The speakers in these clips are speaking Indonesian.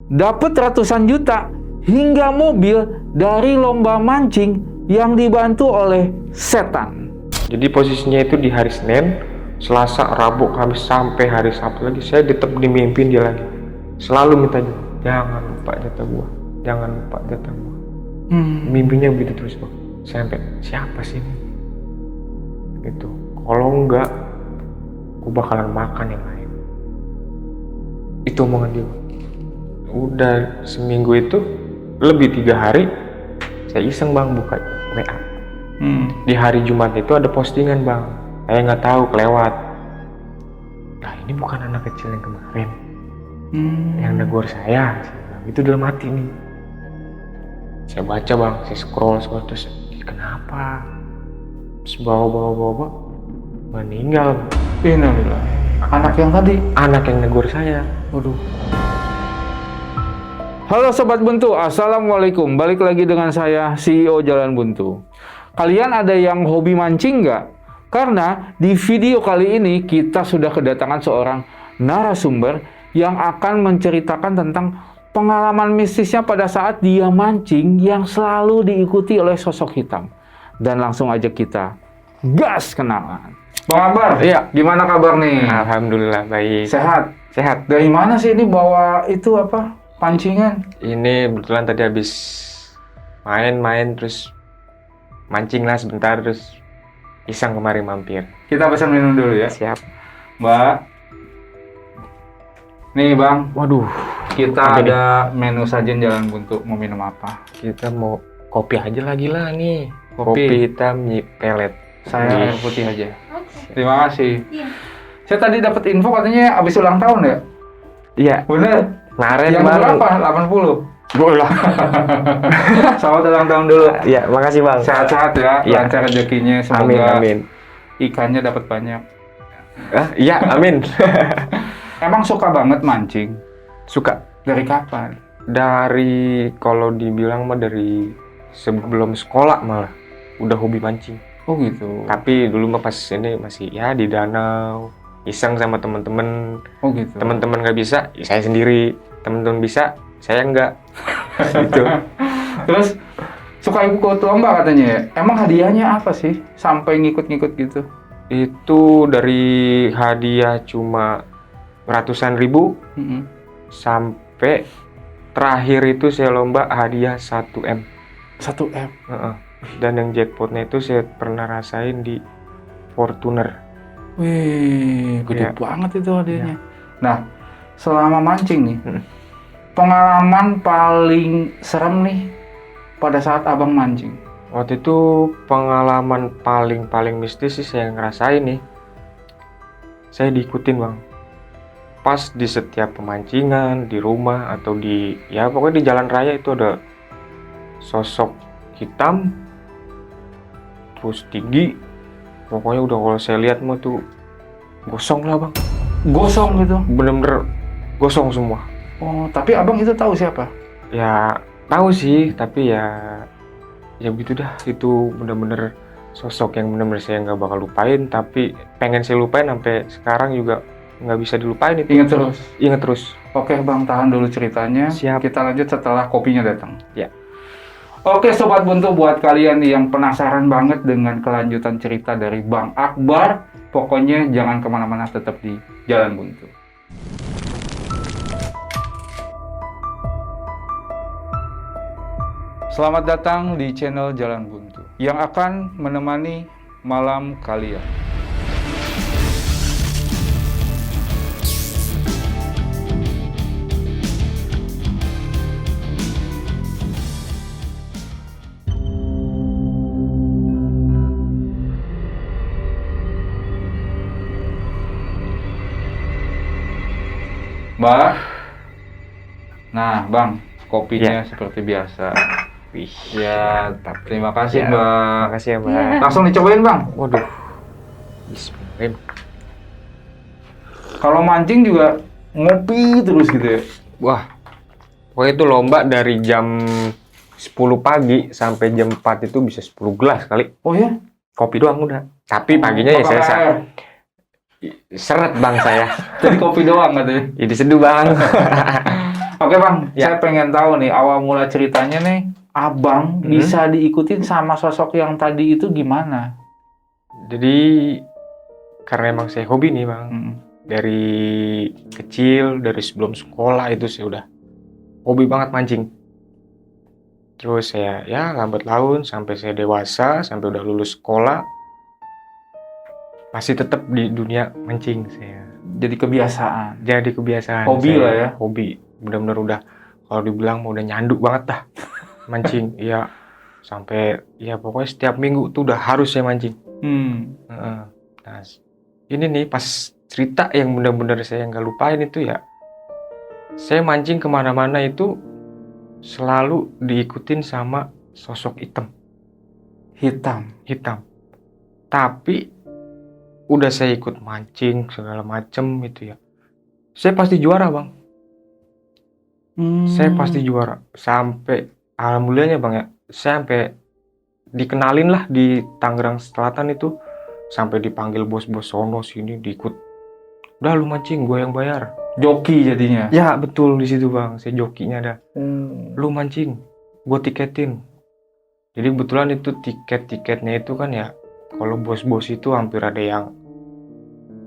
dapat ratusan juta hingga mobil dari lomba mancing yang dibantu oleh setan. Jadi posisinya itu di hari Senin, Selasa, Rabu, Kamis sampai hari Sabtu lagi saya tetap dimimpin dia lagi. Selalu minta jangan lupa jatah gua, jangan lupa jatah gua. Mimpinya begitu terus bang. Sampai siapa sih ini? Gitu. Kalau enggak, gua bakalan makan yang lain. Itu omongan dia. Udah seminggu itu lebih 3 hari saya iseng bang buka WA. Di hari Jumat itu ada postingan bang, saya nggak tahu kelewat. Nah ini bukan anak kecil yang kemarin yang negur saya itu dalam hati nih. Saya baca bang, saya scroll terus kenapa terus bawa meninggal. Innalillah. Anak yang tadi, Anak yang negur saya. waduh. Halo Sobat Buntu, Assalamualaikum. Balik lagi dengan saya, CEO Jalan Buntu. Kalian ada yang hobi mancing nggak? Karena di video kali ini kita sudah kedatangan seorang narasumber yang akan menceritakan tentang pengalaman mistisnya pada saat dia mancing yang selalu diikuti oleh sosok hitam. Dan langsung aja kita gas kenalan. Bang Akbar, Iya. gimana kabar nih? Alhamdulillah baik. Sehat. Dari mana sih ini bawa itu apa? Pancingan? Ini kebetulan tadi habis main terus mancing lah sebentar terus iseng kemari mampir. Kita pesan minum dulu ya. Siap. Mbak. Nih Bang, Waduh, kita Apa nih? ada menu sajian Jalan Buntu. Mau minum apa? kita mau kopi aja lagi lah nih. Kopi. Kopi hitam pelet. Saya Ih. air putih aja. Terima kasih. Saya tadi dapat info katanya habis ulang tahun ya? Iya. Bener? Kemarin Yang baru. berapa? 80? Bolah. Selamat ulang tahun dulu. Iya, makasih bang. Sehat-sehat ya, Iya. lancar rezekinya. Semoga Amin. ikannya dapat banyak. Iya, amin. Emang suka banget mancing? Suka. Dari kapan? Dari kalau dibilang mah dari sebelum sekolah malah udah hobi mancing. Oh gitu. Tapi dulu mah pas ini masih ya di danau, iseng sama temen-temen. Oh gitu. Teman-teman nggak bisa, ya saya sendiri. Teman-teman bisa, saya nggak. Gitu. Terus suka ikut lomba katanya ya? Emang hadiahnya apa sih? Sampai ngikut-ngikut gitu? Itu dari hadiah cuma ratusan ribu sampai terakhir itu saya lomba hadiah 1M. 1M. Heeh. Dan yang jackpotnya itu saya pernah rasain di Fortuner. Wih, gede Iya. banget itu hadiahnya. Nah, selama mancing nih, pengalaman paling serem nih pada saat abang mancing. Waktu itu pengalaman paling mistis sih saya ngerasain nih. Saya diikutin bang. Pas di setiap pemancingan, di rumah atau di ya pokoknya di jalan raya itu ada sosok hitam, terus tinggi. Pokoknya udah kalau saya lihat mah tuh gosong lah bang. Gosong gitu. Bener-bener gosong semua. Oh, tapi abang itu tahu siapa? Ya tahu sih, tapi ya begitu dah. Itu bener-bener sosok yang bener-bener saya nggak bakal lupain, tapi pengen saya lupain sampai sekarang juga nggak bisa dilupain itu. Ingat terus. Oke bang, tahan dulu ceritanya. Siap. Kita lanjut setelah kopinya datang. Ya. Oke Sobat Buntu, buat kalian yang penasaran banget dengan kelanjutan cerita dari Bang Akbar, pokoknya jangan kemana-mana, tetap di Jalan Buntu. Selamat datang di channel Jalan Buntu yang akan menemani malam kalian. Mbak, nah Bang, kopinya seperti biasa. Wih. Ya, terima kasih Ya, Mbak. makasih ya mbak. Langsung dicobain Bang. Waduh. Bismillah. Kalau mancing juga ngopi terus gitu ya. Wah. Pokoknya itu lomba dari jam 10 pagi sampai jam 4 itu bisa 10 gelas kali. Oh ya? Kopi doang udah. Tapi paginya ya Pakai saya air. seret bang saya. Jadi kopi doang katanya. Ya diseduh bang. Oke Bang, Ya. saya pengen tahu nih awal mula ceritanya nih, Abang bisa diikutin sama sosok yang tadi itu gimana? Jadi karena emang saya hobi nih Bang. Mm. Dari kecil, dari sebelum sekolah itu saya udah hobi banget mancing. Terus saya ya lambat laun sampai saya dewasa, sampai udah lulus sekolah, masih tetap di dunia mancing saya. Jadi kebiasaan. Jadi kebiasaan Hobi saya, lah ya. hobi. Bener-bener udah, kalau dibilang mau udah nyanduk banget dah mancing. Ya sampai ya pokoknya setiap minggu tuh udah harus saya mancing. Heeh. Nah, ini nih pas cerita yang bener-bener saya nggak lupain itu ya, saya mancing kemana-mana itu selalu diikutin sama sosok hitam. Tapi udah saya ikut mancing segala macem itu ya, saya pasti juara Bang. Saya pasti juara. Sampai alhamdulillahnya Bang ya, saya sampai dikenalin lah di Tangerang Selatan itu, sampai dipanggil bos-bos sono sini diikut. Udah lu mancing, gue yang bayar. Joki jadinya. Ya betul, di situ Bang, saya jokinya ada. Lu mancing, gue tiketin. Jadi kebetulan itu tiket-tiketnya itu kan ya, kalau bos-bos itu hampir ada yang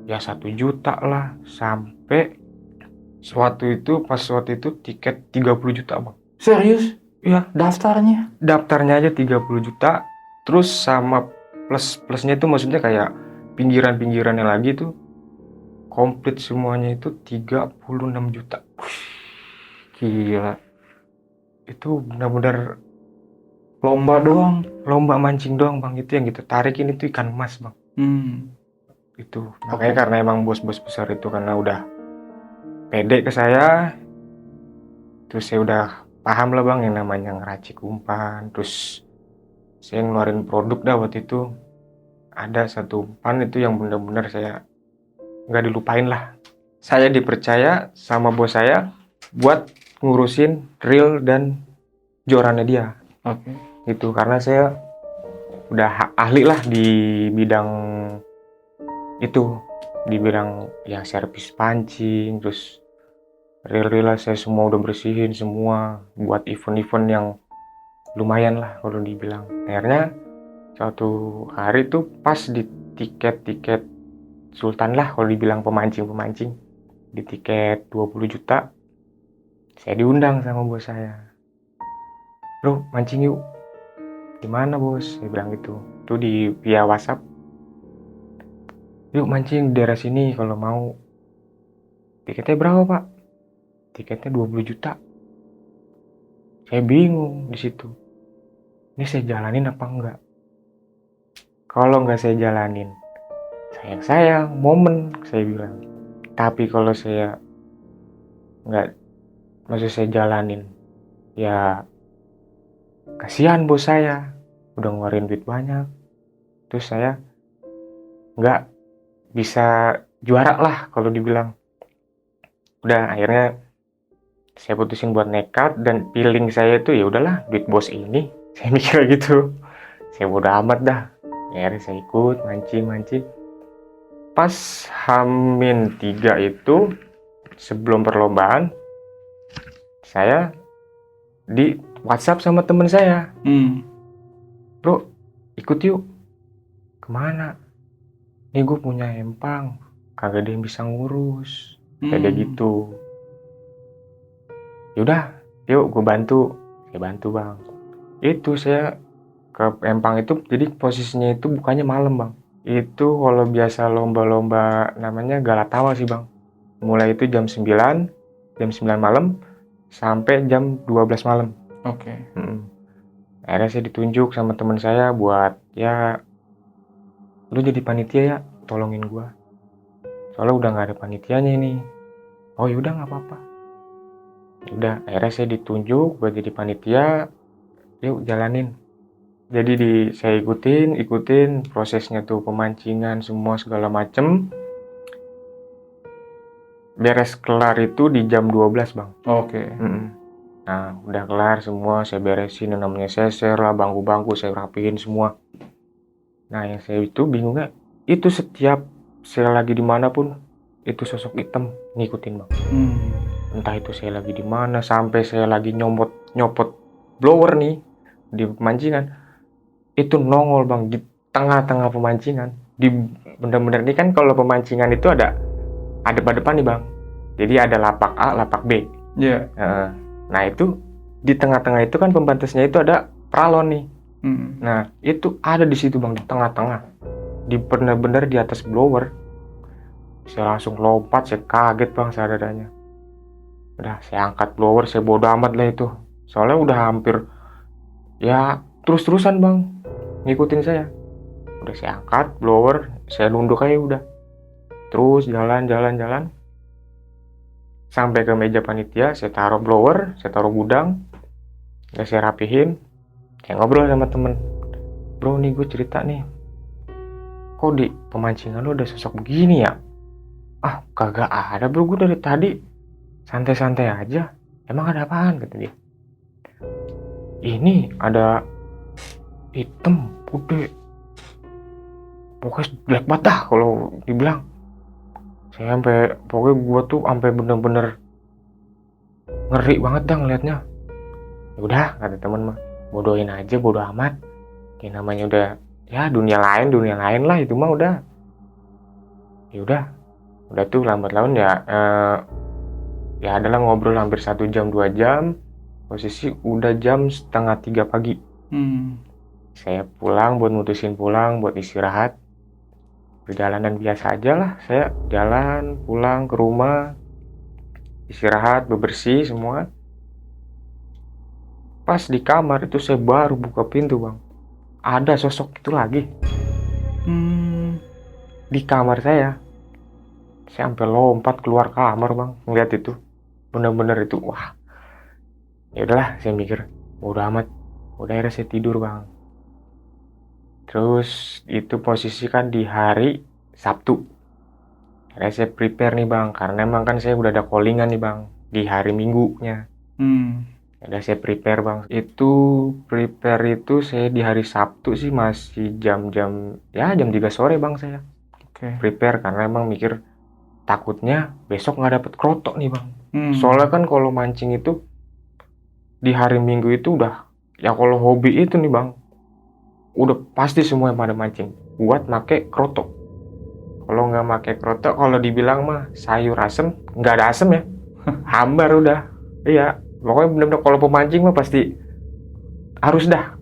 ya 1 juta lah, sampai pas waktu itu tiket 30 juta Bang. Serius? Iya, Daftarnya aja 30 juta, terus sama plusnya itu maksudnya kayak pinggiran-pinggirannya lagi tuh komplit semuanya itu 36 juta. gila. Itu benar-benar Lomba doang. lomba mancing doang Bang, itu yang gitu tarikin itu ikan emas Bang. Itu makanya karena emang bos-bos besar itu karena udah pede ke saya, terus saya udah paham lah Bang yang namanya ngeracik umpan. Terus saya ngeluarin produk dah waktu itu, ada satu umpan itu yang benar-benar saya nggak dilupain lah. Saya dipercaya sama bos saya buat ngurusin reel dan jorannya dia. Oke. Itu karena saya udah ahli lah di bidang itu, di bidang ya servis pancing, terus reel-reel saya semua udah bersihin semua buat event-event yang lumayan lah kalau dibilang. Akhirnya suatu hari tuh pas di tiket Sultan lah kalau dibilang pemancing, di tiket 20 juta saya diundang sama bos saya. Bro, mancing yuk. Gimana bos? Saya bilang gitu. Itu via WhatsApp. Yuk mancing di daerah sini kalau mau. Tiketnya berapa pak? Tiketnya 20 juta. Saya bingung di situ. Ini saya jalanin apa enggak? Kalau enggak saya jalanin, sayang momen, saya bilang. Tapi kalau saya enggak, maksud saya jalanin, ya kasihan bos saya udah ngeluarin duit banyak, terus saya nggak bisa juara lah kalau dibilang. Udah akhirnya saya putusin buat nekat, dan feeling saya itu ya udahlah duit bos ini, saya mikir gitu, saya bodo amat dah. Akhirnya saya ikut mancing. Pas H-3 itu sebelum perlombaan, saya di WhatsApp sama temen saya. Bro, ikut yuk. Kemana? Nih gue punya empang, kagak ada yang bisa ngurus. Kayak gitu. Yaudah, yuk gue bantu. Saya bantu bang. Itu saya ke empang itu, jadi posisinya itu bukannya malam bang. Itu kalau biasa lomba-lomba namanya Galatawa sih bang. Mulai itu jam 9 malam sampai jam 12 malam. Oke. Akhirnya saya ditunjuk sama teman saya buat ya, lu jadi panitia ya, tolongin gua. Soalnya udah nggak ada panitianya ini. Oh yaudah nggak apa-apa. Udah, akhirnya saya ditunjuk buat jadi panitia. Yuk jalanin. Jadi saya ikutin prosesnya tuh, pemancingan semua segala macem. Beres kelar itu di jam 12 bang. Oke. Nah udah kelar semua, saya beresin yang namanya seser lah, bangku-bangku saya rapihin semua. Nah yang saya itu bingungnya, itu setiap saya lagi dimanapun itu sosok hitam ngikutin bang. Entah itu saya lagi di mana, sampai saya lagi nyopot blower nih di pemancingan, itu nongol bang di tengah-tengah pemancingan. Di bener-bener ini kan kalau pemancingan itu ada depan nih bang. Jadi ada lapak A, lapak B. Iya. Nah itu di tengah-tengah itu kan pembatasnya itu ada pralon nih. Nah itu ada di situ bang, di tengah-tengah, di bener-bener di atas blower. Saya langsung lompat, saya kaget bang seadanya. Udah saya angkat blower, saya bodo amat lah itu, soalnya udah hampir ya terus-terusan bang ngikutin saya. Udah saya angkat blower, saya nunduk aja udah, terus jalan sampai ke meja panitia. Saya taruh blower, saya taruh gudang, udah saya rapihin. Saya ngobrol sama temen, bro nih gue cerita nih, kok di pemancingan lu ada sosok begini ya? Ah kagak ada bro, gue dari tadi santai-santai aja. Emang ada apaan? Kata dia. Ini ada hitam putih, pokoknya black banget dah kalau dibilang. Saya pokoknya gue tuh sampai bener-bener ngeri banget dah ngeliatnya. Udah kata temen mah, bodohin aja, bodo amat. Kayak namanya udah ya dunia lain lah itu mah udah. Ya udah tuh lambat laun ya adalah ngobrol hampir 1 jam 2 jam. Posisi udah jam 2:30 pagi. Saya pulang buat mutusin pulang buat istirahat. Perjalanan biasa aja lah, saya jalan pulang ke rumah, istirahat, bebersih semua. Pas di kamar itu saya baru buka pintu bang, ada sosok itu lagi di kamar saya sampai lompat keluar kamar bang ngeliat itu. Bener-bener itu wah. Ya udahlah, saya mikir udah amat, udah akhirnya saya tidur bang. Terus itu posisi kan di hari Sabtu. Akhirnya saya prepare nih bang, karena emang kan saya udah ada callingan nih bang di hari Minggunya. Udah saya prepare bang. Itu prepare itu saya di hari Sabtu sih masih jam 3 sore bang saya. Prepare karena emang mikir takutnya besok nggak dapet krotok nih bang. Soalnya kan kalau mancing itu di hari Minggu itu udah ya, kalau hobi itu nih bang, udah pasti semua yang pada mancing buat make krotok. Kalau nggak make krotok, kalau dibilang mah sayur asem, nggak ada asem ya. Hambar udah. Iya, pokoknya bener-bener kalau pemancing mah pasti harus dah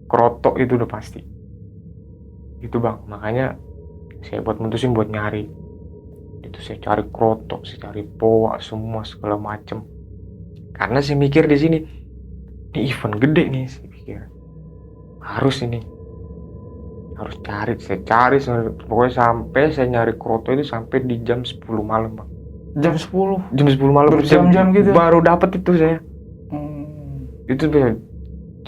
krotok, itu udah pasti. Itu bang, makanya saya mutusin buat nyari. Itu saya cari krotok, saya cari poa, semua segala macem. Karena saya mikir di sini, ini event gede nih, saya pikir harus cari, pokoknya sampai saya nyari kroto itu sampai di jam 10 malam bang. Jam 10 malam berjam-jam gitu baru dapet itu saya. Itu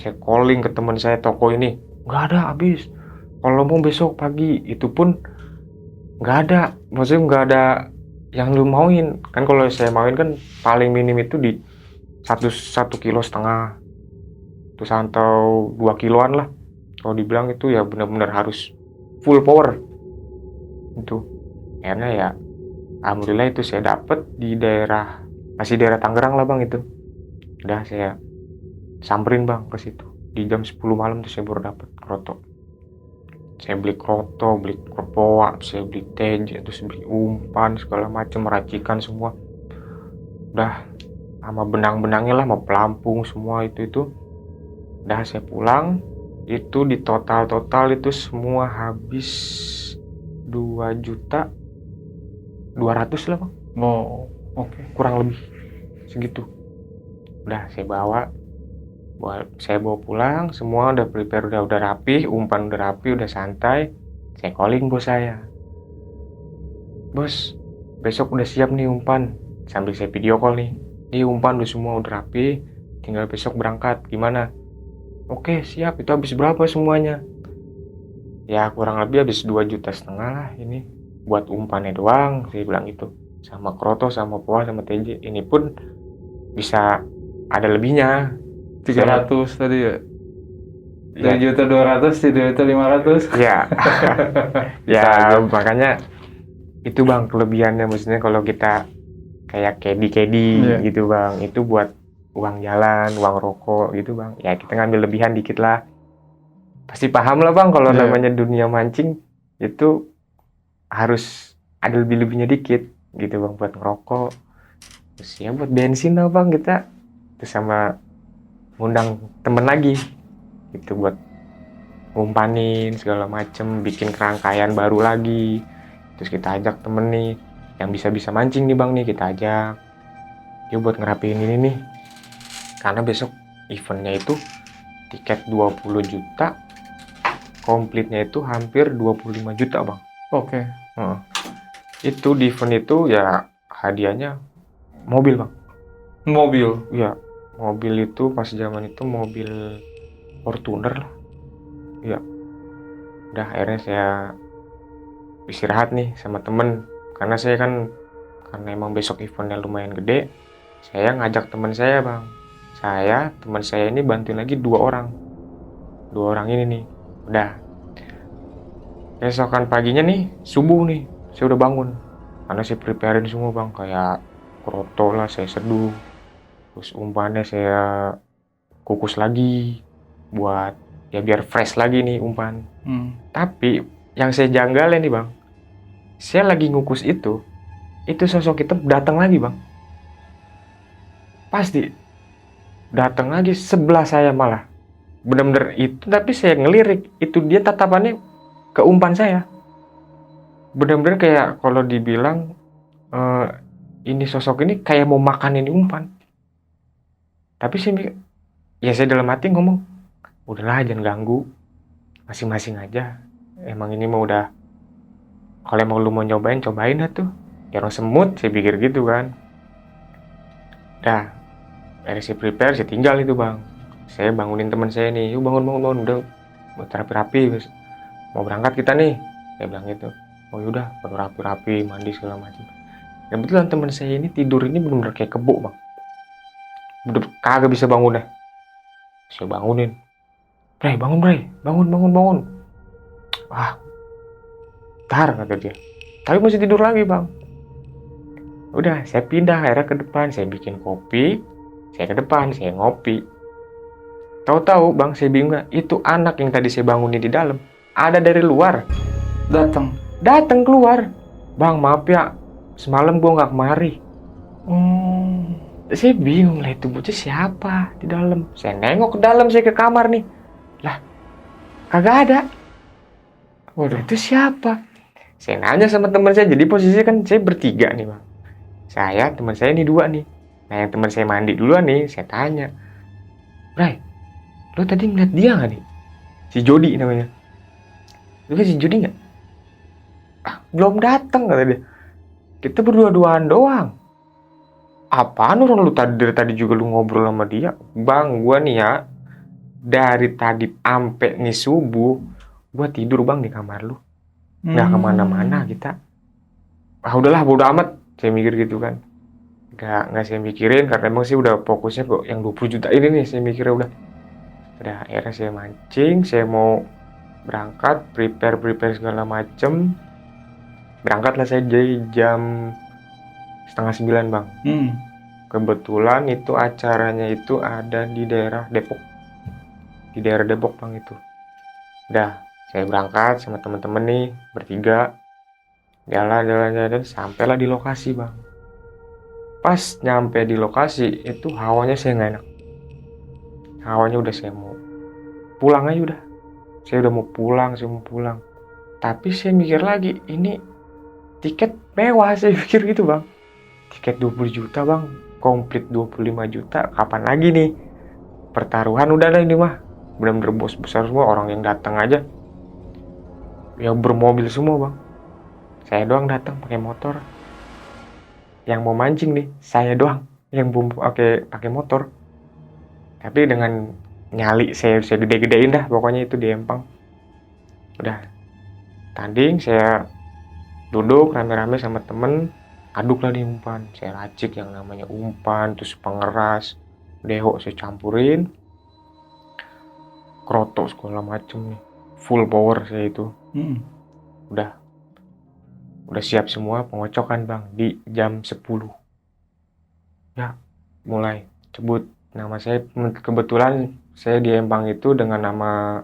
saya calling ke teman saya, toko ini nggak ada, habis. Kalau mau besok pagi, itu pun nggak ada, maksudnya nggak ada yang lu mauin kan. Kalau saya mauin kan paling minim itu di 1,5 kilo terus atau 2 kiloan lah. Kalau dibilang itu ya benar-benar harus full power itu. Akhirnya ya alhamdulillah itu saya dapet di masih daerah Tangerang lah bang itu. Udah saya samperin bang ke situ di jam 10 malam tuh saya baru dapet kroto. Saya beli kroto, beli poa, saya beli teje, terus beli umpan segala macam, racikan semua. Udah sama benang-benangnya lah, sama pelampung semua itu. Udah saya pulang, itu di total itu semua habis 2.200.000 lah bang. Oke. Kurang lebih segitu. Udah saya bawa pulang, semua udah prepare, udah rapi, umpan udah rapi, udah santai. Saya calling bos saya, bos besok udah siap nih umpan, sambil saya video call nih. Ini umpan udah semua udah rapi, tinggal besok berangkat, gimana? Oke siap. Itu habis berapa semuanya? Ya kurang lebih habis 2,5 juta lah ini buat umpannya doang, saya bilang gitu. Sama kroto, sama poa, sama teje. Ini pun bisa ada lebihnya. 300 tadi ya? 3.200.000, 3.500.000. Ya. Ya makanya itu bang kelebihannya, maksudnya kalau kita kayak kedi Iya. gitu bang, itu buat uang jalan, uang rokok gitu bang. Ya kita ngambil lebihan dikit lah. Pasti paham lah bang kalau Iya. namanya dunia mancing itu harus ada lebih-lebihnya dikit gitu bang, buat ngerokok. Terus ya buat bensin lah bang kita. Terus sama ngundang temen lagi gitu buat ngumpanin segala macem, bikin kerangkaian baru lagi. Terus kita ajak temen nih yang bisa-bisa mancing nih bang nih, kita ajak. Dia buat ngerapiin ini nih. Karena besok eventnya itu tiket 20 juta, komplitnya itu hampir 25 juta bang. Oke. Heeh. Itu di event itu ya hadiahnya mobil bang. Mobil. Ya mobil itu pas zaman itu mobil Fortuner lah. Ya udah akhirnya saya istirahat nih sama temen. Karena saya kan, karena emang besok eventnya lumayan gede, saya ngajak teman saya bang. Teman saya ini bantuin lagi 2 orang. 2 orang ini nih. Udah. Besokan paginya nih, subuh nih, saya udah bangun. Karena saya preparein semua bang, kayak kroto lah saya seduh. Terus umpannya saya kukus lagi buat ya biar fresh lagi nih umpan. Tapi yang saya janggalin nih bang, saya lagi ngukus itu sosok itu datang lagi bang. Pasti datang lagi sebelah saya malah. Bener-bener itu, tapi saya ngelirik, itu dia tatapannya ke umpan saya. Bener-bener kayak kalau dibilang eh, ini sosok ini kayak mau makan ini umpan. Tapi saya mikir, ya saya dalam hati ngomong, udahlah jangan ganggu, masing-masing aja. Emang ini mau udah, kalau emang lu mau nyobain, cobain dah tuh. Ya orang semut, saya pikir gitu kan. Dah, akhirnya saya prepare, saya tinggal itu bang. Saya bangunin teman saya nih, yuk bangun, udah buat rapi-rapi, mau berangkat kita nih. Saya bilang gitu. Oh yaudah, baru rapi-rapi, mandi segala macam. Dan kebetulan teman saya ini tidur ini benar-benar kayak kebo bang. Bener kagak bisa bangun dah. Saya bangunin. Bray, bangun Bray, bangun. Wah, tar kata dia. Tapi masih tidur lagi bang. Udah, saya pindah akhirnya ke depan, saya bikin kopi, saya ke depan, saya ngopi. Tahu-tahu bang, saya bingung, itu anak yang tadi saya bangunin di dalam, ada dari luar, datang keluar. Bang, maaf ya, semalam gua nggak kemari. Saya bingung lah, itu bocah siapa di dalam. Saya nengok ke dalam, saya ke kamar nih. Lah, kagak ada. Waduh, itu siapa? Saya nanya sama teman saya, jadi posisinya kan saya bertiga nih bang. Saya, teman saya ini 2 nih. Nah yang teman saya mandi duluan nih, saya tanya, Bray, lo tadi ngeliat dia nggak nih? Si Jody namanya. Lo kan si Jody nggak? Ah, belum datang kata dia. Kita berdua-duaan doang. Apaan orang lu dari tadi juga lu ngobrol sama dia? Bang, gua nih ya, dari tadi ampe nih subuh, gua tidur bang di kamar lu. Nggak kemana-mana kita. Ah udahlah, bodo amat. Saya mikir gitu kan. Nggak saya mikirin, karena emang sih udah fokusnya kok yang 20 juta ini nih, saya mikirnya udah akhirnya saya mancing, saya mau berangkat, prepare segala macem. Berangkatlah saya dari jam 8:30 bang. Kebetulan itu acaranya itu ada di daerah Depok, bang itu. Udah, saya berangkat sama temen-temen nih bertiga, jalan, sampailah di lokasi bang. Pas nyampe di lokasi itu hawanya saya nggak enak. Hawanya udah, saya mau pulang aja udah. Saya udah mau pulang. Tapi saya mikir lagi, ini tiket mewah, saya pikir gitu bang. Tiket 20 juta bang, komplit 25 juta, kapan lagi nih? Pertaruhan udah lah ini mah. Bener-bener bos besar semua, orang yang datang aja ya bermobil semua bang. Saya doang datang pakai motor. Yang mau mancing nih, saya doang yang belum pakai motor. Tapi dengan nyali saya gede-gedein dah pokoknya itu di empang. Udah tanding, saya duduk rame-rame sama temen, aduklah di umpan. Saya racik yang namanya umpan, terus pengeras, deho saya campurin, kroto segala macem nih, full power saya itu. Udah siap semua pengocokan bang di jam 10. Ya, mulai sebut nama saya. Kebetulan saya di Empang itu dengan nama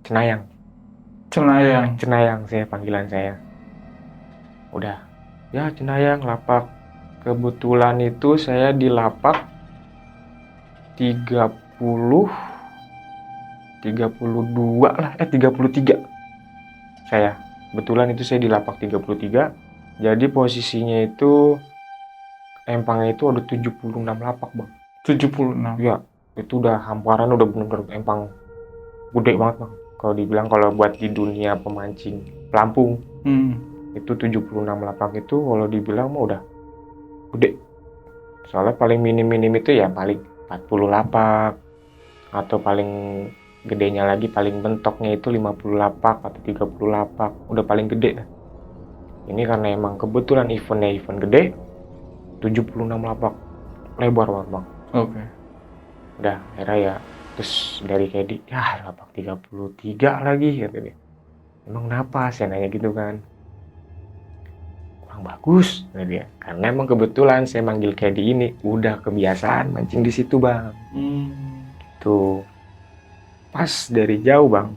Cenayang. Cenayang. Cenayang saya panggilan saya. Udah. Ya, Cenayang lapak. Kebetulan itu saya di lapak 32 lah, 33. Saya. Kebetulan itu saya di lapak 33. Jadi posisinya itu Empangnya itu ada 76 lapak, Bang. 76. Ya, itu udah hamparan, udah bener-bener Empang gede banget, Bang. Kalau dibilang kalau buat di dunia pemancing pelampung, itu 76 lapak itu kalau dibilang mah udah gede. Soalnya paling minim-minim itu ya paling 40 lapak, atau paling gedenya lagi, paling bentoknya itu 50 lapak atau 30 lapak, udah paling gede. Ini karena emang kebetulan eventnya event gede, 76 lapak, lebar banget, Bang. Oke. Udah, akhirnya ya, terus dari Kedi, ya lapak 33 lagi, kata dia. Emang kenapa? Saya nanya gitu kan. Kurang bagus, kata dia. Karena emang kebetulan saya manggil Kedi ini, udah kebiasaan mancing di situ, Bang. Tuh, pas dari jauh, Bang,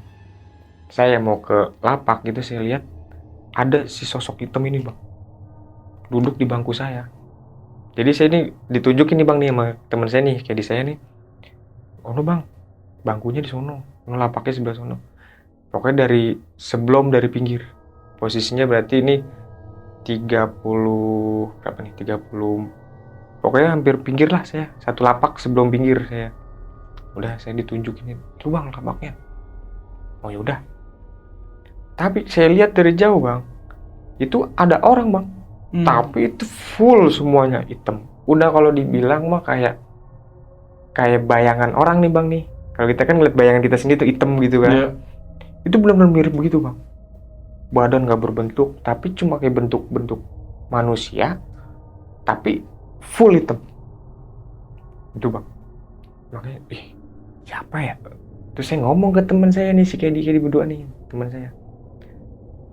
saya mau ke lapak gitu, saya lihat ada si sosok hitam ini, Bang, duduk di bangku saya. Jadi saya ini ditunjukin nih, Bang, nih sama teman saya nih, kayak di saya nih. Oh no, Bang, bangkunya di sono, lapaknya sebelah sono. Pokoknya dari pinggir. Posisinya berarti ini 30 berapa nih? 30. Pokoknya hampir pinggir lah saya. Satu lapak sebelum pinggir saya. Udah saya ditunjukin, "Tuh, Bang, lapaknya." Oh ya udah. Tapi saya lihat dari jauh, Bang, itu ada orang, Bang. Tapi itu full semuanya hitam. Udah kalau dibilang mah kayak bayangan orang nih, Bang, nih. Kalau kita kan ngeliat bayangan kita sendiri tuh hitam gitu kan. Yeah. Itu benar-benar mirip begitu, Bang. Badan nggak berbentuk, tapi cuma kayak bentuk manusia, tapi full hitam. Itu, Bang. Makanya, siapa ya? Terus saya ngomong ke teman saya nih, si Kedi berdua nih, teman saya.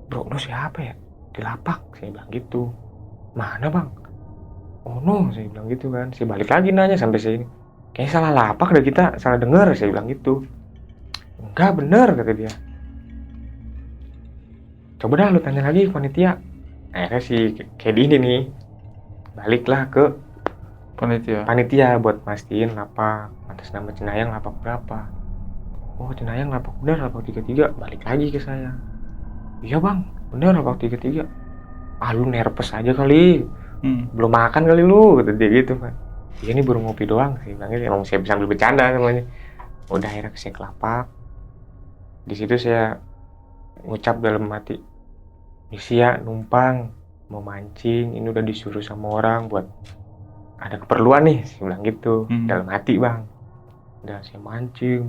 "Bro, lo siapa ya? Di lapak," saya bilang gitu. "Mana, Bang?" "Oh no," saya bilang gitu kan. Saya balik lagi nanya sampai sini. "Kayaknya salah lapak deh kita, salah dengar," saya bilang gitu. "Enggak, bener," kata dia. "Coba dah lu tanya lagi panitia." Akhirnya si Kedi ini nih baliklah ke panitia buat mastiin lapak atas nama Cenayang lapak berapa. "Oh, Cenayang lapak bener, lapak 33. Balik lagi ke saya. "Iya, Bang, bener lapak 33. "Ah, lu nervous aja kali. Belum makan kali lu," kata dia gitu kan. "Iya, ini baru ngopi doang," saya bilang gitu. Emang saya sambil bercanda semuanya. Udah, akhirnya saya ke lapak. Di situ saya ngucap dalam hati, "Misi ya, numpang mau mancing, ini udah disuruh sama orang buat ada keperluan nih," saya bilang gitu. Dalam hati, Bang. Udah saya mancing.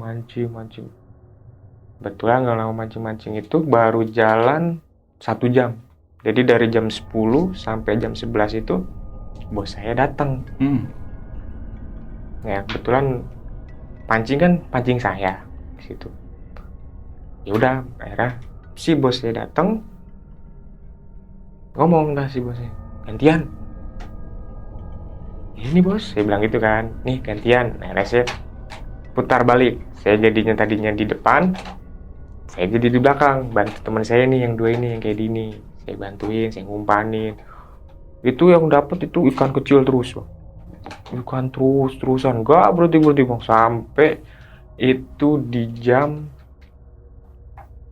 Betulan nggak lama mancing itu baru jalan 1 jam. Jadi dari jam 10 sampai jam 11 itu bos saya datang. Ya, kebetulan pancing saya di situ. Ya udah, akhirnya si bos saya datang. Ngomong dah si bosnya, "Gantian. Ini, Bos," saya bilang gitu kan. "Nih, gantian." Akhirnya saya putar balik. Saya tadinya di depan, saya jadi di belakang, bantu teman saya nih yang 2 ini, yang kayak gini. Saya bantuin, saya ngumpanin. Itu yang dapat itu ikan kecil terus, Bang. Ikan terusan, gak berhenti, Bang. Sampai itu di jam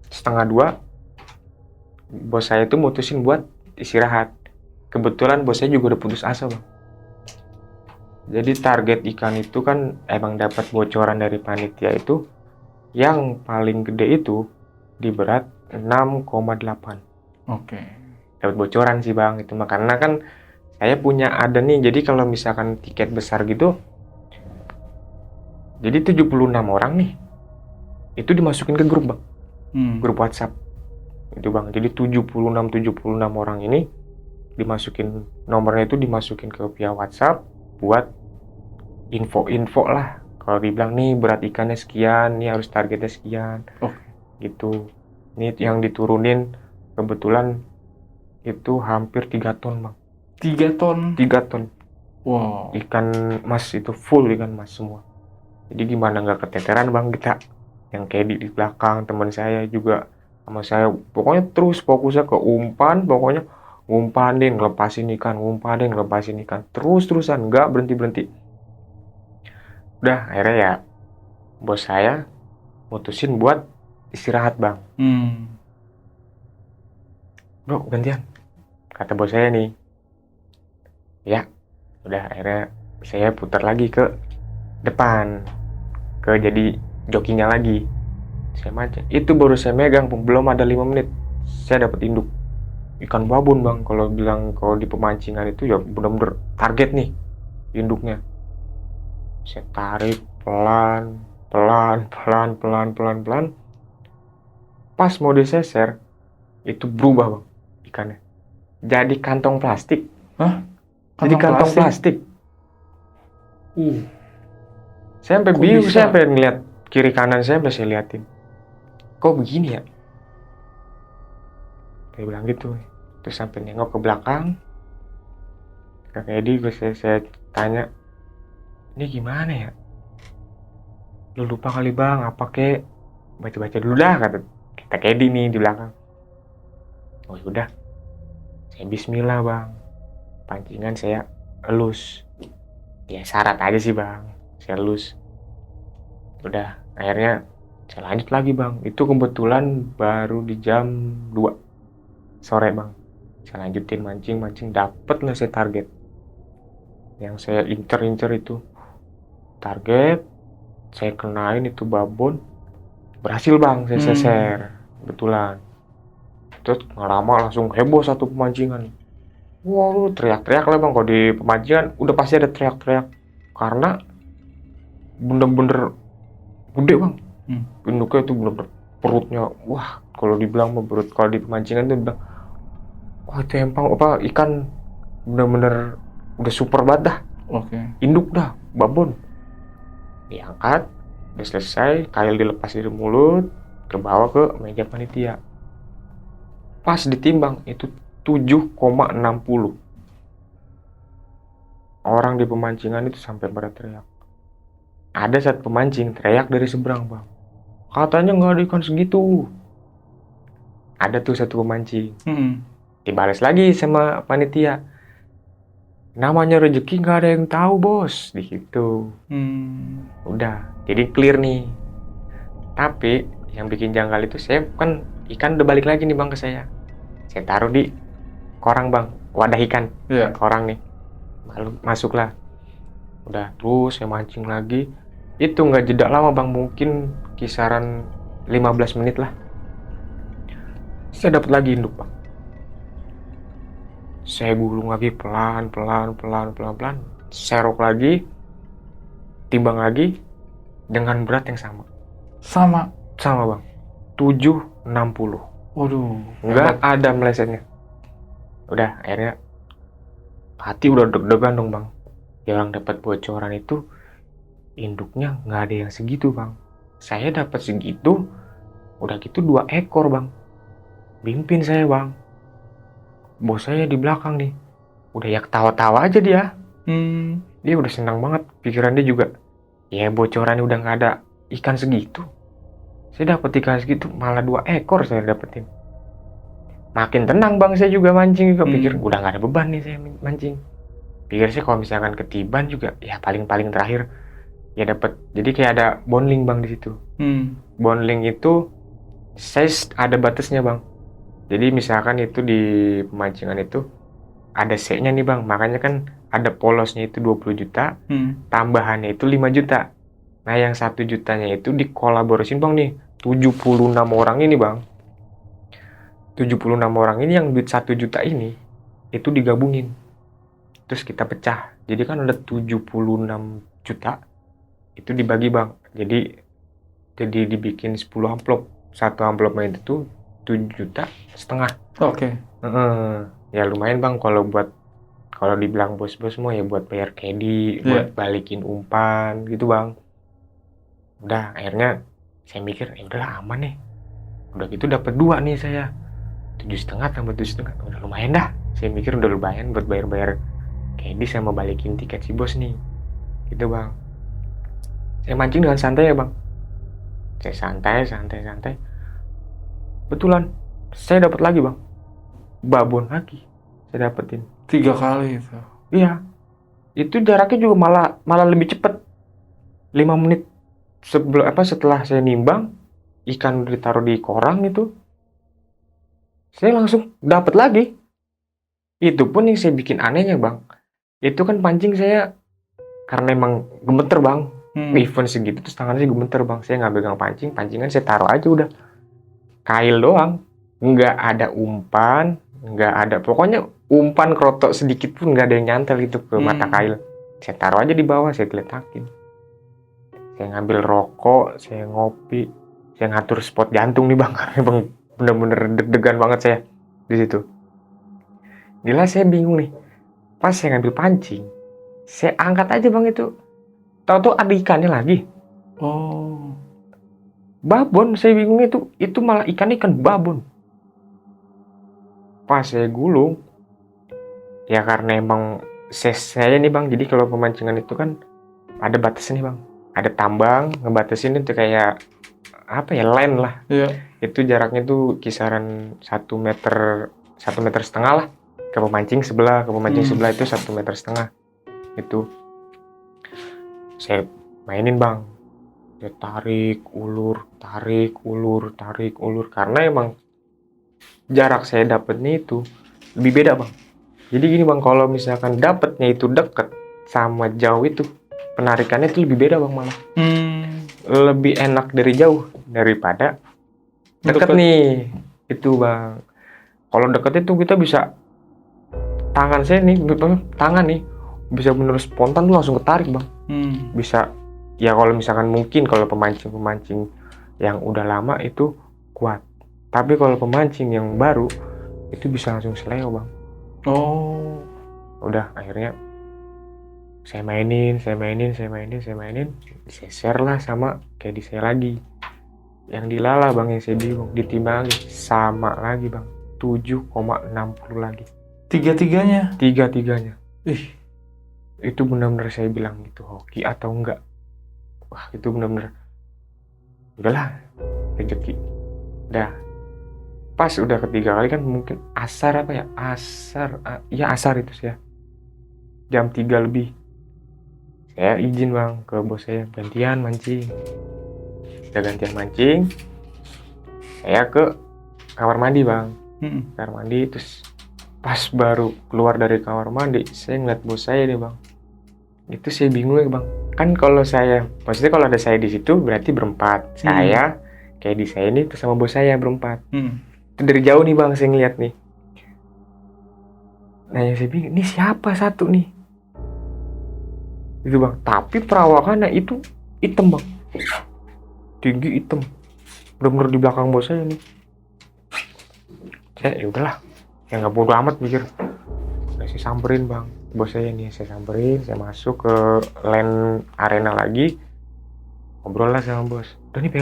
1:30, bos saya itu mutusin buat istirahat. Kebetulan bos saya juga udah putus asa, Bang. Jadi target ikan itu kan emang dapat bocoran dari panitia itu, yang paling gede itu di berat 6,8. Oke. Dapat bocoran sih, Bang, itu mah karena kan saya punya ada nih. Jadi kalau misalkan tiket besar gitu, jadi 76 orang nih, itu dimasukin ke grup, Bang. Grup WhatsApp. Itu, Bang. Jadi 76 orang ini dimasukin, nomornya itu dimasukin ke via WhatsApp buat info lah. Kalau dibilang nih berat ikannya sekian, nih harus targetnya sekian. Gitu. Ini yang diturunin kebetulan itu hampir 3 ton, Bang. 3 ton? 3 ton. Wow. Ikan mas itu full ikan mas semua. Jadi gimana nggak keteteran bang kita. Yang kayak di belakang teman saya juga sama saya. Pokoknya terus fokusnya ke umpan. Pokoknya ngumpanin, ngelepasin ikan, ngumpanin, ngelepasin ikan. Terus-terusan, nggak berhenti-berhenti. Udah akhirnya ya bos saya mutusin buat istirahat bang. Bro gantian. Kata bos saya nih. Ya udah akhirnya saya putar lagi ke depan. Ke jadi jokinya lagi. Saya mancing. Itu baru saya megang, belum ada 5 menit. Saya dapat induk. Ikan babon bang, kalau di pemancingan itu ya bener-bener target nih induknya. Saya tarik pelan. Pas mau diseser, itu berubah bang ikannya. Jadi kantong plastik. Hah? Jadi kantong plastik. Saya sampai bingung, saya sampai ngeliat kiri kanan saya liatin. Kok begini ya? Saya bilang gitu. Terus sampai nengok ke belakang. Kak Edi, saya tanya, ini gimana ya? Lu lupa kali bang, apa kek? Baca-baca dulu dah, kata Kak Edi nih di belakang. Oh yaudah, saya bismillah bang. Pancingan saya elus. Ya syarat aja sih bang, saya elus. Udah, akhirnya saya lanjut lagi bang. Itu kebetulan baru di jam 2 sore bang. Saya lanjutin mancing, dapet lah saya target. Yang saya incer itu target, saya kenain itu babon. Berhasil bang, saya seser. Kebetulan. Terus nggak lama langsung heboh satu pemancingan. Wow, teriak-teriak lah bang. Kalau di pemancingan udah pasti ada teriak-teriak. Karena bener-bener gede bang. Induknya itu bener-bener perutnya. Wah, kalau dibilang perut, kalau di pemancingan itu bilang, wah itu empang apa ikan bener-bener udah super banget dah. Induk dah, babon. Diangkat, udah selesai, kail dilepas dari mulut, kebawa ke meja panitia. Pas ditimbang itu 7,60. Orang di pemancingan itu sampai pada teriak. Ada satu pemancing teriak dari seberang bang. Katanya nggak ada ikan segitu. Ada tuh satu pemancing. Dibalas lagi sama panitia. Namanya rezeki nggak ada yang tahu bos. Di situ. Udah, jadi clear nih. Tapi yang bikin janggal itu saya kan ikan udah balik lagi nih bang ke saya. Saya taruh di korang bang, wadah ikan. Korang nih. Masuklah. Udah terus saya mancing lagi. Itu nggak jeda lama bang, mungkin kisaran 15 menit lah. Saya dapat lagi induk bang. Saya gulung lagi pelan. Serok lagi, timbang lagi dengan berat yang sama. Sama bang, 760. Waduh, nggak ada melesetnya. Udah akhirnya hati udah deg-degan dong bang. Yang dapat bocoran itu induknya nggak ada yang segitu bang. Saya dapat segitu, udah gitu 2 ekor bang. Bimpin saya bang. Bos saya di belakang nih, udah ya ketawa-tawa aja dia. Dia udah senang banget, pikiran dia juga, ya bocorannya udah nggak ada ikan segitu. Saya dapat ikan segitu, malah 2 ekor saya dapetin. Makin tenang bang, saya juga mancing juga. Pikir udah nggak ada beban nih saya mancing. Pikir saya kalau misalkan ketiban juga, ya paling terakhir ya dapat. Jadi kayak ada bondling bang di situ. Bondling itu size ada batasnya bang. Jadi misalkan itu di pemancingan itu ada C-nya nih bang, makanya kan ada polosnya itu 20 juta, tambahannya itu 5 juta. Nah yang 1 jutanya itu dikolaborasiin bang nih, 76 orang ini bang. 76 orang ini yang duit 1 juta ini, itu digabungin. Terus kita pecah, jadi kan ada 76 juta, itu dibagi bang. Jadi dibikin 10 amplop, satu amplopnya itu tuh 7,5 juta. Ya lumayan bang kalau dibilang bos-bos semua ya buat bayar caddy, buat balikin umpan gitu bang. Udah akhirnya saya mikir ya udahlah aman nih. Udah gitu dapat 2 nih saya. 7,5 tambah 7,5 udah lumayan dah. Saya mikir udah lumayan buat bayar Kayak sama balikin tiket si bos nih gitu bang. Saya mancing dengan santai ya bang, saya santai. Betulan saya dapat lagi bang, babon lagi saya dapetin. 3 kali itu. Iya, itu jaraknya juga malah lebih cepet. 5 menit setelah saya nimbang ikan udah ditaruh di korang itu, saya langsung dapat lagi. Itu pun yang saya bikin anehnya bang, itu kan pancing saya karena emang gemeter bang. Event segitu terus tangan saya gemeter bang, saya nggak pegang pancingan saya taruh aja udah kail doang, nggak ada umpan, nggak ada, pokoknya umpan krotok sedikit pun nggak ada yang nyantel gitu ke mata kail. Saya taruh aja di bawah, saya geletakin, saya ngambil rokok, saya ngopi, saya ngatur spot jantung nih bang, karena bang bener-bener deg-degan banget saya di situ. Gila, saya bingung nih, pas saya ngambil pancing, saya angkat aja bang itu, tahu-tahu ada ikannya lagi. Oh. Babon, saya bingung itu malah ikan babon. Pas saya gulung, ya karena emang saya nih bang, jadi kalau pemancingan itu kan ada batasnya nih bang, ada tambang ngebatasin itu kayak apa ya, line lah. Iya. Itu jaraknya tuh kisaran 1 meter setengah lah ke pemancing sebelah itu 1,5 meter. Itu saya mainin bang, saya tarik ulur karena emang jarak saya dapetnya itu lebih beda bang. Jadi gini bang, kalau misalkan dapetnya itu deket sama jauh itu penarikannya itu lebih beda bang, malah lebih enak dari jauh daripada deket nih itu bang. Kalau deket itu kita bisa tangan bisa bener spontan tuh langsung ketarik bang. Bisa ya, kalau misalkan mungkin kalau pemancing yang udah lama itu kuat, tapi kalau pemancing yang baru itu bisa langsung seleo bang. Oh. Udah akhirnya saya mainin, diseser lah sama kayak di saya lagi. Yang dilala bang, yang saya bingung, ditimbang lagi sama lagi bang, 7,60 lagi. Tiga-tiganya? Tiga-tiganya. Ih. Itu benar-benar saya bilang itu hoki atau enggak. Wah, itu benar-benar udahlah, rezeki. Dah. Pas udah ketiga kali kan mungkin asar itu saya. Jam 3 lebih. Saya izin bang ke bos saya, gantian mancing. Udah gantian mancing, saya ke kamar mandi bang. Kamar mandi, terus pas baru keluar dari kamar mandi, saya ngeliat bos saya nih bang. Itu saya bingung ya bang, kan kalau saya, maksudnya kalau ada saya di situ berarti berempat. Saya kayak di saya ini terus sama bos saya berempat. Itu dari jauh nih bang saya ngeliat nih. Nah yang saya bingung, ini siapa satu nih itu bang, tapi perawakannya itu hitam bang, tinggi hitam, bener-bener di belakang bos saya nih. Saya ya udahlah, ya nggak bodo amat mikir. Nah, saya samperin bang bos saya nih, saya masuk ke lane arena lagi, ngobrol lah sama bos. Udah nih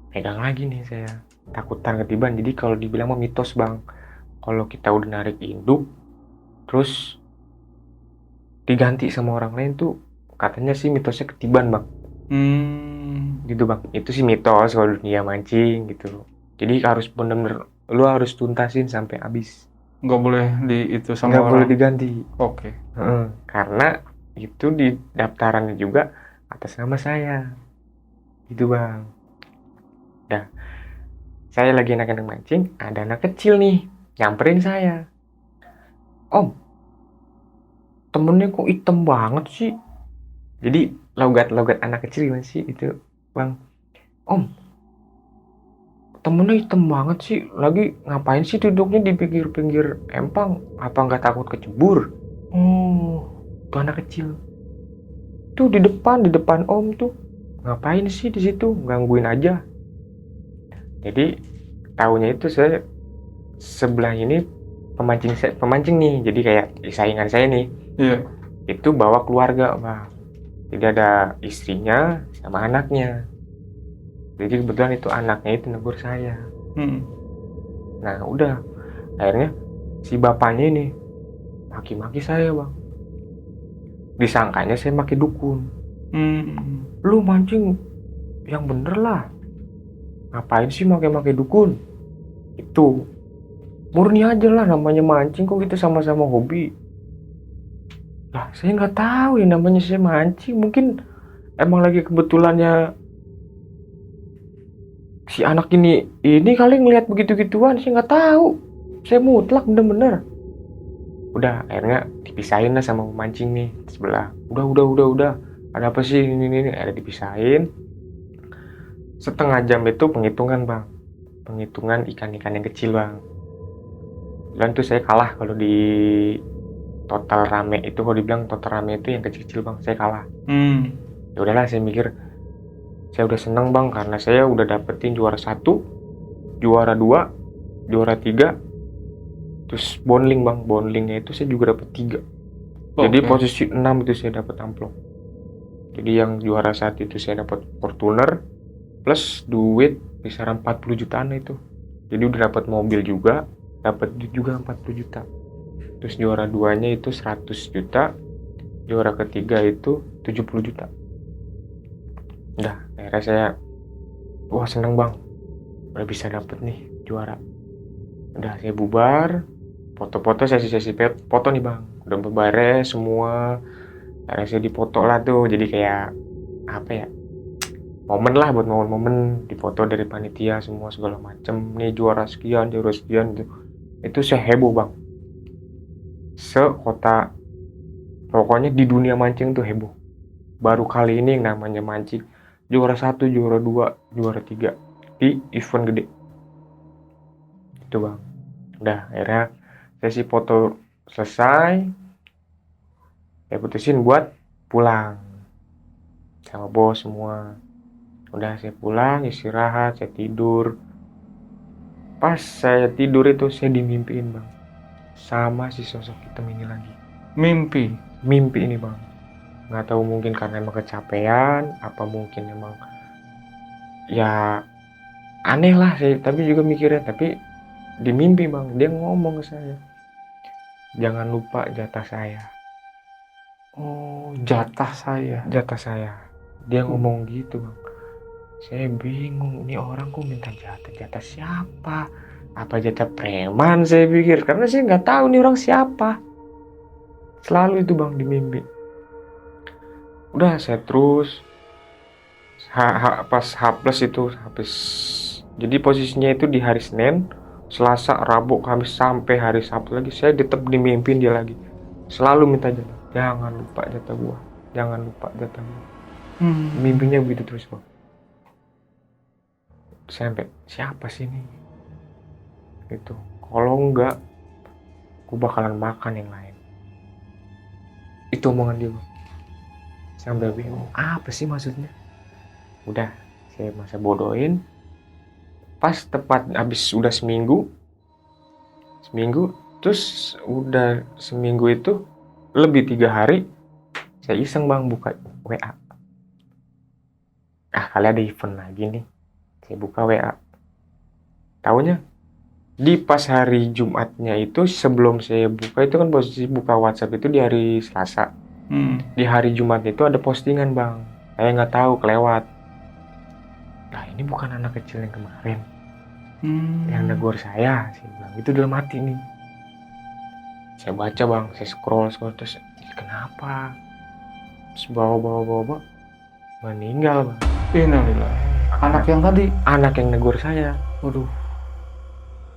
pegang lagi nih, saya takutan ketiban. Jadi kalau dibilang mah mitos bang, kalau kita udah narik induk terus diganti sama orang lain tuh katanya sih mitosnya ketiban bang. Gitu bang, itu sih mitos kalau dunia mancing gitu. Jadi harus bener-bener lu harus tuntasin sampai habis, nggak boleh itu sama nggak orang. boleh diganti. Oke. Karena itu di daftarannya juga atas nama saya gitu bang. Nah, saya lagi enak-enak mancing, ada anak kecil nih nyamperin saya. Om, temennya kok hitam banget sih? Jadi logat anak kecil gimana sih itu bang? Om, temennya hitam banget sih, lagi ngapain sih duduknya di pinggir-pinggir empang? Apa nggak takut kecebur? Oh, tuh anak kecil tuh di depan om tuh ngapain sih di situ, gangguin aja. Jadi tahunya itu saya sebelah ini pemancing nih, jadi kayak saingan saya nih. Iya. Itu bawa keluarga bang, jadi ada istrinya sama anaknya. Jadi kebetulan itu anaknya itu negur saya. Nah udah, akhirnya si bapaknya ini maki-maki saya bang. Disangkanya saya pakai dukun. Lu mancing yang bener lah, ngapain sih pakai dukun? Itu murni aja lah, namanya mancing, kok kita sama-sama hobi. Lah saya nggak tahu ya, namanya saya mancing, mungkin emang lagi kebetulannya si anak ini kali ngelihat begitu-gituan. Saya nggak tahu, saya mutlak bener-bener. Udah akhirnya dipisahin lah sama pemancing nih sebelah. Udah, ada apa sih ini ada dipisahin. Setengah jam itu penghitungan bang, penghitungan ikan-ikan yang kecil bang. Dan tuh saya kalah kalau di total rame itu, kalau dibilang total rame itu yang kecil-kecil bang, saya kalah. Ya udahlah, saya mikir saya udah seneng bang, karena saya udah dapetin juara 1, juara 2, juara 3, terus bondling bang. Bondlingnya itu saya juga dapet 3. Jadi posisi 6 itu saya dapet amplop. Jadi yang juara 1 itu saya dapet Fortuner plus duit kisaran 40 jutaan itu. Jadi udah dapet mobil juga, dapet duit juga 40 juta. Terus juara 2-nya itu 100 juta, juara ketiga itu 70 juta. Udah, akhirnya saya wah seneng bang, udah bisa dapet nih juara. Udah saya bubar, foto-foto, sesi-sesi foto nih bang, udah beres semua. Akhirnya saya dipoto lah tuh, jadi kayak apa ya, momen lah buat momen dipoto dari panitia semua segala macem. Nih juara sekian gitu. Itu saya heboh bang, sekota, pokoknya di dunia mancing tuh heboh. Baru kali ini yang namanya mancing juara 1, juara 2, juara 3 di event gede itu bang. Udah akhirnya sesi foto selesai, saya putusin buat pulang sama bos semua. Udah saya pulang, istirahat, saya tidur. Pas saya tidur itu saya dimimpiin bang sama si sosok hitam ini lagi. Mimpi ini bang, nggak tahu mungkin karena emang kecapean, apa mungkin emang ya aneh lah saya, tapi juga mikirnya. Tapi di mimpi bang, dia ngomong ke saya, jangan lupa jatah saya. Oh, jatah saya. Dia ngomong gitu bang. Saya bingung, ini orang kok minta jatah siapa? Apa jatah preman, saya pikir, karena saya nggak tahu nih orang siapa. Selalu itu bang di mimpi. Udah saya terus pas H+ itu habis. Jadi posisinya itu di hari Senin, Selasa, Rabu, Kamis sampai hari Sabtu lagi saya tetap dimimpin dia lagi. Selalu minta jatah. Jangan lupa jatah gua. Mimpinya begitu terus bang. Sampai siapa sih ini? Itu. Kalau enggak, gua bakalan makan yang lain. Itu omongan dia bang. Sampai bingung, apa sih maksudnya? Udah, saya masa bodohin. Pas tepat habis udah seminggu, terus udah seminggu itu lebih 3 hari, saya iseng bang buka WA. Kali ada event lagi nih, saya buka WA. Taunya di pas hari Jumatnya itu, sebelum saya buka itu kan posisi buka WhatsApp itu di hari Selasa. Di hari Jumat itu ada postingan bang, saya nggak tahu kelewat. Nah ini bukan anak kecil yang kemarin, yang negor saya sih bilang itu dalam hati nih. Saya baca bang, saya scroll terus kenapa? Terus bawa meninggal bang. Innalillahi. Anak yang tadi, anak yang negor saya. waduh.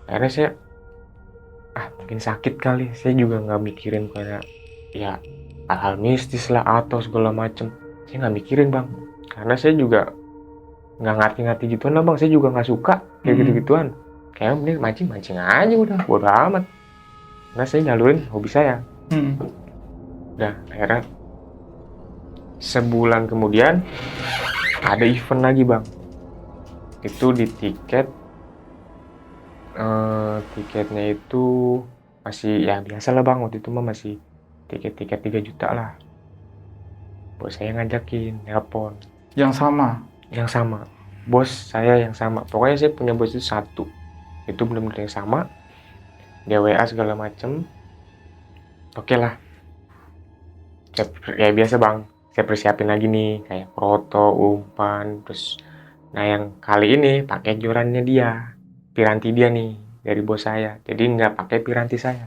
Akhirnya saya mungkin sakit kali. Saya juga nggak mikirin kayak ya hal-hal mistis lah atau segala macem. Saya nggak mikirin bang, karena saya juga nggak ngerti gituan lah bang. Saya juga nggak suka kayak gitu-gituan. Kayaknya mending mancing aja udah, bodo amat. Karena saya nyalurin hobi saya. Udah akhirnya sebulan kemudian ada event lagi bang. Itu di tiket, tiketnya itu masih ya biasa lah bang, waktu itu mah masih tiket 3 juta lah. Bos saya ngajakin, nelpon. Yang sama. Bos saya yang sama. Pokoknya saya punya bos itu satu. Itu benar-benar yang sama. Dia WA segala macem. Oke lah. Ya biasa bang, saya persiapin lagi nih kayak proto, umpan, terus nah yang kali ini pakai jorannya dia, piranti dia nih dari bos saya. Jadi nggak pakai piranti saya.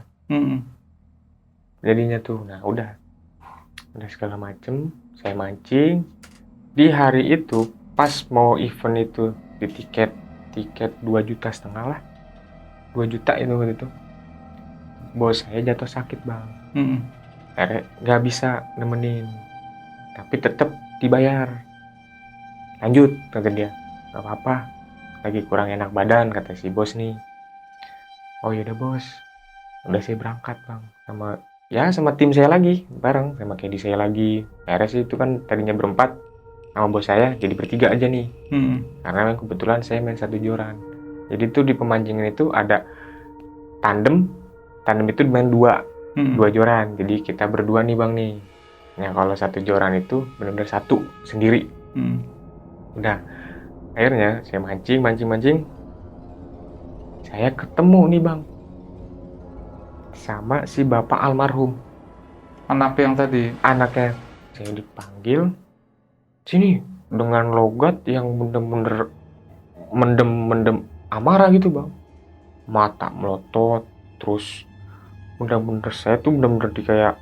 Jadinya tuh, nah udah segala macem, saya mancing. Di hari itu pas mau event itu di tiket 2,5 juta lah, 2 juta itu waktu itu. Bos saya jatuh sakit bang, akhirnya nggak bisa nemenin, tapi tetap dibayar. Lanjut kata dia, nggak apa-apa, lagi kurang enak badan kata si bos nih. Oh yaudah bos, udah saya berangkat bang sama tim saya lagi, bareng sama Kedi saya lagi. Akhirnya sih itu kan tadinya berempat sama bos saya, jadi bertiga aja nih. Karena memang kebetulan saya main satu joran. Jadi tuh di pemancingan itu ada tandem itu main dua joran. Jadi kita berdua nih bang nih. Nah kalau satu joran itu benar-benar satu sendiri. Udah, akhirnya saya mancing. Saya ketemu nih bang sama si bapak almarhum, Anak yang tadi. anaknya. Saya dipanggil sini dengan logat yang bener-bener mendem amarah gitu bang, mata melotot, terus bener-bener saya tuh bener-bener kayak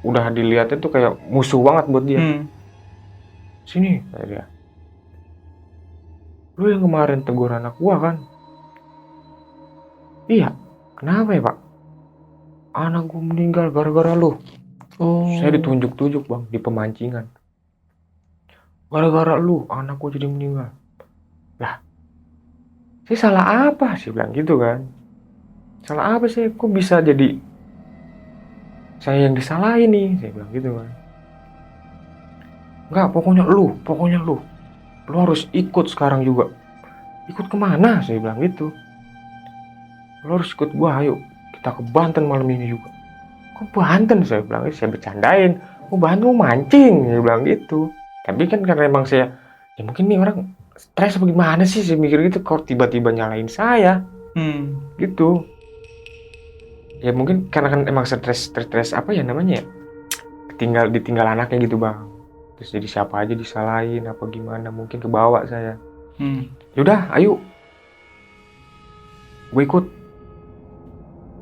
udah dilihatnya tuh kayak musuh banget buat dia. Sini kata dia, lu yang kemarin tegur anak gua kan? Iya, kenapa ya pak? Anak gua meninggal gara-gara lu. Saya ditunjuk-tunjuk bang di pemancingan, gara-gara lu anak gua jadi meninggal. Lah, saya salah apa sih bilang gitu kan? Salah apa sih? Kok bisa jadi saya yang disalahin nih? Saya bilang gitu kan. Enggak, pokoknya lu harus ikut sekarang juga. Ikut kemana? Saya bilang gitu. Lu harus ikut gua, ayo kita ke Banten malam ini juga. Kok Banten? Saya bilang, saya bercandain. Oh Banten mau mancing, saya bilang gitu. Tapi kan karena emang saya, ya mungkin nih orang stres apa gimana sih, saya mikir gitu. Kok tiba-tiba nyalain saya, gitu. Ya mungkin karena kan emang stres apa ya namanya ya, ditinggal anaknya gitu bang. Terus jadi siapa aja disalahin apa gimana, mungkin kebawa saya. Yaudah ayo gue ikut.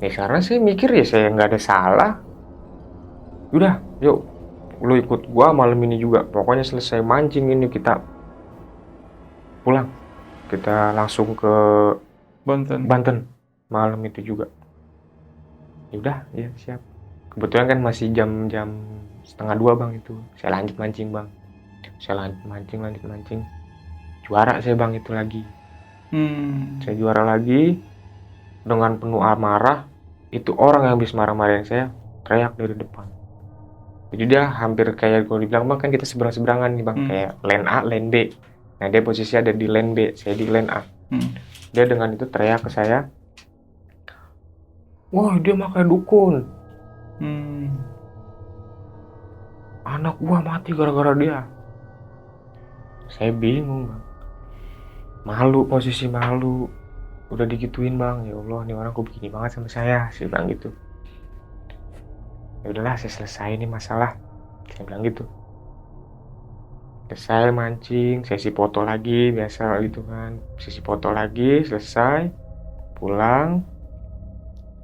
Ya karena saya mikir ya saya nggak ada salah. Yaudah yuk lu ikut gua malam ini juga, pokoknya selesai mancing ini kita pulang, kita langsung ke Banten malam itu juga. Yaudah ya siap. Kebetulan kan masih jam 1:30 bang itu. Saya lanjut mancing bang. Lanjut mancing. Juara saya bang itu lagi. Saya juara lagi dengan penuh amarah. Itu orang yang habis marah-marahin saya teriak dari depan. Jadi dia hampir kayak kalau dibilang bang kan kita seberang-seberangan nih bang, kayak lane A, lane B. Nah dia posisi ada di lane B, saya di lane A. Dia dengan itu teriak ke saya, wah dia pakai dukun. Anak gua mati gara-gara dia. Saya bingung bang. Posisi malu. Udah digituin bang, ya Allah nih orang kok begini banget sama saya bilang gitu. Ya udahlah saya selesai nih masalah, saya bilang gitu. Selesai mancing, sesi foto lagi biasa gitu kan. Sesi foto lagi selesai, pulang.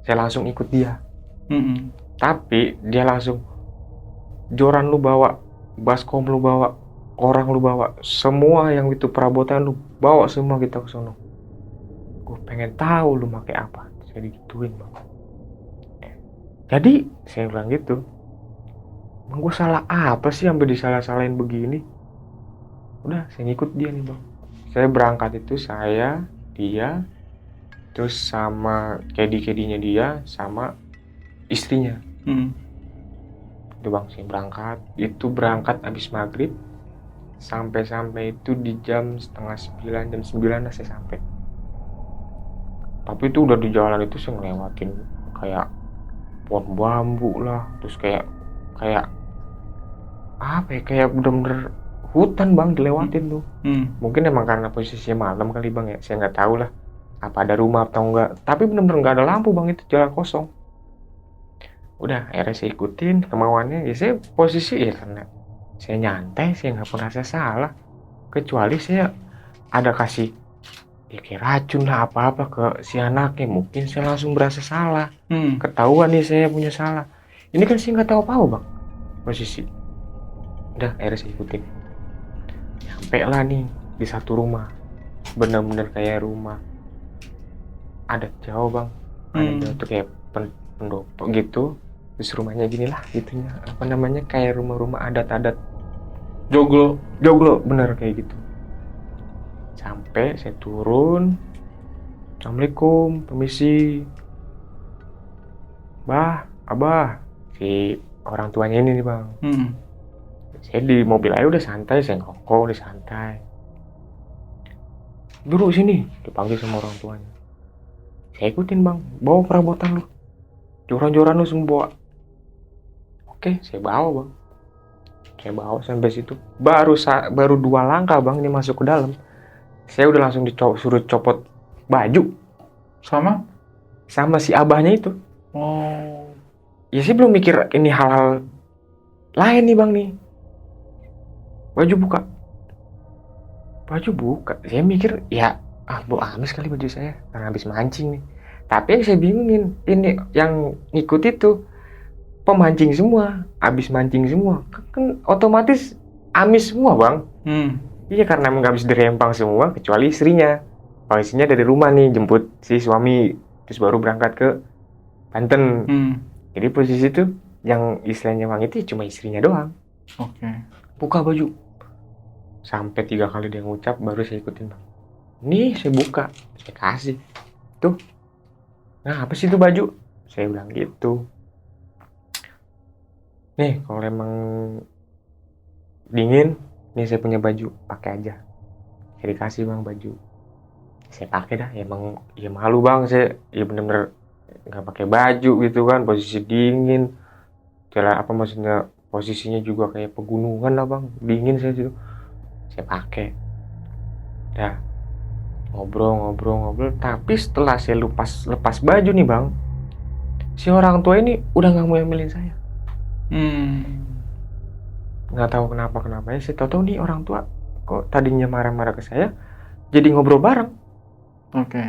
Saya langsung ikut dia. Tapi dia langsung, joran lu bawa, baskom lu bawa, orang lu bawa, semua yang itu perabotan lu bawa semua kita ke sono. Gue pengen tahu lu pakai apa. Saya digituin bang. Jadi saya bilang gitu, bang gue salah apa sih sampai disalah-salahin begini? Udah saya ngikut dia nih bang. Saya berangkat itu saya, dia, terus sama kedi-kedinya dia, sama istrinya. Itu bang saya berangkat. Itu berangkat habis maghrib. Sampai itu di jam 8:30, jam 9 lah saya sampai. Tapi itu udah di jalan itu saya ngelewatin kayak pohon bambu lah, terus kayak apa ya, kayak bener-bener hutan bang dilewatin tuh. Mungkin emang karena posisinya malam kali bang ya, saya nggak tahu lah apa ada rumah atau enggak. Tapi bener-bener nggak ada lampu bang, itu jalan kosong. Udah akhirnya saya ikutin kemauannya. Ya saya posisi ya karena saya nyantai, saya nggak pernah salah, kecuali saya ada kasih ya kayak racun lah apa-apa ke si anaknya, mungkin saya langsung berasa salah, ketahuan nih saya punya salah. Ini kan saya nggak tahu apa bang posisi. Udah akhirnya saya ikutin, sampai lah nih di satu rumah, bener-bener kayak rumah adat Jawa bang. Adat Jawa tuh kayak pendopo gitu. Terus rumahnya gini lah gitunya, apa namanya, kayak rumah-rumah adat-adat Joglo. bener kayak gitu. Sampai saya turun, assalamualaikum, permisi, bah, abah, si orang tuanya ini nih bang. Saya di mobil aja udah santai, saya ngerokok udah santai. Duduk sini, dipanggil sama orang tuanya. Saya ikutin bang, bawa perabotan lu, joran-joran lu semua bawa. Oke, saya bawa bang. Saya bawa sampai situ. Baru 2 langkah bang ini masuk ke dalam, saya udah langsung suruh copot baju sama si abahnya itu. Oh. Ya saya belum mikir ini hal-hal lain nih bang nih. Baju buka. Saya mikir ya bau amis kali baju saya karena habis mancing nih. Tapi yang saya bingungin, ini yang ngikut itu pemancing semua, habis mancing semua, kan otomatis amis semua bang. Iya karena emang habis dirempang semua kecuali istrinya. Kalau istrinya dari rumah nih jemput si suami, terus baru berangkat ke Banten. Jadi posisi itu yang istilahnya bang itu cuma istrinya doang. Oke. Buka baju. Sampai 3 kali dia ngucap baru saya ikutin bang. Nih saya buka, saya kasih. Tuh. Nah apa sih itu baju? Saya bilang gitu. Nih kalau emang dingin, nih saya punya baju, pakai aja. Saya dikasih bang baju. Saya pakai dah, emang ya malu bang, saya ya bener-bener nggak pakai baju gitu kan, posisi dingin. Jalan apa maksudnya, posisinya juga kayak pegunungan lah bang, dingin saya situ. Saya pakai. Dah ngobrol, tapi setelah saya lepas baju nih bang, si orang tua ini udah nggak mau ngambilin saya. Nggak tahu kenapa ya, saya tahu nih orang tua kok tadinya marah-marah ke saya jadi ngobrol bareng. Oke.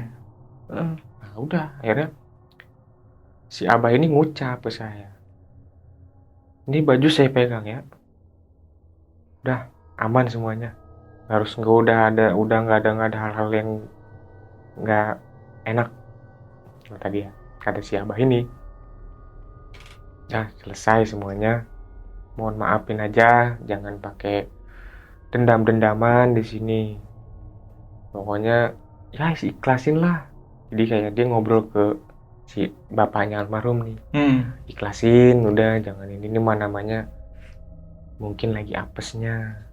Nah udah akhirnya si abah ini ngucap ke saya, ini baju saya pegang ya, udah aman semuanya, harus udah nggak ada hal-hal yang nggak enak. Nah, tadi ya kata si abah ini, nah selesai semuanya, mohon maafin aja, jangan pakai dendam-dendaman di sini. Pokoknya ya ikhlasin lah. Jadi kayak dia ngobrol ke si bapaknya almarhum nih. Ikhlasin, udah jangan ini mah namanya mungkin lagi apesnya.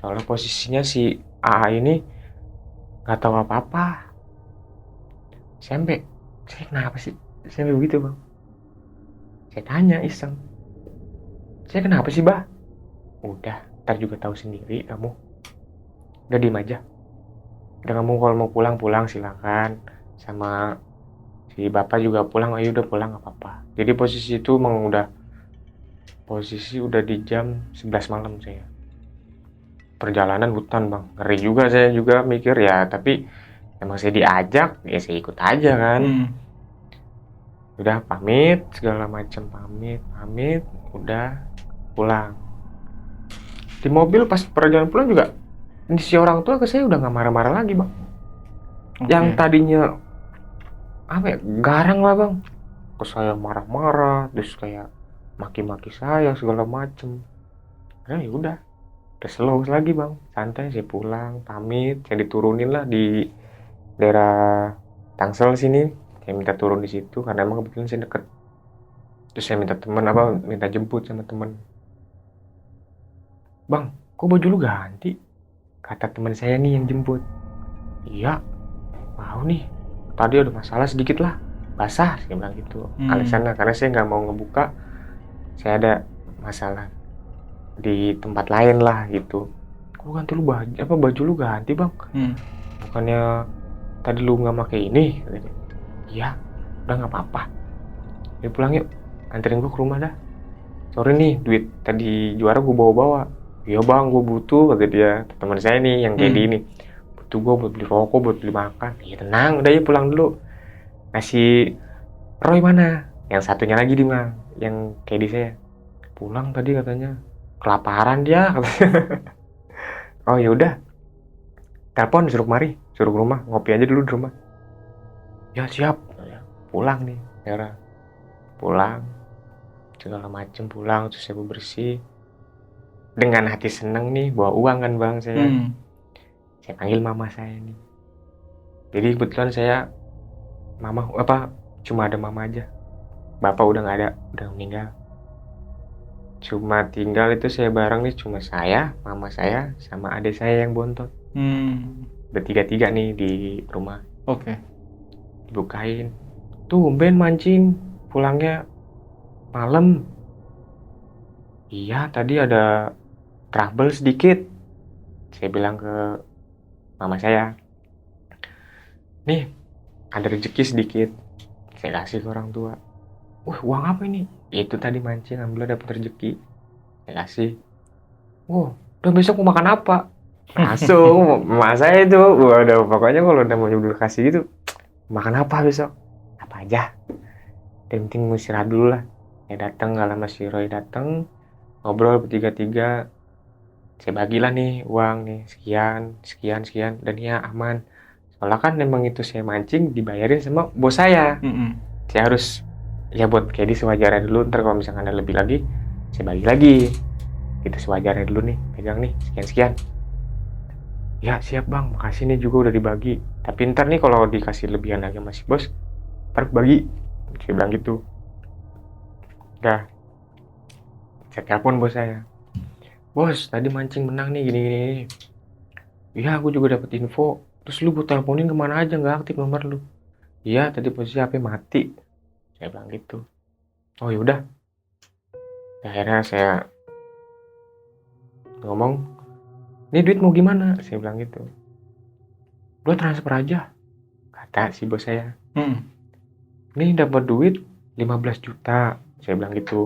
Soalnya posisinya si AA ini nggak tahu apa-apa. Saya kenapa sih? Saya begitu bang. Saya tanya iseng, saya kenapa sih bah? Udah, ntar juga tahu sendiri kamu. Udah diem aja. Udah kamu kalau mau pulang silakan. Sama si bapak juga pulang, ayo udah pulang nggak apa-apa. Jadi posisi itu emang udah di jam 11 malam saya. Perjalanan hutan bang, ngeri juga saya juga mikir ya, tapi emang saya diajak, ya saya ikut aja kan. Udah pamit segala macam, pamit, udah pulang. Di mobil pas perjalanan pulang juga si orang tua ke saya udah nggak marah-marah lagi bang. Yang tadinya apa ya, garang lah bang, ke saya marah-marah, terus kayak maki-maki saya segala macem. Ya udah slow lagi bang, santai. Saya pulang, pamit, saya diturunin lah di daerah Tangsel sini. Saya minta turun di situ karena emang kebetulan saya deket. Terus saya minta jemput sama teman. Bang, kok baju lu ganti? Kata teman saya nih yang jemput. Iya, mau nih. Tadi ada masalah sedikit lah, basah, saya bilang gitu. Alasannya karena saya nggak mau ngebuka, saya ada masalah di tempat lain lah gitu. Kok ganti lu baju lu ganti bang? Bukannya tadi lu nggak pakai ini? Iya, udah nggak apa-apa. Dia pulang yuk. anterin gue ke rumah dah. Sorry nih, duit tadi juara gue bawa-bawa. Iya bang, gue butuh, kata dia. Teman saya nih yang kayak ini. Butuh gue buat beli rokok, buat beli makan. Iya tenang, udah ya pulang dulu. Nasi Roy mana? Yang satunya lagi di mana? Yang kayak di saya. Pulang tadi katanya. Kelaparan dia. Oh ya udah. Telepon suruh kemari, suruh ke rumah, ngopi aja dulu di rumah. Ya siap. Pulang nih, era. Pulang. Segala macem pulang, terus saya bersih. Dengan hati seneng nih, bawa uang kan bang saya. Saya panggil mama saya nih. Jadi kebetulan saya, cuma ada mama aja. Bapak udah nggak ada, udah meninggal. Cuma tinggal itu saya bareng nih, cuma saya, mama saya, sama adik saya yang bontot. Bertiga-tiga nih di rumah. Oke. Dibukain. Tumben mancing, pulangnya malam. Iya, tadi ada trouble sedikit. Saya bilang ke mama saya, nih ada rezeki sedikit. Saya kasih ke orang tua. Wah, uang apa ini? Itu tadi mancing, alhamdulillah dapat rezeki. Saya kasih. Wah, udah besok mau makan apa? Langsung, mama saya itu, udah pokoknya kalau udah mau nyuruh kasih gitu, makan apa besok? Apa aja. Yang penting mau istirahat dulu lah. Saya datang, gak lama si Roy datang, ngobrol bertiga-tiga. Saya bagilah nih uang nih, sekian, dan ya aman. Soalnya kan memang itu saya mancing dibayarin sama bos saya. Saya harus ya buat kayak sewajarnya dulu, ntar kalau misalkan ada lebih lagi saya bagi lagi. Itu sewajarnya dulu nih, pegang nih sekian. Ya siap bang, makasih nih juga udah dibagi. Tapi ntar nih kalau dikasih lebihan lagi masih bos, ntar bagi. Saya bilang gitu. Udah, saya telepon bos saya. Bos, tadi mancing menang nih gini. Iya, aku juga dapat info. Terus lu gue teleponin kemana aja, nggak aktif nomor lu. Iya, tadi posisi HP mati. Saya bilang gitu. Oh yaudah. Akhirnya saya ngomong, ini duit mau gimana? Saya bilang gitu. Lu transfer aja, kata si bos saya. Ini dapat duit 15 juta. Saya bilang gitu.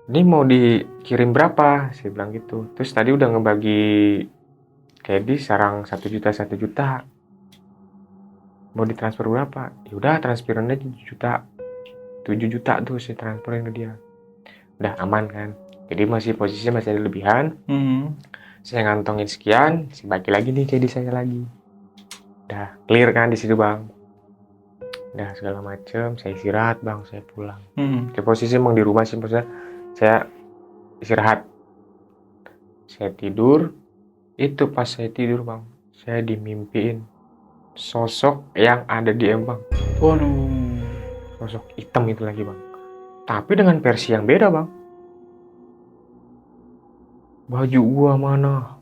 Ini mau dikirim berapa? Saya bilang gitu. Terus tadi udah ngebagi kayak sarang 1 juta. Mau ditransfer berapa? Yaudah transferan aja 7 juta. 7 juta tuh saya transferin ke dia. Udah aman kan? Jadi posisinya masih ada lebihan. Saya ngantongin sekian, saya bagi lagi nih kayak saya lagi. Udah clear kan di situ bang. Udah segala macem, saya istirahat bang, saya pulang. Posisi emang di rumah sih, maksudnya saya istirahat. Saya tidur, itu pas saya tidur bang, saya dimimpiin sosok yang ada di Bang. Waduh. Sosok hitam itu lagi bang. Tapi dengan versi yang beda bang. Baju gua mana?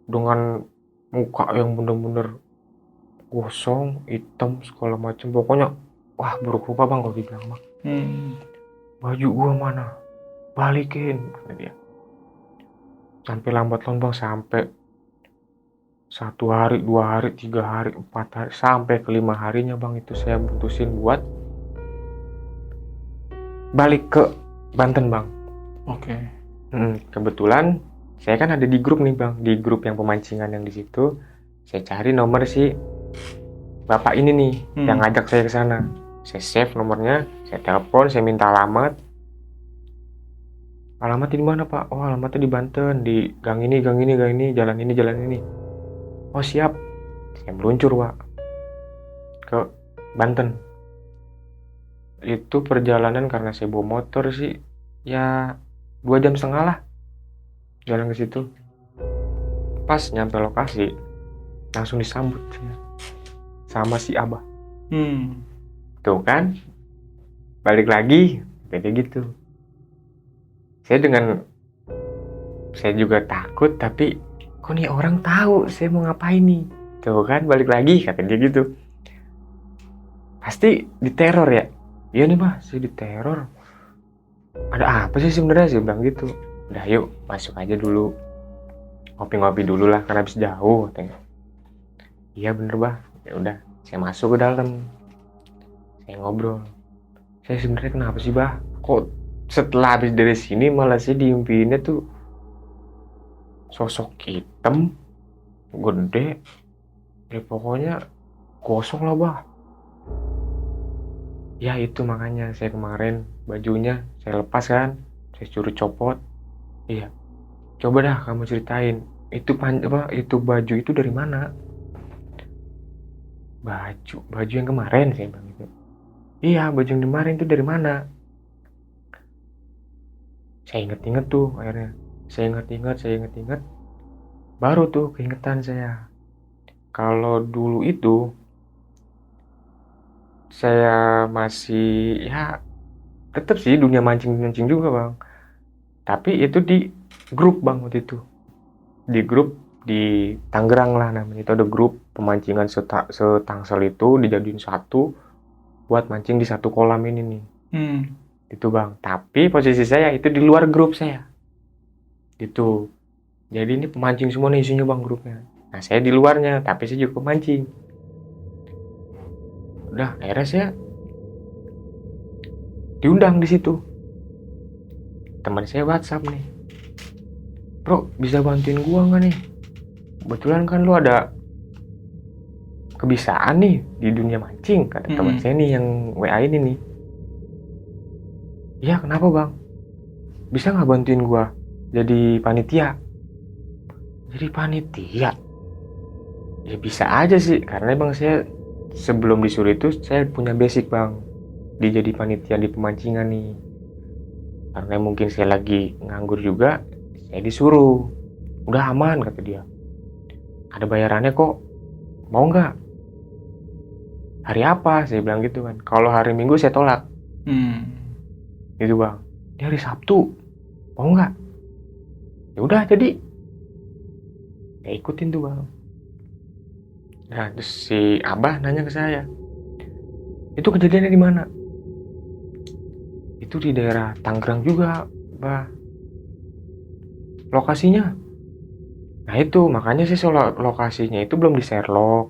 Dengan muka yang bener-bener gosong, hitam, segala macam. Pokoknya, wah buruk rupa bang kalau dibilang bang. Baju gua mana? Balikin, kata dia. Sampai lambat laun bang, sampai 1 hari, 2 hari, 3 hari, 4 hari, sampai ke 5 harinya bang, itu saya putusin buat balik ke Banten bang. Oke. Kebetulan saya kan ada di grup nih bang, di grup yang pemancingan yang di situ. Saya cari nomor si bapak ini nih yang ngajak saya ke sana. Saya save nomornya, saya telepon, saya minta alamat. Alamatnya di mana pak? Oh alamatnya di Banten, di gang ini, jalan ini. Oh siap. Saya meluncur pak ke Banten. Itu perjalanan karena saya bawa motor sih, ya 2,5 jam lah jalan ke situ. Pas nyampe lokasi, langsung disambut sama si Abah. Tuh kan, balik lagi kayak gitu. Saya juga takut, tapi kok nih orang tahu saya mau ngapain nih. Tuh kan, balik lagi kata dia gitu. Pasti diteror ya. Iya nih mah, saya diteror. Ada apa sih sebenarnya, saya bilang gitu. Udah yuk masuk aja dulu, ngopi-ngopi dulu lah karena habis jauh katanya. Iya bener bah. Ya udah, saya masuk ke dalam, saya ngobrol. saya sebenarnya kenapa sih bah, kok setelah habis dari sini malah saya diimpiinnya tuh sosok hitam gede, ya pokoknya gosong lah bah. Ya itu makanya saya kemarin bajunya saya lepas kan, saya suruh copot. Iya, coba dah kamu ceritain itu itu baju itu dari mana? Baju yang kemarin, saya bilang gitu. Iya, baju yang kemarin itu dari mana? Saya inget-inget tuh akhirnya. Saya inget-inget. Baru tuh keingetan saya. Kalau dulu itu saya masih ya tetap sih dunia mancing-mancing juga bang. Tapi itu di grup bang waktu itu. Di grup di Tangerang lah namanya. Itu ada grup pemancingan setangsel itu dijadiin satu buat mancing di satu kolam ini nih. Itu bang. Tapi posisi saya itu di luar grup saya. Gitu. Jadi ini pemancing semua nih isinya bang grupnya. Nah saya di luarnya, tapi saya juga pemancing. Udah, akhirnya saya diundang di situ. Teman saya WhatsApp nih, bro bisa bantuin gua nggak nih? Kebetulan kan lu ada kebisaan nih di dunia mancing, kata teman saya nih yang WA ini nih. Iya kenapa bang? Bisa nggak bantuin gua jadi panitia? Jadi panitia? Ya bisa aja sih, karena bang saya sebelum disuruh itu saya punya basic bang, dia jadi panitia di pemancingan nih. Karena mungkin saya lagi nganggur juga, saya disuruh. Udah aman kata dia. Ada bayarannya kok. Mau nggak? Hari apa? Saya bilang gitu kan. Kalau hari Minggu saya tolak. Gitu bang. Ini hari Sabtu. Mau nggak? Ya udah jadi. Ya ikutin tuh bang. Nah terus si Abah nanya ke saya. Itu kejadiannya di mana? Itu di daerah Tangerang juga, bah. Lokasinya. Nah itu, makanya sih soal lokasinya itu belum di Sherlock.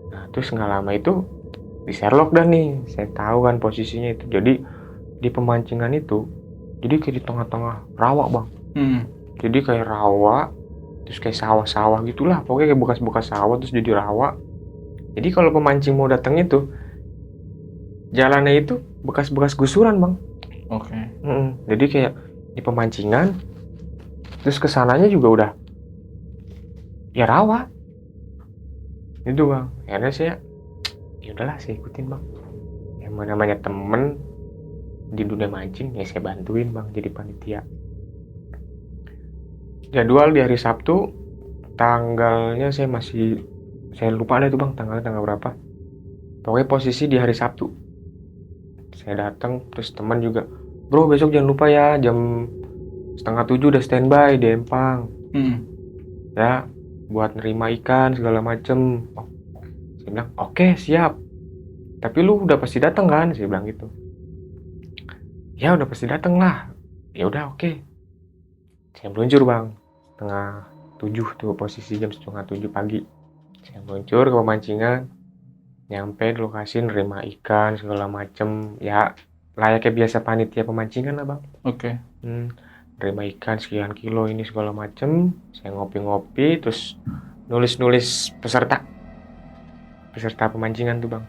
Nah terus nggak lama itu di Sherlock dah nih. Saya tahu kan posisinya itu. Jadi di pemancingan itu, jadi kayak di tengah-tengah rawa bang. Jadi kayak rawa, terus kayak sawah-sawah gitulah. Pokoknya kayak bekas-bekas sawah terus jadi rawa. Jadi kalau pemancing mau datang itu, jalannya itu bekas-bekas gusuran bang. Oke. Jadi kayak di pemancingan, terus kesananya juga udah ya rawa. Itu bang. Akhirnya saya, ya udahlah saya ikutin bang. Yang namanya temen di dunia mancing ya saya bantuin bang jadi panitia. Jadwal di hari Sabtu, tanggalnya saya lupa deh itu bang tanggal berapa. Pokoknya posisi di hari Sabtu. Saya datang terus teman juga, bro besok jangan lupa ya jam 6:30 udah standby di Empang. Ya buat nerima ikan segala macem. Saya bilang oke, siap. Tapi lu udah pasti datang kan? Saya bilang gitu. Ya udah pasti datang lah. Ya udah oke. Saya meluncur bang. 6:30 tuh posisi jam 6:30 pagi. Saya meluncur ke pemancingan. Nyampe di lokasi nerima ikan segala macem. Ya layaknya biasa panitia pemancingan lah bang. Oke. Nerima ikan sekian kilo ini segala macem. Saya ngopi-ngopi terus nulis peserta pemancingan tuh bang.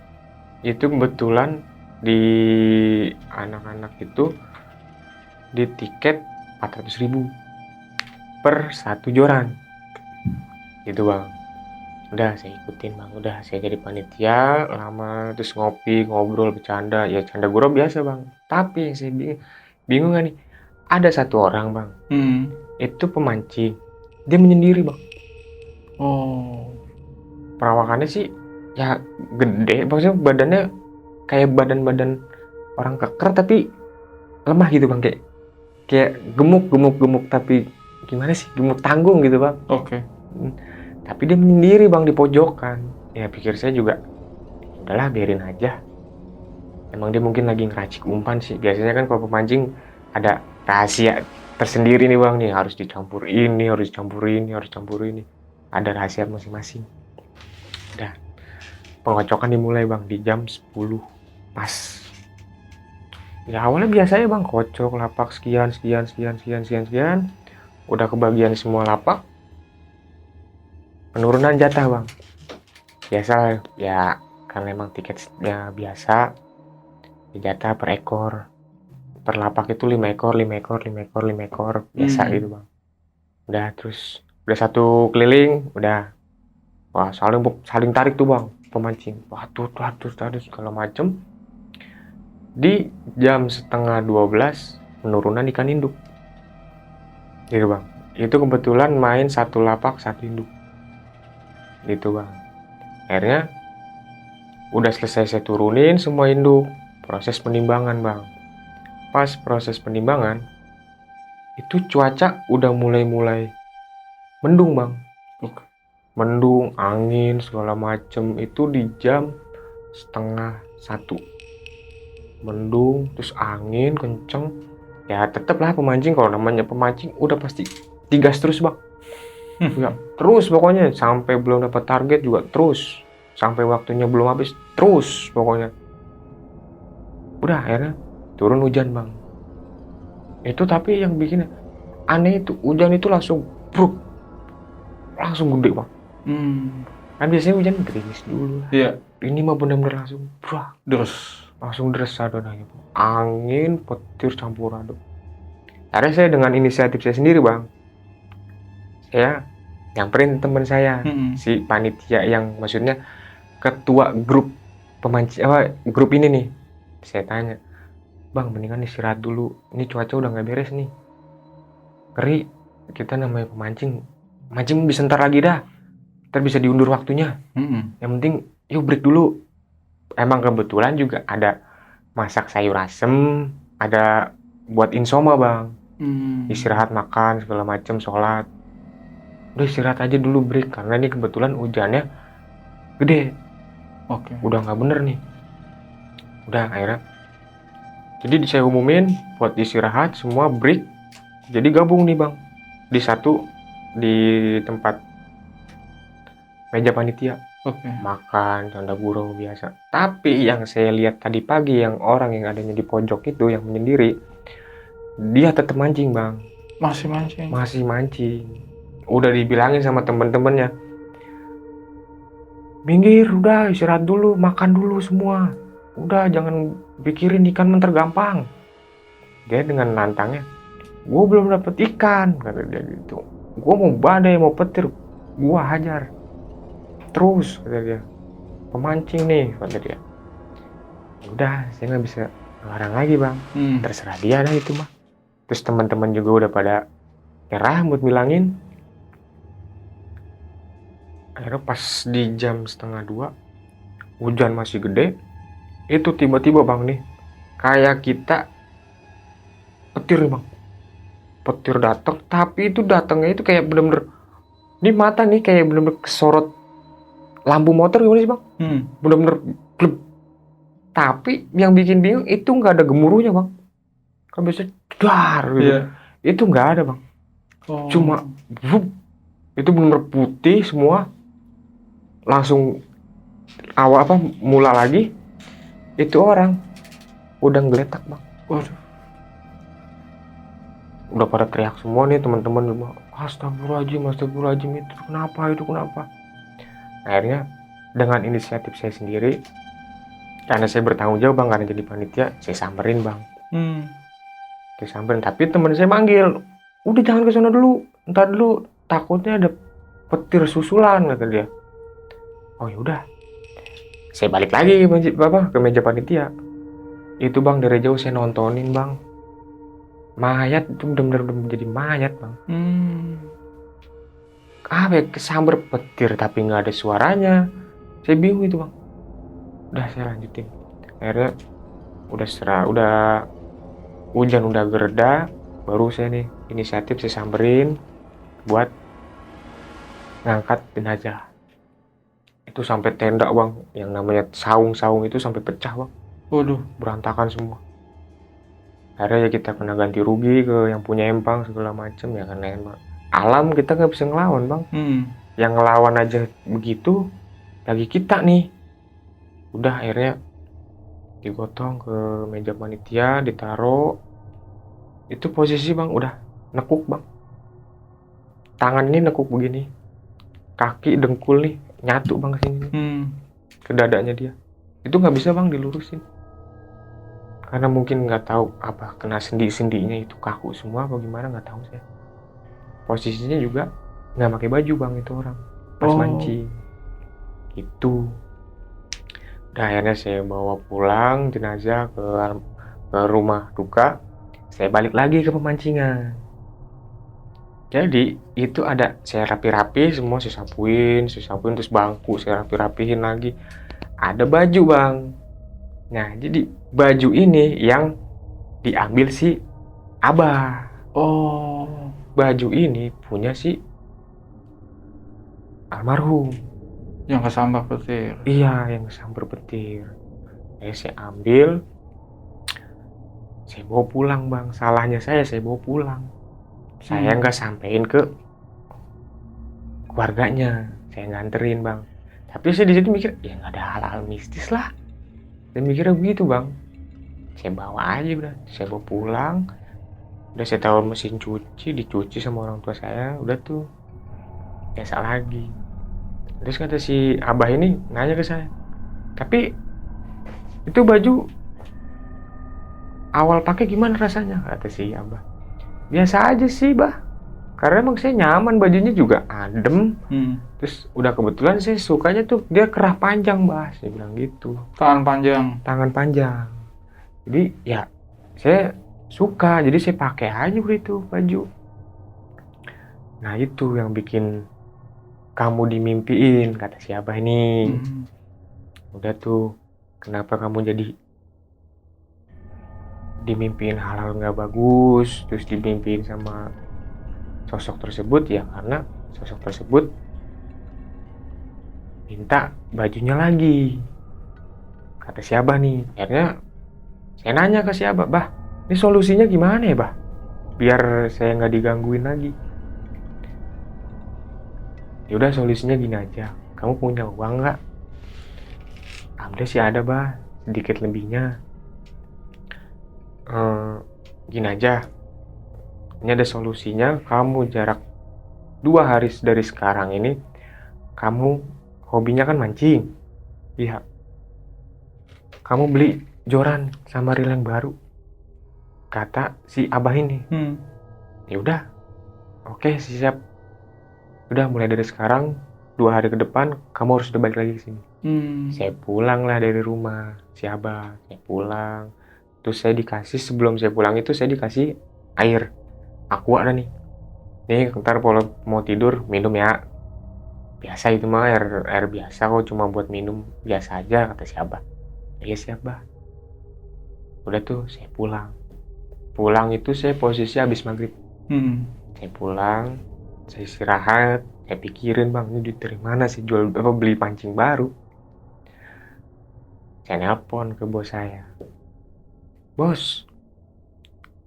Itu kebetulan di anak-anak itu di tiket 400.000 per satu joran gitu bang. Udah saya ikutin bang, udah saya jadi panitia lama, terus ngopi, ngobrol, bercanda, ya canda gurau biasa bang. Tapi yang saya bingung kan nih, ada satu orang bang, itu pemancing, dia menyendiri bang. Perawakannya sih ya gede, maksudnya badannya kayak badan orang keker tapi lemah gitu bang, kayak gemuk tapi gimana sih, gemuk tanggung gitu bang. Oke. Tapi dia menyendiri bang di pojokan. Ya pikir saya juga, udahlah biarin aja. Emang dia mungkin lagi ngeracik umpan sih. Biasanya kan kalau pemancing ada rahasia tersendiri nih bang, nih harus dicampur ini, harus dicampur ini. Ada rahasia masing-masing. Udah, pengocokan dimulai bang di jam 10 pas. Ya awalnya biasa ya bang, kocok lapak sekian, udah kebagian semua lapak, penurunan jatah bang. Biasa ya, karena emang tiketnya biasa, jatah per ekor, per lapak itu 5 ekor, biasa gitu bang. Udah terus, udah satu keliling, udah, wah saling tarik tuh bang, pemancing, waduh segala macem. Di jam setengah 12 penurunan ikan induk gitu bang. Itu kebetulan main satu lapak satu induk gitu bang. Akhirnya udah selesai saya turunin semua induk, proses penimbangan bang. Pas proses penimbangan itu cuaca udah mulai mendung bang. Mendung, angin segala macem. Itu di jam setengah 1 mendung, terus angin kenceng. Ya tetep lah pemancing, kalau namanya pemancing udah pasti digas terus bang. Ya terus pokoknya sampai belum dapat target juga terus, sampai waktunya belum habis terus pokoknya. Udah akhirnya turun hujan bang. Itu tapi yang bikin aneh itu hujan itu langsung bruk, langsung gede bang. Kan biasanya hujan gerimis dulu. Iya. Ini mah bener-bener langsung brak, langsung deres adonannya bang. Angin petir campur aduk. Akhirnya saya dengan inisiatif saya sendiri bang, saya nyamperin teman saya, si panitia yang maksudnya ketua grup pemancing, grup ini nih. Saya tanya, bang mendingan istirahat dulu, ini cuaca udah nggak beres nih, ngeri, kita namanya pemancing, mancing bisa ntar lagi dah, ntar bisa diundur waktunya. Yang penting yuk break dulu. Emang kebetulan juga ada masak sayur asem, ada buat insoma bang. Istirahat, makan segala macem, sholat. Udah istirahat aja dulu, break, karena ini kebetulan hujannya gede. Udah nggak bener nih. Udah akhirnya jadi saya umumin buat istirahat semua, break. Jadi gabung nih bang di satu, di tempat meja panitia. Makan canda gurau biasa. Tapi yang saya lihat tadi pagi, yang orang yang adanya di pojok itu yang menyendiri, dia tetap mancing bang. Masih mancing. Udah dibilangin sama temen-temennya, minggir, udah istirahat dulu, makan dulu semua, udah jangan pikirin ikan menter gampang. Dia dengan nantangnya, gue belum dapet ikan, kata dia gitu. Gue mau badai, mau petir, gue hajar terus, kata dia. Pemancing nih, kata dia. Udah, saya nggak bisa ngelarang lagi bang. Terserah dia dah itu mah. Terus teman-teman juga udah pada nyerah buat bilangin. Akhirnya pas di jam setengah 2, hujan masih gede. Itu tiba-tiba bang nih, kayak kita petir nih bang. Petir datang, tapi itu datangnya itu kayak bener-bener, ini mata nih kayak bener-bener kesorot lampu motor, gimana sih bang? Bener-bener gleb. Tapi yang bikin bingung itu nggak ada gemuruhnya bang. Kan biasanya dar gitu. Itu nggak ada bang. Cuma wup, itu bener-bener putih semua. Langsung mula lagi. Itu orang udah ngeletak bang. Udah pada teriak semua nih teman-teman. Astagfirullahaladzim, itu kenapa? Akhirnya dengan inisiatif saya sendiri, karena saya bertanggung jawab bang, karena jadi panitia, saya samperin bang. Saya samperin, tapi teman saya manggil, udah jangan ke sana dulu, ntar dulu, takutnya ada petir susulan, kata dia. Oh yaudah, saya balik lagi ke meja panitia. Itu bang, dari jauh saya nontonin bang, mayat itu bener-bener menjadi mayat bang. Kesambar petir tapi nggak ada suaranya. Saya bingung itu bang. Udah saya lanjutin. Akhirnya udah hujan udah gereda, baru saya nih inisiatif saya samperin buat ngangkat jenazah. Itu sampai tenda bang, yang namanya saung itu sampai pecah bang. Berantakan semua. Akhirnya ya kita kena ganti rugi ke yang punya empang segala macem ya, karena emang alam kita nggak bisa ngelawan bang. Yang ngelawan aja begitu, lagi kita nih. Udah akhirnya digotong ke meja panitia, ditaruh. Itu posisi bang udah nekuk bang, tangan ini nekuk begini, kaki dengkul nih nyatu bang sini ke dadanya dia. Itu nggak bisa bang dilurusin karena mungkin nggak tahu apa kena sendi-sendinya itu kaku semua apa gimana, nggak tahu saya. Posisinya juga nggak pakai baju bang itu orang pas mancing gitu. Udah akhirnya saya bawa pulang jenazah ke rumah duka. Saya balik lagi ke pemancingan. Jadi itu ada saya rapi-rapi semua, saya sapuin terus bangku saya rapi-rapihin lagi. Ada baju bang. Nah jadi baju ini yang diambil si Abah. Baju ini punya si almarhum. Yang kesambar petir. Iya, yang kesambar petir. Saya ambil, saya bawa pulang bang. Salahnya saya bawa pulang. Saya nggak sampein ke keluarganya. Saya nganterin bang. Tapi saya di situ mikir, ya nggak ada hal-hal mistis lah. Saya mikirnya begitu bang. Saya bawa aja udah. Saya bawa pulang. Udah saya taruh mesin cuci, dicuci sama orang tua saya. Udah tuh, biasa lagi. Terus kata si Abah ini nanya ke saya, tapi itu baju awal pakai gimana rasanya? Kata si Abah, biasa aja sih bah, karena emang saya nyaman, bajunya juga adem. Terus udah kebetulan saya sukanya tuh dia kerah panjang bah, saya bilang gitu. Tangan panjang. Jadi ya saya suka, jadi saya pakai aja itu baju. Nah itu yang bikin kamu dimimpiin, kata si Abah ini. Udah tuh, kenapa kamu jadi dimimpiin hal-hal nggak bagus, terus dimimpiin sama sosok tersebut? Ya karena sosok tersebut minta bajunya lagi, kata si Abah nih. Akhirnya saya nanya ke si Abah, bah, ini solusinya gimana ya bah, biar saya nggak digangguin lagi. Ya udah solusinya gini aja, kamu punya uang nggak? Ada sih ada bah, sedikit lebihnya. Gini aja, ini ada solusinya. Kamu jarak 2 hari dari sekarang ini, kamu hobinya kan mancing, iya. Kamu beli joran sama reel yang baru, kata si Abah ini. Ya udah, oke siap. Udah mulai dari sekarang 2 hari ke depan kamu harus udah balik lagi ke sini. Saya pulang lah dari rumah si Abah. Saya pulang. Terus saya dikasih, sebelum saya pulang itu saya dikasih air aqua ada nih. Nih ntar kalau mau tidur minum ya. Biasa itu mah air biasa kok, cuma buat minum biasa aja, kata si Abah. Iya siap bah. Udah tuh saya pulang. Pulang itu saya posisi habis maghrib. Saya pulang. Saya istirahat, saya pikirin bang, ini duit dari mana sih jual apa beli pancing baru. Saya nelpon ke bos saya, bos,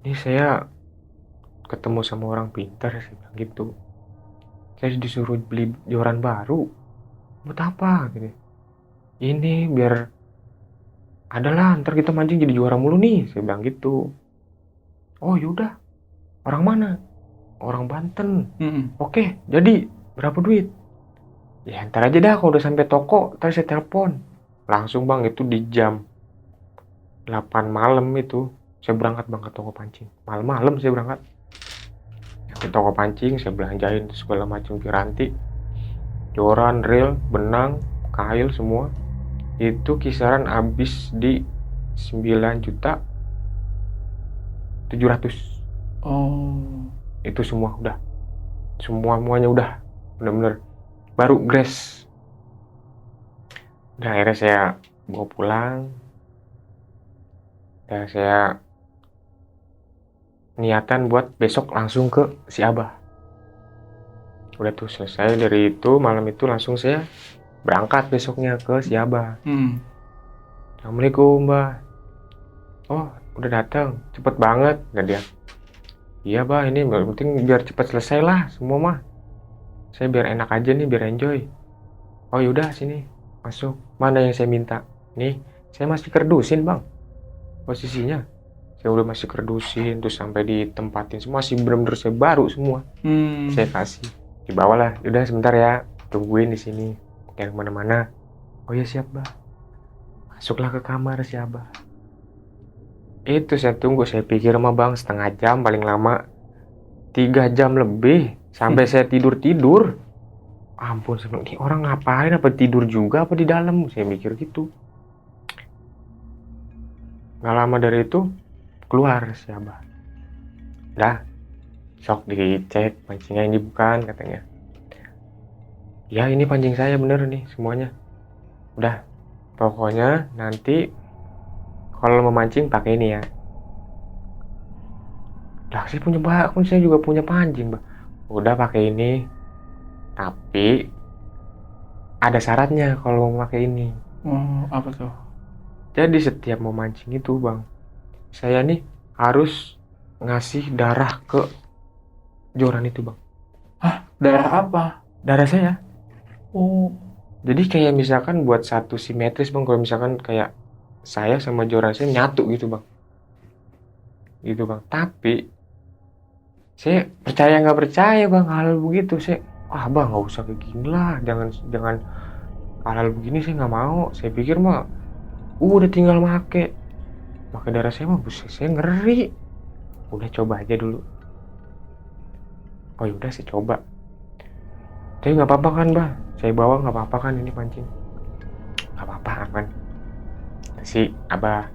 ini saya ketemu sama orang pintar, saya bilang gitu. Saya disuruh beli joran baru, buat apa? Gitu. Ini biar adalah ntar kita mancing jadi juara mulu nih, saya bilang gitu. Oh yaudah, orang mana? Orang Banten. Oke, jadi berapa duit? Ya ntar aja dah, kalau udah sampai toko ntar saya telepon. Langsung bang, itu di jam 8 malam itu saya berangkat bang ke toko pancing. Malam-malam saya berangkat ke toko pancing, saya belanjain segala macam piranti, joran, reel, benang, kail semua. Itu kisaran habis di 9.700.000. Itu semua udah, semuanya udah bener-bener baru grass. Dan akhirnya saya bawa pulang dan saya niatan buat besok langsung ke si Abah. Udah tuh selesai dari itu, malam itu langsung saya berangkat besoknya ke si Abah. Assalamualaikum mbah. Oh udah datang, cepet banget. Dan dia, iya bah, ini penting biar cepat selesai lah semua mah. Saya biar enak aja nih, biar enjoy. Oh yaudah sini, masuk. Mana yang saya minta? Nih, saya masih kerdusin bang. posisinya. Saya udah masih kerdusin, terus sampai ditempatin semua, masih bener-bener saya baru semua. Saya kasih, dibawalah, udah sebentar ya, tungguin di sini, jangan kemana-mana. Oh ya siap bah. Masuklah ke kamar si Abah. Itu saya tunggu, saya pikir mah bang setengah jam paling lama, 3 jam lebih sampai saya tidur. Ampun, saya bilang, "Ini orang ngapain? Apa tidur juga apa di dalam?" Saya mikir gitu. Gak lama dari itu keluar si Abah. Dah, sok dicek pancingnya ini bukan, katanya. Ya ini pancing saya bener nih semuanya. Udah, pokoknya nanti kalau mau mancing pakai ini ya. Lah saya punya bakun, saya juga punya pancing bah. Udah pakai ini, tapi ada syaratnya kalau mau pakai ini. Oh, apa tuh? Jadi setiap mau mancing itu bang, saya nih harus ngasih darah ke joran itu bang. Darah apa? Darah saya. Oh. Jadi kayak misalkan buat satu simetris bang, kalau misalkan kayak saya sama joran saya nyatu gitu bang. Gitu bang. Tapi saya percaya nggak percaya bang hal begitu. Saya bang nggak usah kayak gini lah, jangan hal begini saya nggak mau. Saya pikir mah udah tinggal make darah saya mah, buset saya ngeri. Udah coba aja dulu. Oh yaudah saya coba. Tapi nggak apa-apa kan bah, saya bawa nggak apa-apa kan ini pancing? Nggak apa-apa aman. Si Abah.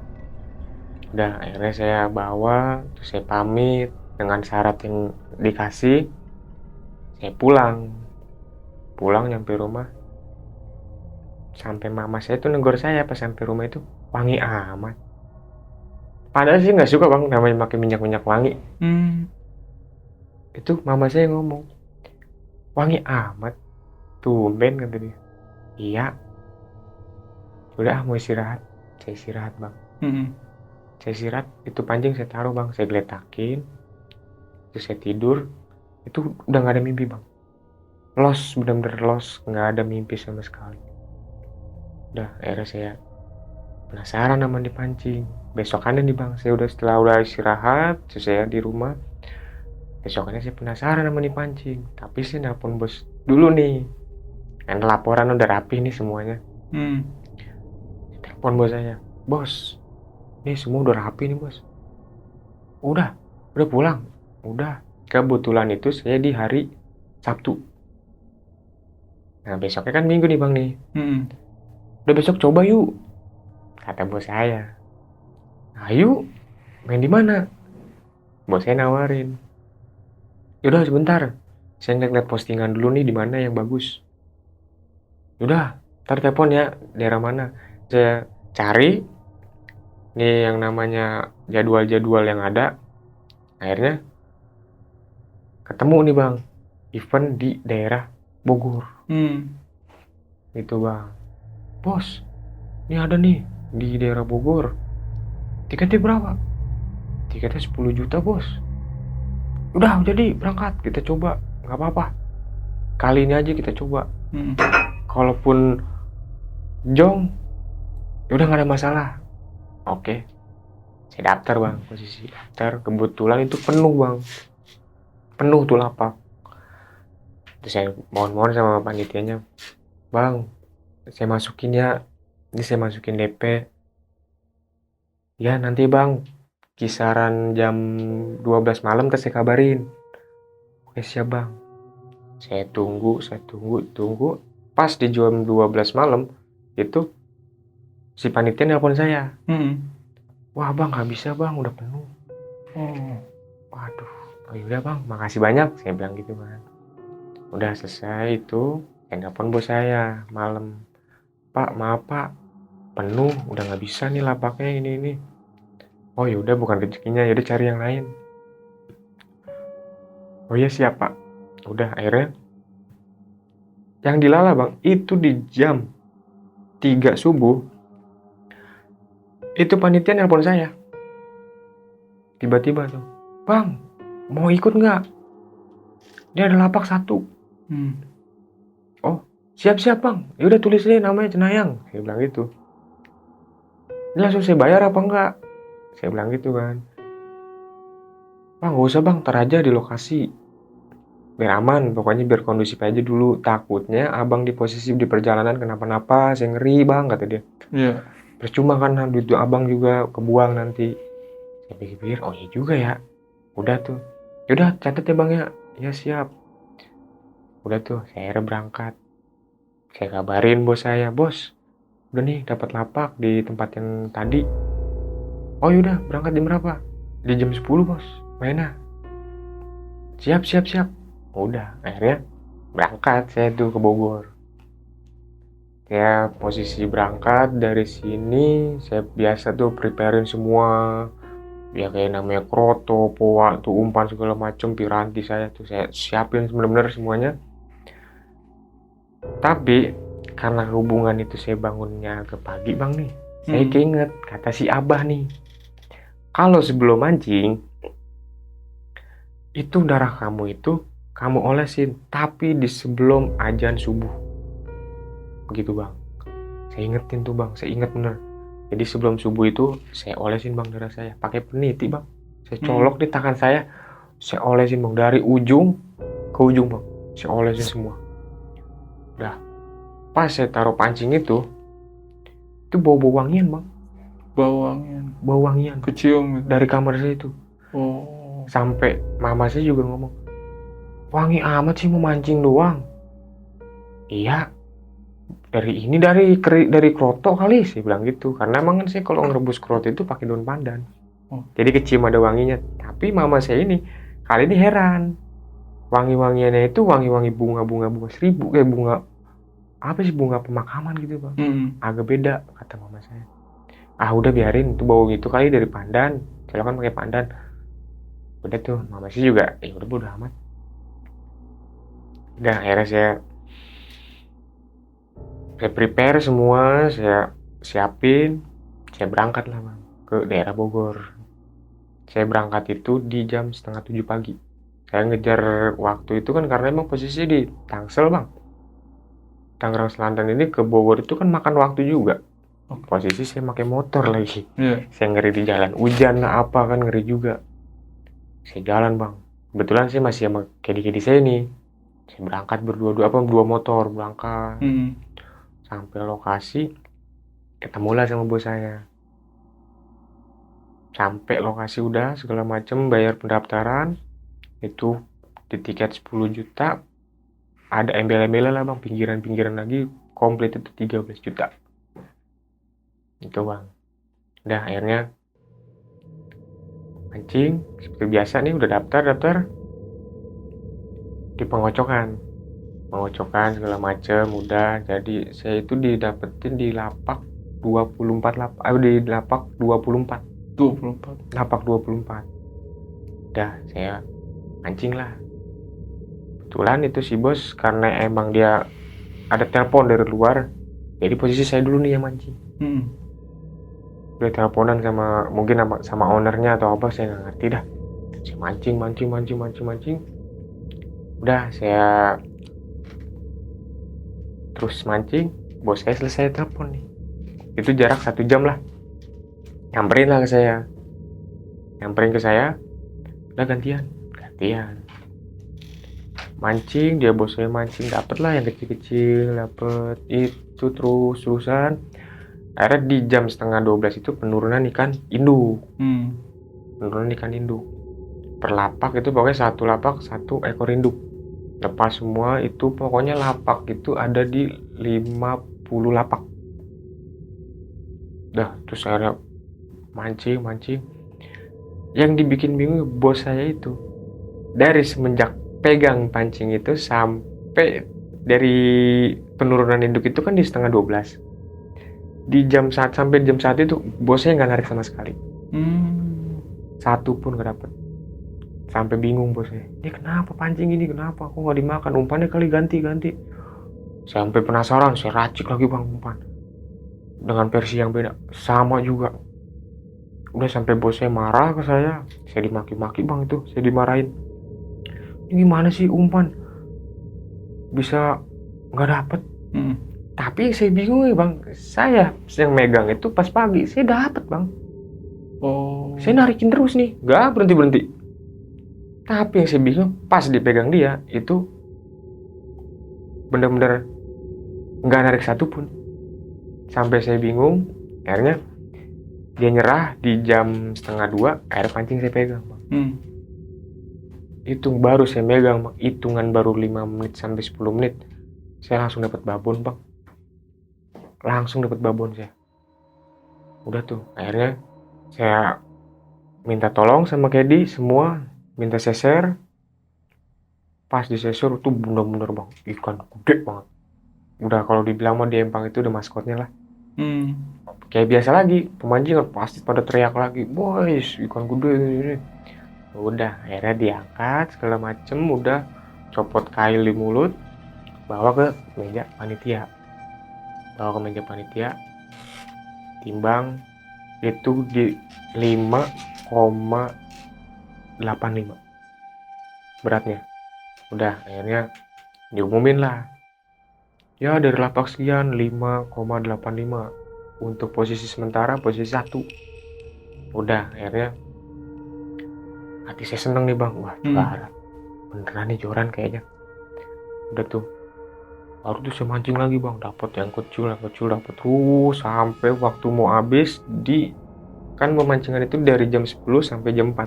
Udah akhirnya saya bawa, terus saya pamit dengan syarat yang dikasih. Saya pulang nyampe rumah. Sampai mama saya tuh negor saya pas sampai rumah itu, wangi amat. Padahal sih nggak suka bang namanya pakai minyak wangi. Itu mama saya ngomong, wangi amat, tumben kata dia. Iya. Udah mau istirahat, saya istirahat bang. Saya istirahat, itu pancing saya taruh bang, saya geletakin, terus saya tidur. Itu udah nggak ada mimpi bang, los, bener-bener los, nggak ada mimpi sama sekali. Udah akhirnya saya penasaran sama dipancing. Besokannya nih bang, saya udah istirahat, terus saya di rumah. Besokannya saya penasaran sama dipancing, tapi saya nelpon bos dulu nih, kan laporan udah rapi nih semuanya. Telepon bos saya, bos, nih semua udah rapi nih bos. Udah pulang. Udah, kebetulan itu saya di hari Sabtu. Nah besoknya kan Minggu nih bang nih. Udah besok coba yuk, kata bos saya. Ayo, main di mana? Bos saya nawarin. Yaudah sebentar, saya ngeliat postingan dulu nih di mana yang bagus. Yaudah, ntar telepon ya, daerah mana? Saya cari nih yang namanya jadwal-jadwal yang ada. Akhirnya ketemu nih bang, event di daerah Bogor. Itu bang, bos, ini ada nih di daerah Bogor. Tiketnya berapa? Tiketnya 10 juta bos. Udah jadi berangkat, kita coba, nggak apa-apa. Kali ini aja kita coba. Kalaupun jong, udah nggak ada masalah. Oke, saya daftar bang, posisi daftar. Kebetulan itu penuh bang, penuh tuh lapak. Terus saya mohon sama panitianya, bang, saya masukin ya, ini saya masukin DP. Ya nanti bang, kisaran jam 12 malam saya kabarin. Oke siap bang. Saya tunggu. Pas di jam 12 malam itu si panitia nelpon saya. Wah bang nggak bisa bang, udah penuh. Waduh, oh yaudah bang, makasih banyak, saya bilang gitu kan. Udah selesai itu, saya nelpon bos saya malam. Pak maaf pak, penuh, udah nggak bisa nih lapaknya ini. Oh yaudah bukan rezekinya, yaudah cari yang lain. Oh iya siap pak. Udah akhirnya yang dilala bang, itu di jam 3 subuh itu panitia nelpon saya. Tiba-tiba tuh, bang mau ikut nggak? Dia ada lapak 1. Oh siap bang, yaudah tulis deh namanya Cenayang. Saya bilang gitu. Ini langsung saya bayar apa enggak? Saya bilang gitu kan. Bang, gak usah bang, ntar aja di lokasi. Biar aman, pokoknya biar kondusif aja dulu. Takutnya abang di posisi di perjalanan kenapa-napa, saya ngeri bang, kata dia. Iya. Percuma kan duit abang juga kebuang nanti. Saya pikir-pikir, oh iya juga ya. Udah tuh. Yaudah, catat ya bang ya. Ya siap. Udah tuh, saya akhirnya berangkat. Saya kabarin bos saya, bos, udah nih dapat lapak di tempat yang tadi. Oh yaudah, berangkat jam berapa? Di jam 10 bos, mainnya. Siap, siap, siap. Udah, akhirnya berangkat saya tuh ke Bogor. Ya posisi berangkat dari sini, saya biasa tuh preparein semua. Ya kayak namanya kroto, poa, tuh umpan segala macem, piranti saya tuh saya siapin bener-bener semuanya. Tapi karena hubungan itu saya bangunnya agak pagi bang nih, saya keinget kata si Abah nih, kalau sebelum mancing itu darah kamu itu kamu olesin, tapi di sebelum azan subuh. Begitu bang. Saya ingetin tuh bang, saya inget bener. Jadi sebelum subuh itu saya olesin bang darah saya, pakai peniti bang. Saya colok di tangan saya olesin bang dari ujung ke ujung bang. Saya olesin semua. Udah. Pas saya taruh pancing itu bau-bau wangian bang. Bau wangian. Kecium. Dari kamar saya itu. Oh. Sampai mama saya juga ngomong, wangi amat sih mau mancing doang. Iya, dari kroto kali sih bilang gitu. Karena emang kan saya kalau ngerebus kroto itu pakai daun pandan. Jadi kecium ada wanginya. Tapi mama saya ini kali ini heran. Wangi-wangiannya itu wangi-wangi bunga seribu, kayak bunga apa sih, bunga pemakaman gitu bang. Agak beda kata mama saya. Ah udah biarin, itu bau gitu kali dari pandan. Saya kan pakai pandan. Udah tuh mama saya juga udah bodo amat. Udah akhirnya saya prepare semua, saya siapin, saya berangkat lah bang ke daerah Bogor. Saya berangkat itu di jam 6:30 pagi. Saya ngejar waktu itu kan karena emang posisi di Tangsel bang. Tangerang Selatan ini ke Bogor itu kan makan waktu juga. Posisi saya pakai motor lagi. Saya ngeri di jalan, hujan lah apa kan ngeri juga. Saya jalan bang. Kebetulan saya masih sama kedi-kedi saya nih. Saya berangkat dua motor berangkat. Sampai lokasi, ketemulah sama bos saya. Sampai lokasi udah segala macem, bayar pendaftaran. Itu di tiket 10 juta. Ada embel-embel lah bang, pinggiran-pinggiran lagi. Komplit itu 13 juta. Itu bang. Udah akhirnya mancing. Seperti biasa nih udah daftar. Di pengocokan segala macem udah. Jadi saya itu didapetin di lapak 24 di lapak 24 lapak 24. Udah saya mancing lah. Kebetulan itu si bos karena emang dia ada telepon dari luar, jadi posisi saya dulu nih yang mancing. Udah teleponan sama mungkin sama ownernya atau apa, saya nggak ngerti dah. Saya mancing. Udah saya terus mancing, bos saya selesai telepon nih. Itu jarak 1 jam lah. Nyamperin ke saya. Udah gantian. Mancing, dia bos saya mancing, dapet lah yang kecil-kecil, dapet itu terusan. Akhirnya di jam 11:30 itu penurunan ikan induk. Per lapak itu pokoknya 1 lapak 1 ekor induk. Lepas semua itu pokoknya lapak itu ada di 50 lapak. Dah terus akhirnya mancing. Yang dibikin bingung bos saya itu, dari semenjak pegang pancing itu sampai dari penurunan induk itu kan di 11:30. Di jam 1 sampai jam 1 itu bos saya nggak narik sama sekali. Satu pun nggak dapet. Sampai bingung bos saya, ini kenapa pancing ini, kenapa kok nggak dimakan, umpannya kali ganti. Sampai penasaran, saya racik lagi bang umpan dengan versi yang beda, sama juga. Udah sampai bos saya marah ke saya dimaki-maki bang, itu saya dimarahin. Ini gimana sih umpan bisa nggak dapet? Tapi saya bingung ya bang, saya yang megang itu pas pagi saya dapet bang. Oh. Saya narikin terus nih, nggak berhenti-berhenti. Tapi yang saya bingung, pas dipegang dia, itu bener-bener nggak narik satu pun. Sampai saya bingung, akhirnya dia nyerah di jam 1:30, akhirnya pancing saya pegang, Bang. Itu baru saya megang, Bang. Hitungan baru 5 menit sampai 10 menit. Saya langsung dapat babon, Bang. Langsung dapat babon saya. Udah tuh, akhirnya saya minta tolong sama Kedi semua, minta seser. Pas diseser tuh bener-bener, Bang, ikan gede banget. Udah kalau dibilang mah di Empang itu udah maskotnya lah. Kayak biasa lagi, pemancing pasti pada teriak lagi, boys, ikan gede ini. Udah, akhirnya diangkat segala macem, udah copot kail di mulut, bawa ke meja panitia. Timbang itu di 5,85 beratnya. Udah, akhirnya diumumin lah. Ya dari lapak sekian 5,85 untuk posisi sementara, posisi 1. Udah, akhirnya hati saya seneng nih, Bang. Wah, juara. Beneran nih joran kayaknya. Udah tuh, baru tuh saya mancing lagi, Bang. Dapat yang kecil dapat terus sampai waktu mau habis. Kan pemancingan itu dari jam 10 sampai jam 4.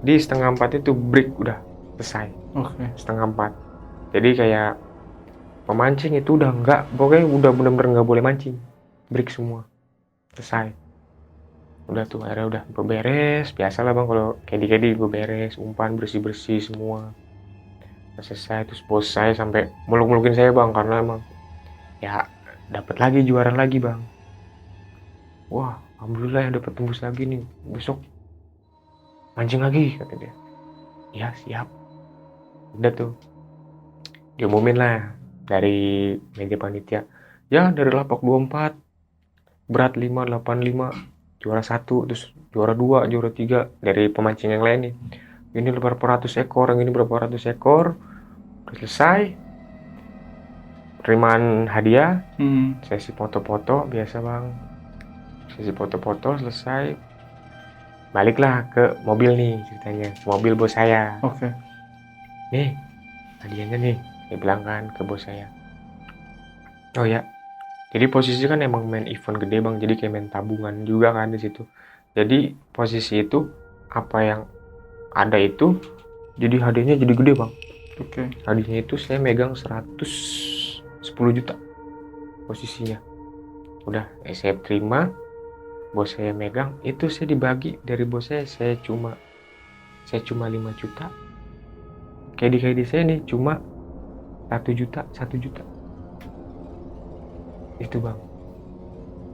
Di 3:30 itu break, udah selesai. Oke. 3:30. Jadi kayak pemancing itu udah enggak, pokoknya udah bener-bener nggak boleh mancing. Break semua. Selesai. Udah tuh, akhirnya udah beberes. Biasalah, Bang, kalau kedi-kedi beberes, umpan bersih-bersih semua. Selesai, terus bos saya sampai muluk-mulukin saya, Bang, karena emang ya dapat lagi juara lagi, Bang. Wah, alhamdulillah yang dapat tembus lagi nih. Besok mancing lagi, kata dia. Ya, siap. Udah tuh, diumumin lah dari meja panitia. Ya, dari lapak 24, berat 585, juara 1, terus juara 2, juara 3 dari pemancing yang lain nih. Ini berapa ratus ekor, yang ini berapa ratus ekor. Udah selesai. Terimaan hadiah, sesi foto-foto biasa, Bang. Sesi foto-foto selesai. Baliklah ke mobil nih ceritanya, mobil bos saya. Oke. Nih, hadiahnya nih, saya bilang kan ke bos saya. Oh ya, jadi posisi kan emang main event gede, Bang, jadi kayak main tabungan juga kan di situ. Jadi posisi itu apa yang ada itu jadi hadiahnya jadi gede, Bang. Oke. Hadiahnya itu saya megang 110 juta posisinya. Udah, saya terima, bos saya megang, itu saya dibagi dari bos saya cuma 5 juta. Kayak di saya nih cuma 1 juta. Itu, Bang.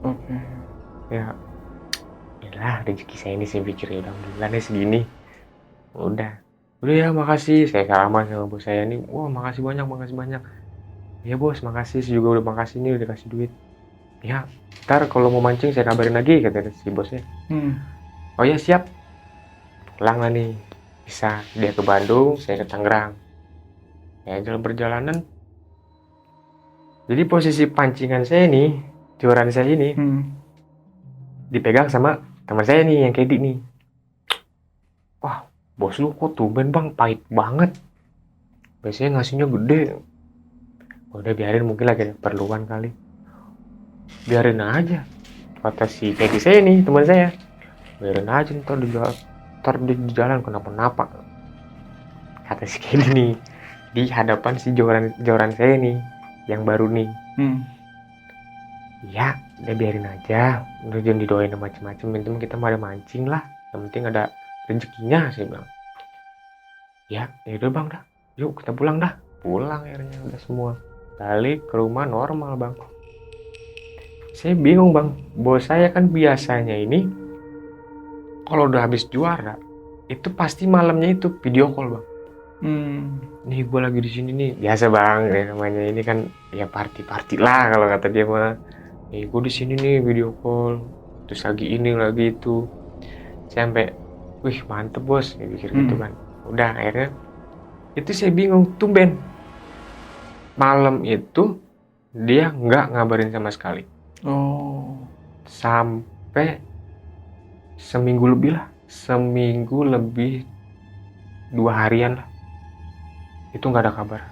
Oke. Ya, yalah rezeki saya ini, saya pikir ya udah alhamdulillah nih segini. Udah ya, makasih. Saya salaman sama bos saya nih. Wah, makasih banyak. Ya bos, makasih. Saya juga udah makasih nih, udah kasih duit. Ya, ntar kalau mau mancing saya kabarin lagi, kata si bosnya. Oh ya, siap. Pulang lah nih. Bisa, dia ke Bandung, saya ke Tangerang. Ya, dalam perjalanan. Jadi posisi pancingan saya nih, joran saya ini, dipegang sama teman saya nih, yang Kedi nih. Wah, bos lu kok tumben, Bang, pahit banget. Biasanya ngasihnya gede. Udah biarin, mungkin lagi ada keperluan kali. Biarin aja, kata si Kedi saya nih, teman saya. Biarin aja, ntar di jalan kenapa-napa, kata si Kedi nih, di hadapan si joran saya nih, yang baru nih. Ya, udah biarin aja, udah jangan didoain macem-macem, penting kita mau ada mancing lah, yang penting ada rezekinya, saya bilang. Ya udah, Bang, dah, yuk kita pulang dah. Pulang akhirnya, udah semua balik ke rumah normal, Bang. Saya bingung, Bang, bos saya kan biasanya ini kalau udah habis juara itu pasti malamnya itu video call, Bang. Nih gue lagi di sini nih, biasa, Bang, ya, namanya ini kan ya party lah kalau kata dia mah. Nih gue di sini nih video call, terus lagi ini lagi itu. Sampai, wih mantep bos, saya pikir gitu kan. Udah, akhirnya itu saya bingung, tumben malam itu dia nggak ngabarin sama sekali. Oh. Sampai seminggu lebih lah, seminggu lebih 2 harian lah, itu nggak ada kabar.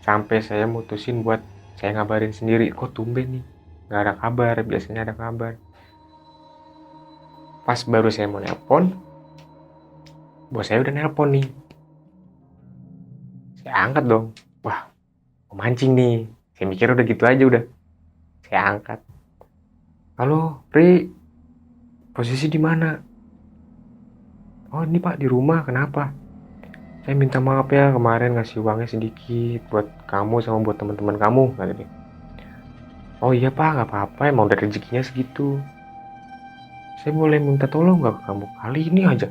Sampai saya mutusin buat saya ngabarin sendiri, kok tumben nih nggak ada kabar, biasanya ada kabar. Pas baru saya mau nelpon, bos saya udah nelpon nih. Saya angkat dong, wah mau mancing nih, saya mikir udah gitu aja udah. Saya angkat, halo Pri, posisi di mana? Oh ini Pak di rumah, kenapa? Saya minta maaf ya kemarin ngasih uangnya sedikit buat kamu sama buat teman-teman kamu, kata dia. Oh iya Pak, nggak apa-apa, emang udah rezekinya segitu. Saya boleh minta tolong nggak ke kamu? Kali ini aja,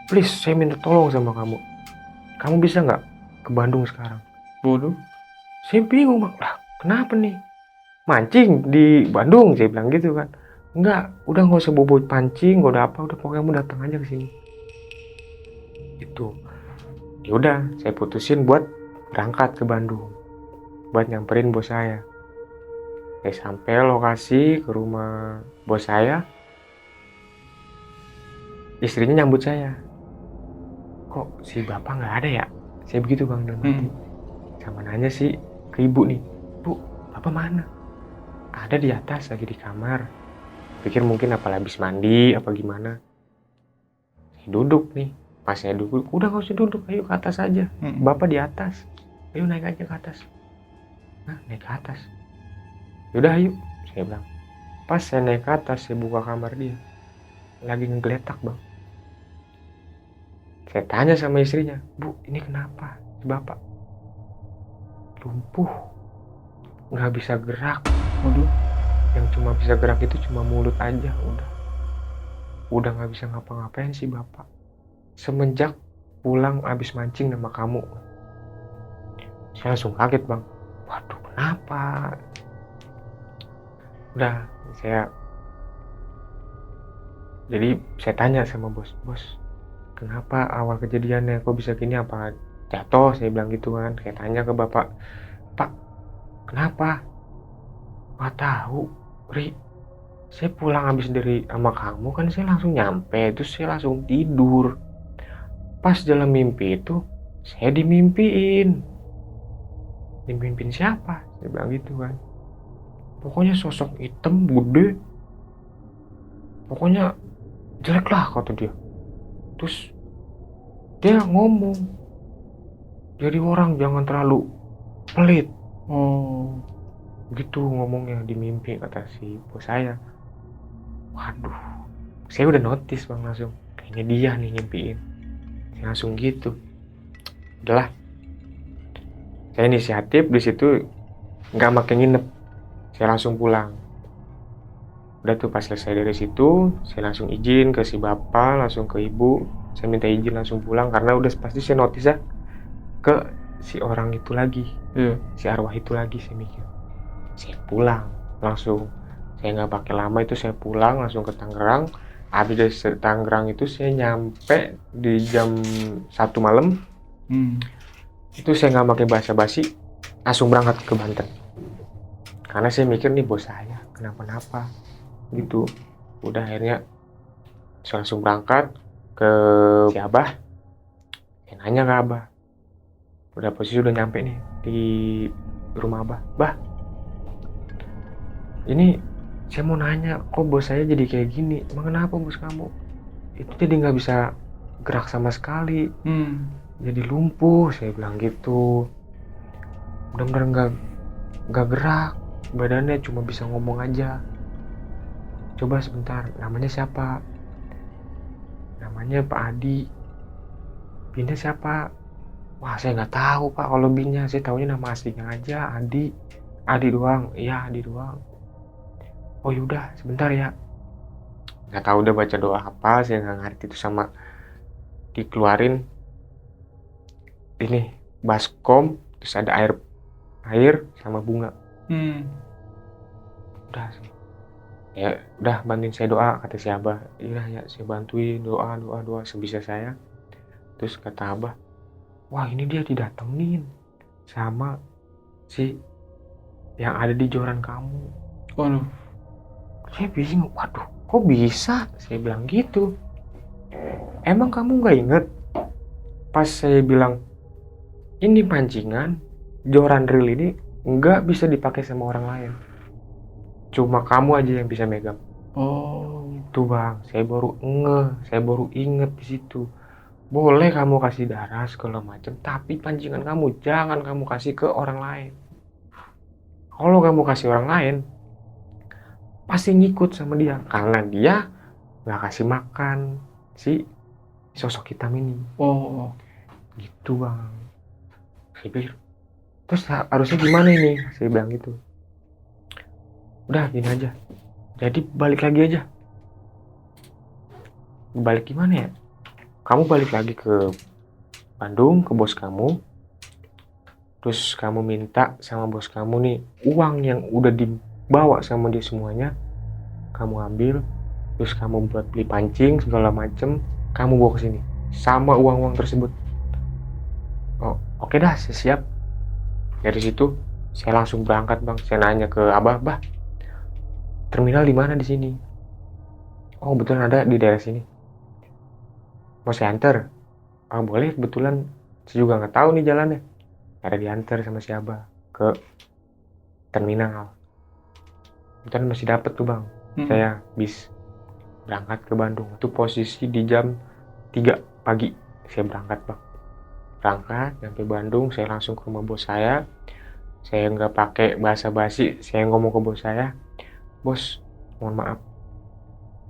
please, saya minta tolong sama kamu. Kamu bisa nggak ke Bandung sekarang? Waduh. Saya bingung Bang, lah kenapa nih? Mancing di Bandung, saya bilang gitu kan. Enggak, udah nggak usah bobo pancing, nggak udah apa, udah pokoknya kamu datang aja ke sini. Itu. Ya udah, saya putusin buat berangkat ke Bandung, buat nyamperin bos saya. Saya sampai lokasi ke rumah bos saya, istrinya nyambut saya. Kok si bapak nggak ada ya? Saya begitu Bang dalam hati. Sama nanya sih ke ibu nih, Bu, bapak mana? Ada di atas lagi di kamar. Pikir mungkin apa habis mandi apa gimana. Saya duduk nih. Pas saya duduk, udah gak usah duduk, ayo ke atas aja. Bapak di atas, ayo naik aja ke atas. Nah, naik ke atas. Yaudah ayo, saya bilang. Pas saya naik ke atas, saya buka kamar dia, lagi ngegeletak Bang. Saya tanya sama istrinya, Bu, ini kenapa si bapak? Lumpuh, gak bisa gerak. Waduh. Yang cuma bisa gerak itu cuma mulut aja, udah gak bisa ngapa-ngapain si bapak. Semenjak pulang abis mancing sama kamu. Saya langsung kaget Bang. Waduh, kenapa? Udah, jadi saya tanya sama bos, kenapa awal kejadiannya kok bisa gini, apa jatuh? Saya bilang gitu kan. Saya tanya ke bapak, Pak, kenapa? Gak tahu, Ri. Saya pulang habis dari sama kamu kan, saya langsung nyampe, terus saya langsung tidur. Pas dalam mimpi itu, saya dimimpiin. Dimimpiin siapa? Saya bilang gitu kan. Pokoknya sosok hitam, gede. Pokoknya jelek lah kata dia. Terus dia ngomong, jadi orang jangan terlalu pelit. Oh. Gitu ngomongnya di mimpi kata si bos saya. Waduh, saya udah notice Bang langsung. Kayaknya dia nih ngimpiin. Saya langsung gitu. Udahlah. Saya inisiatif di situ nggak makin nginep. Saya langsung pulang. Udah tuh pas selesai dari situ, saya langsung izin ke si bapak, langsung ke ibu. Saya minta izin langsung pulang karena udah pasti saya notice ya ke si orang itu lagi. Si arwah itu lagi, saya mikir. Saya pulang langsung. Saya nggak pakai lama itu, saya pulang langsung ke Tangerang. Habis dari Tangerang itu saya nyampe di jam 1 malam. Itu saya nggak pakai basa-basi, langsung berangkat ke Banten. Karena saya mikir nih bos saya kenapa-napa gitu. Udah akhirnya saya langsung berangkat ke si Abah. Saya nanya ke Abah, udah posisi udah nyampe nih di rumah Abah. Bah, ini saya mau nanya, kok bos saya jadi kayak gini? Emang kenapa bos kamu? Itu jadi nggak bisa gerak sama sekali. Jadi lumpuh, saya bilang gitu. Benar-benar nggak gerak, badannya cuma bisa ngomong aja. Coba sebentar, namanya siapa? Namanya Pak Adi. Binnya siapa? Wah, saya nggak tahu Pak kalau binnya, saya taunya nama aslinya aja, Adi. Adi doang, iya Adi doang. Oh yaudah, sebentar ya. Nggak tahu udah baca doa apa, saya nggak ngerti itu, sama dikeluarin ini baskom, terus ada air sama bunga. Udah sih. Ya udah, bantuin saya doa, kata si Abah. Iya ya, saya bantuin doa sebisa saya. Terus kata Abah, wah ini dia didatengin sama si yang ada di joran kamu. Waduh. Saya bingung, waduh Kok bisa? Saya bilang gitu. Emang kamu nggak inget? Pas saya bilang, ini pancingan, joran reel ini nggak bisa dipakai sama orang lain. Cuma kamu aja yang bisa megang. Oh. Tuh bang, saya baru inget di situ. Boleh kamu kasih darah segala macam, tapi pancingan kamu jangan kamu kasih ke orang lain. Kalau kamu kasih orang lain, pasti ngikut sama dia, karena dia nggak kasih makan si sosok hitam ini. Oh. Gitu bang. Saya pikir, terus harusnya gimana ini? Saya bilang gitu. Udah gini aja. Jadi balik lagi aja. Balik gimana ya? Kamu balik lagi ke Bandung, ke bos kamu. Terus kamu minta sama bos kamu nih, uang yang udah dibawa sama dia semuanya, kamu ambil. Terus kamu buat beli pancing segala macem, kamu bawa ke sini sama uang-uang tersebut. Oh, oke dah, saya siap. Dari situ saya langsung berangkat bang. Saya nanya ke abah, bah, terminal di mana di sini? Oh, betulan ada di daerah sini. Mau saya anter? Ah, boleh, kebetulan saya juga nggak tahu nih jalannya. Ada diantar sama si abah ke terminal. Kebetulan masih dapet tuh bang. Saya bis berangkat ke Bandung. Itu posisi di jam 3 pagi. Saya berangkat bang. Berangkat sampai Bandung, saya langsung ke rumah bos saya. Saya nggak pakai basa-basi, saya ngomong ke bos saya, bos, mohon maaf,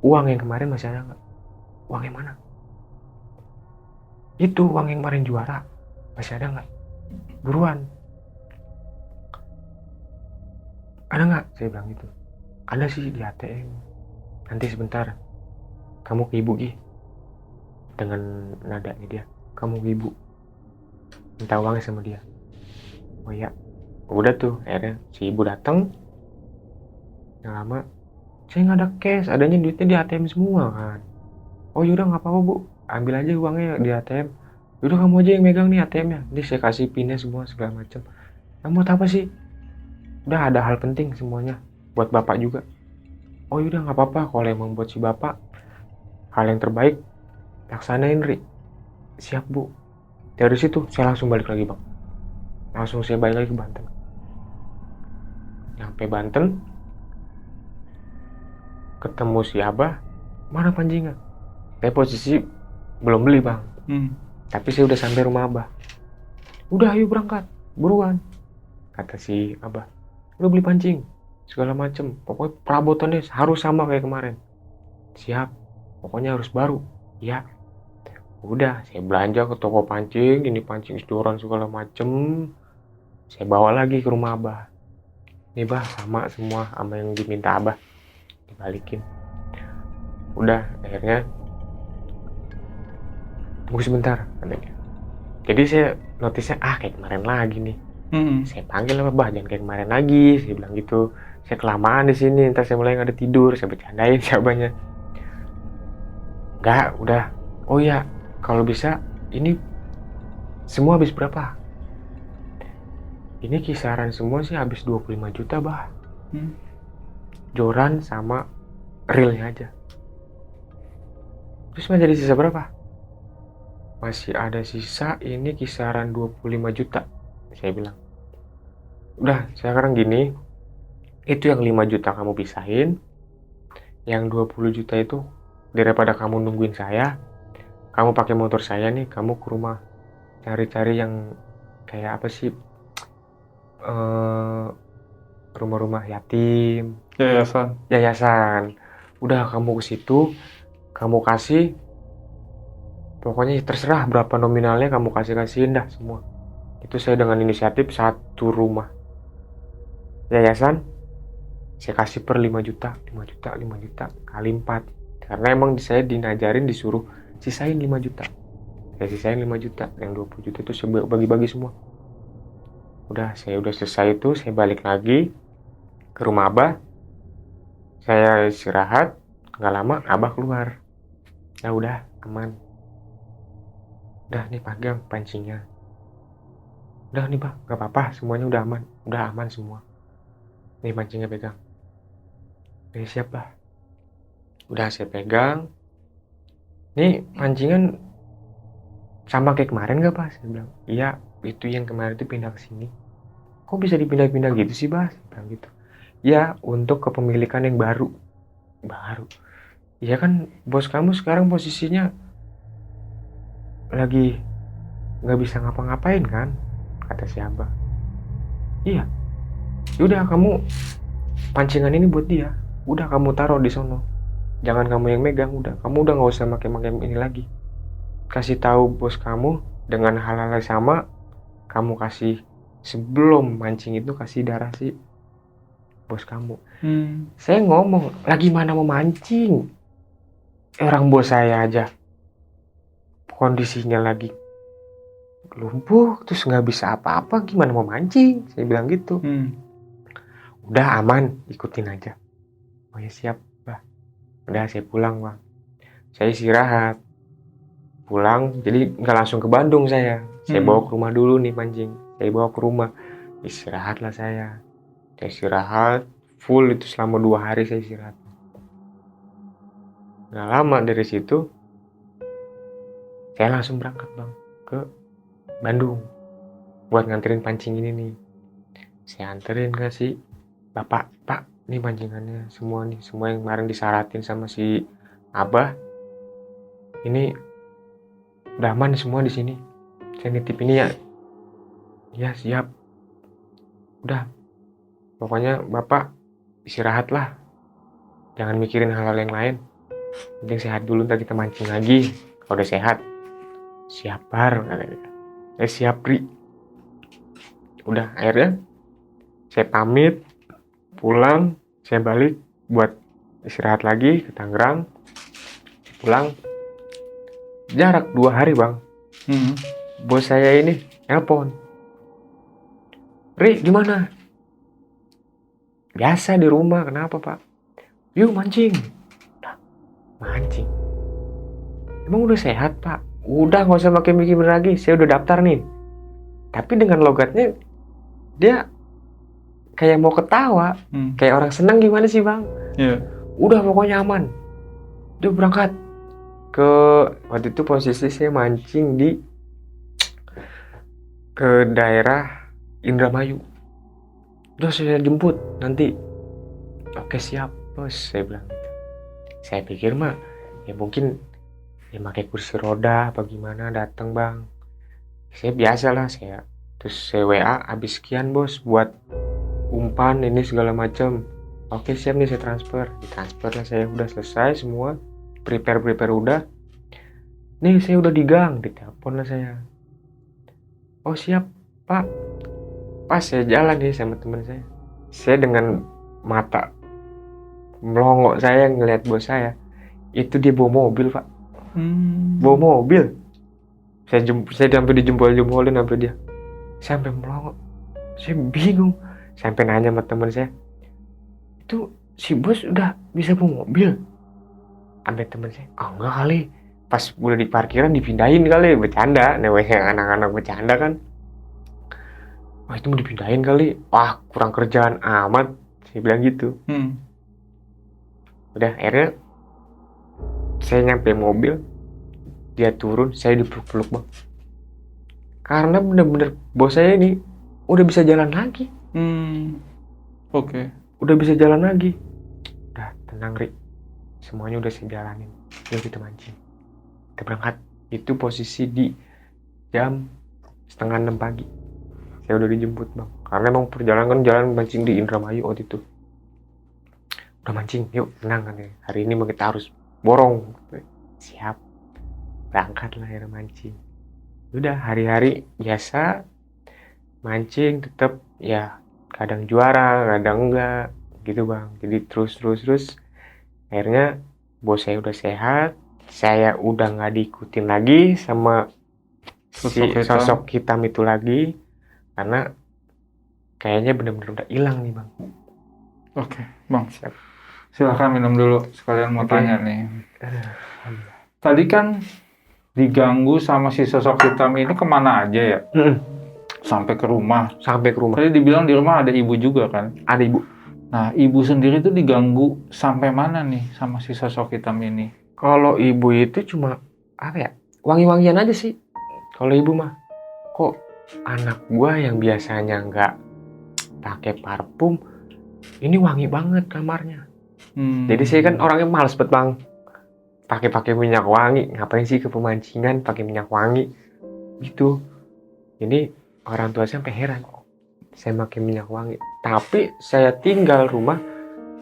uang yang kemarin masih ada nggak? Uang yang mana? Itu uang yang kemarin juara, masih ada nggak? Buruan. Ada nggak? Saya bilang gitu. Ada sih di ATM. Nanti sebentar, kamu ke ibu Gi. Dengan nadanya dia, kamu ke ibu, minta uangnya sama dia. Oh iya. Udah tuh, akhirnya si ibu datang. Yang lama, saya nggak ada cash, adanya duitnya di ATM semua kan. Oh yaudah nggak apa-apa bu, ambil aja uangnya di ATM. Yaudah kamu aja yang megang nih ATM-nya. Ini saya kasih pinnya semua segala macam. Kamu buat apa sih? Udah ada hal penting semuanya, buat bapak juga. Oh yaudah nggak apa-apa, kalau emang buat si bapak, hal yang terbaik, laksanain Ri. Siap bu. Dari situ saya langsung balik lagi bang. Langsung saya balik lagi ke Banten. Sampai Banten, ketemu si abah, mana pancingan? Saya posisi belum beli bang. Tapi saya udah sampai rumah abah. Udah ayo berangkat, buruan. Kata si abah, lu beli pancing, segala macem. Pokoknya perabotannya harus sama kayak kemarin. Siap, pokoknya harus baru. Ya, udah saya belanja ke toko pancing, ini pancing sedoran segala macem. Saya bawa lagi ke rumah abah. Nih bah, sama semua sama yang diminta abah, dibalikin. Udah, akhirnya tunggu sebentar katanya. Jadi saya notisnya kayak kemarin lagi nih. Saya panggil sama bah, jangan kayak kemarin lagi. Saya bilang gitu. Saya kelamaan di sini, ntar saya mulai nggak ada tidur. Saya bercandain siapanya. Enggak, udah. Oh iya, kalau bisa ini semua habis berapa? Ini kisaran semua sih habis 25 juta bah. Joran sama reelnya aja. Terus masih ada sisa berapa? Masih ada sisa ini kisaran 25 juta. Saya bilang. Udah, sekarang gini. Itu yang 5 juta kamu pisahin. Yang 20 juta itu daripada kamu nungguin saya, kamu pakai motor saya nih, kamu ke rumah cari-cari yang kayak apa sih, rumah-rumah yatim, yayasan. Udah kamu ke situ, kamu kasih, pokoknya terserah berapa nominalnya kamu kasihin dah semua. Itu saya dengan inisiatif satu rumah yayasan, saya kasih per 5 juta kali 4. Karena emang saya dinajarin disuruh sisain 5 juta. Saya sisain 5 juta, yang 20 juta itu saya bagi-bagi semua. Udah, saya udah selesai itu, saya balik lagi ke rumah abah. Saya istirahat, nggak lama abah keluar. Ya udah, aman. Udah nih pegang pancingnya. Udah nih bah, nggak apa-apa, semuanya udah aman semua. Nih pancingnya pegang. Siap bah. Udah saya pegang. Nih pancingan sama kayak kemarin gak Pak? Saya bilang, iya itu yang kemarin itu pindah ke sini. Kok bisa dipindah-pindah gitu sih Pak? Saya bilang gitu. Ya untuk kepemilikan yang baru. Iya kan bos kamu sekarang posisinya lagi nggak bisa ngapa-ngapain kan? Kata si Abah. Iya. Yaudah kamu pancingan ini buat dia. Udah kamu taruh di sono. Jangan kamu yang megang. Udah kamu udah nggak usah pakai ini lagi. Kasih tahu bos kamu dengan hal-hal yang sama. Kamu kasih sebelum mancing itu kasih darah si bos kamu. Saya ngomong lagi mana mau mancing. Orang bos saya aja kondisinya lagi lumpuh terus nggak bisa apa-apa, gimana mau mancing? Saya bilang gitu. Udah aman, ikutin aja. Oh ya siap Bah. Udah saya pulang Bang. Saya istirahat. Pulang, jadi nggak langsung ke Bandung saya. Saya bawa ke rumah dulu nih mancing. Saya bawa ke rumah. Istirahatlah saya. Saya istirahat full itu selama 2 hari saya istirahat. Nggak lama dari situ saya langsung berangkat Bang ke Bandung buat nganterin pancing ini nih. Saya anterin ke si bapak, Pak nih pancingannya semua nih, semua yang kemarin disyaratin sama si Abah ini udah aman semua di sini. Saya nitip ini ya. Ya siap. Udah pokoknya bapak istirahat lah, jangan mikirin hal-hal yang lain, penting sehat dulu, ntar kita mancing lagi kalau udah sehat. Siap Bar, katanya. Siap Ri. Udah akhirnya saya pamit pulang, saya balik buat istirahat lagi ke Tangerang. Pulang jarak 2 hari Bang. Bos saya ini nelpon, Ri gimana? Biasa di rumah, kenapa Pak? Yuk mancing. Nah, mancing? Emang udah sehat Pak? Udah gak usah pakai mikir lagi, saya udah daftar nih. Tapi dengan logatnya dia kayak mau ketawa, kayak orang senang gimana sih Bang? Udah pokoknya aman. Dia berangkat ke, waktu itu posisi saya mancing di ke daerah Indramayu. Udah saya jemput nanti. Oke siap bos, saya bilang gitu. Saya pikir mah ya mungkin ya pakai kursi roda apa gimana datang Bang. Saya biasa lah saya. Terus saya WA habis sekian bos buat umpan ini segala macam. Oke siap nih saya transfer. Ditransfer lah saya, udah selesai semua. Prepare udah. Nih saya udah di gang, ditelepon lah saya. Oh siap Pak. Pas saya jalan nih sama teman saya dengan mata melongo saya ngeliat bos saya, itu dia bawa mobil Pak. Bawa mobil. Saya sampai dijempol-jempolin sampai dia. Sampai melongo. Saya bingung. Sampai nanya sama teman saya, itu si bos udah bisa bawa mobil? Sampai teman saya, enggak kali. Pas udah di parkiran dipindahin kali, bercanda. Namanya anak-anak bercanda kan. Wah itu mau dipindahin kali. Wah kurang kerjaan amat. Saya bilang gitu. Udah akhirnya saya nyampe mobil, dia turun, saya dipeluk-peluk Bang. Karena bener-bener bos saya ini udah bisa jalan lagi. Oke. Udah bisa jalan lagi. Udah tenang Ri, semuanya udah saya jalanin. Yuk kita mancing. Kita berangkat. Itu posisi di jam 5:30 pagi. Saya udah dijemput Bang. Karena emang perjalanan jalan mancing di Indramayu waktu itu. Udah mancing, yuk tenang kan ya. Hari ini kita harus borong. Siap. Berangkat lah akhirnya mancing. Udah hari-hari biasa mancing, tetap ya kadang juara, kadang enggak gitu Bang. Jadi terus akhirnya bos saya udah sehat, saya udah nggak diikutin lagi sama sosok hitam itu lagi, karena kayaknya benar-benar udah hilang nih Bang. Oke Bang, silakan minum dulu, sekalian mau tanya nih. Tadi kan diganggu sama si sosok hitam ini kemana aja ya? Sampai ke rumah. Sampai ke rumah. Tadi dibilang di rumah ada ibu juga kan? Ada ibu. Nah, ibu sendiri tuh diganggu sampai mana nih sama si sosok hitam ini? Kalau ibu itu cuma apa ya, wangi-wangian aja sih. Kalau ibu mah, kok anak gua yang biasanya nggak pakai parfum, ini wangi banget kamarnya. Jadi saya kan orangnya males banget bang, pakai minyak wangi. Ngapain sih ke pemancingan pakai minyak wangi gitu. Jadi orang tua saya sampai heran, saya pakai minyak wangi. Tapi saya tinggal rumah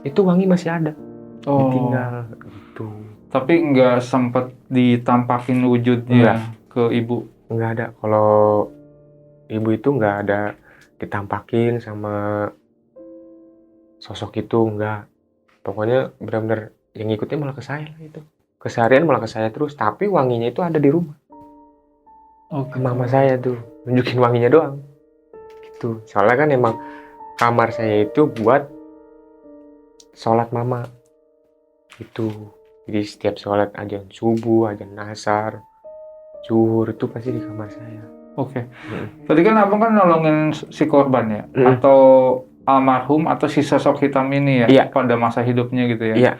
itu wangi masih ada, ditinggal gitu. Tapi nggak sempet ditampakin wujudnya ke ibu? Nggak ada. Kalau ibu itu nggak ada ditampakin sama sosok itu, nggak. Pokoknya benar-benar yang ngikutnya malah ke saya lah itu. Keseharian malah ke saya terus, tapi wanginya itu ada di rumah. Ke mama saya tuh, nunjukin wanginya doang. Gitu. Soalnya kan emang kamar saya itu buat sholat mama. Gitu. Jadi setiap sholat azan subuh, azan asar, zuhur itu pasti di kamar saya. Oke. Tadi kan abang kan nolongin si korban ya, atau almarhum atau si sosok hitam ini ya, Iya. pada masa hidupnya gitu ya. Iya.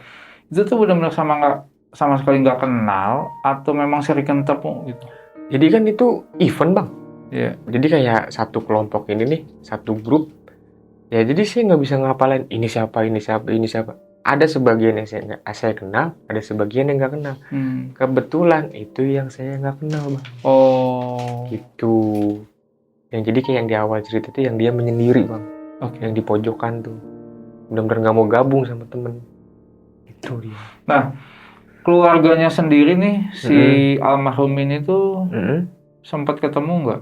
Itu tuh benar-benar sama sekali nggak kenal atau memang sering ketemu gitu? Jadi kan itu event bang. Iya. Jadi kayak satu kelompok ini nih, satu grup. Ya jadi saya nggak bisa ngapalin ini siapa, ini siapa, ini siapa. Ada sebagian yang saya kenal, ada sebagian yang nggak kenal. Kebetulan itu yang saya nggak kenal bang. Oh. Gitu. Yang jadi kayak yang di awal cerita itu yang dia menyendiri bang. Oke. Yang di pojokan tuh. Benar-benar nggak mau gabung sama temen. Itu dia. Nah, keluarganya sendiri nih, si almarhum ini tuh sempat ketemu nggak?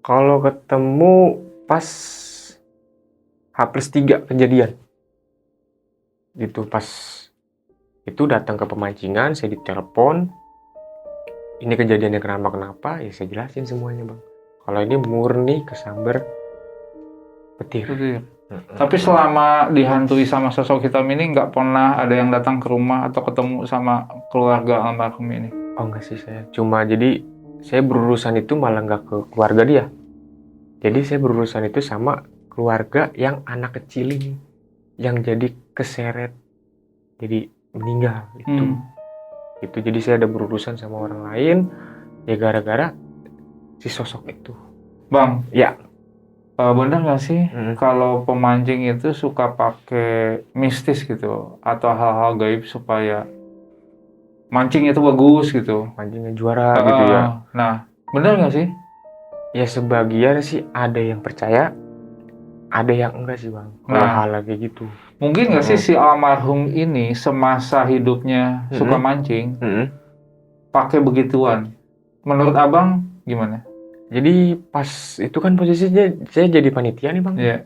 Kalau ketemu pas H+3 kejadian. Gitu pas itu datang ke pemancingan, saya ditelepon. Ini kejadiannya kenapa, ya saya jelasin semuanya bang. Kalau ini murni kesamber petir. Tapi selama dihantui sama sosok hitam ini nggak pernah ada yang datang ke rumah atau ketemu sama keluarga almarhum ini? Oh enggak sih saya. Cuma jadi saya berurusan itu malah nggak ke keluarga dia. Jadi saya berurusan itu sama keluarga yang anak kecil ini. Yang jadi keseret. Jadi meninggal itu. Itu jadi saya ada berurusan sama orang lain. Ya gara-gara si sosok itu. Bang? Ya. Bener nggak sih kalau pemancing itu suka pakai mistis gitu atau hal-hal gaib supaya mancing itu bagus gitu, mancingnya juara gitu ya. Nah, bener nggak sih? Ya sebagian sih ada yang percaya, ada yang enggak sih bang. Kalau hal kayak gitu. Mungkin nggak sih si almarhum ini semasa hidupnya suka mancing, pakai begituan? Menurut abang gimana? Jadi pas itu kan posisinya saya jadi panitia nih bang. Iya.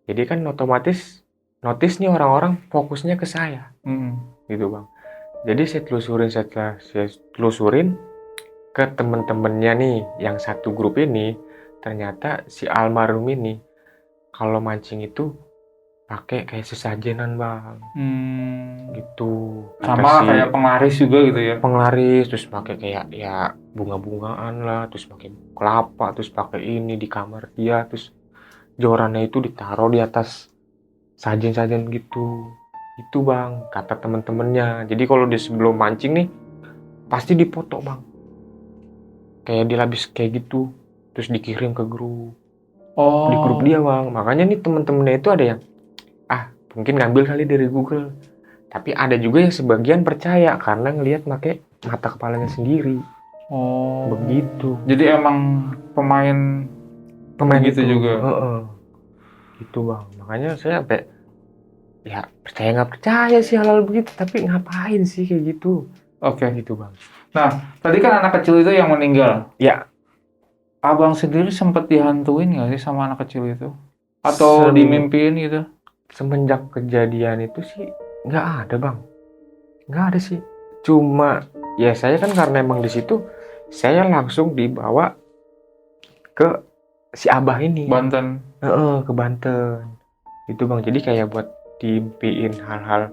Jadi kan otomatis notice nih orang-orang fokusnya ke saya. Gitu bang. Jadi saya telusurin ke temen-temennya nih yang satu grup ini. Ternyata si almarhum ini kalau mancing itu pakai kayak sesajenan bang. Gitu. Sama kayak penglaris juga gitu ya? Penglaris, terus pakai kayak ya bunga-bungaan lah, terus pakai kelapa, terus pakai ini di kamar dia, terus jorannya itu ditaruh di atas sajen-sajen gitu. Itu bang, kata temen-temennya. Jadi kalau dia sebelum mancing nih, pasti dipoto bang. Kayak dilabis kayak gitu, terus dikirim ke grup. Di grup dia bang. Makanya nih temen-temennya itu ada yang, mungkin ngambil kali dari Google. Tapi ada juga yang sebagian percaya karena ngelihat pakai mata kepalanya sendiri. Begitu. Jadi emang pemain gitu itu juga. Gitu bang. Makanya saya sampai ya percaya nggak percaya sih hal-hal begitu. Tapi ngapain sih kayak gitu? Oke. Gitu bang. Nah, tadi kan anak kecil itu yang meninggal. Ya. Abang sendiri sempat dihantuin nggak sih sama anak kecil itu? Atau dimimpiin gitu? Semenjak kejadian itu sih nggak ada bang. Nggak ada sih. Cuma ya saya kan karena emang di situ saya langsung dibawa ke si abah ini. Banten. Ke Banten. Itu bang. Jadi kayak buat diimpiin hal-hal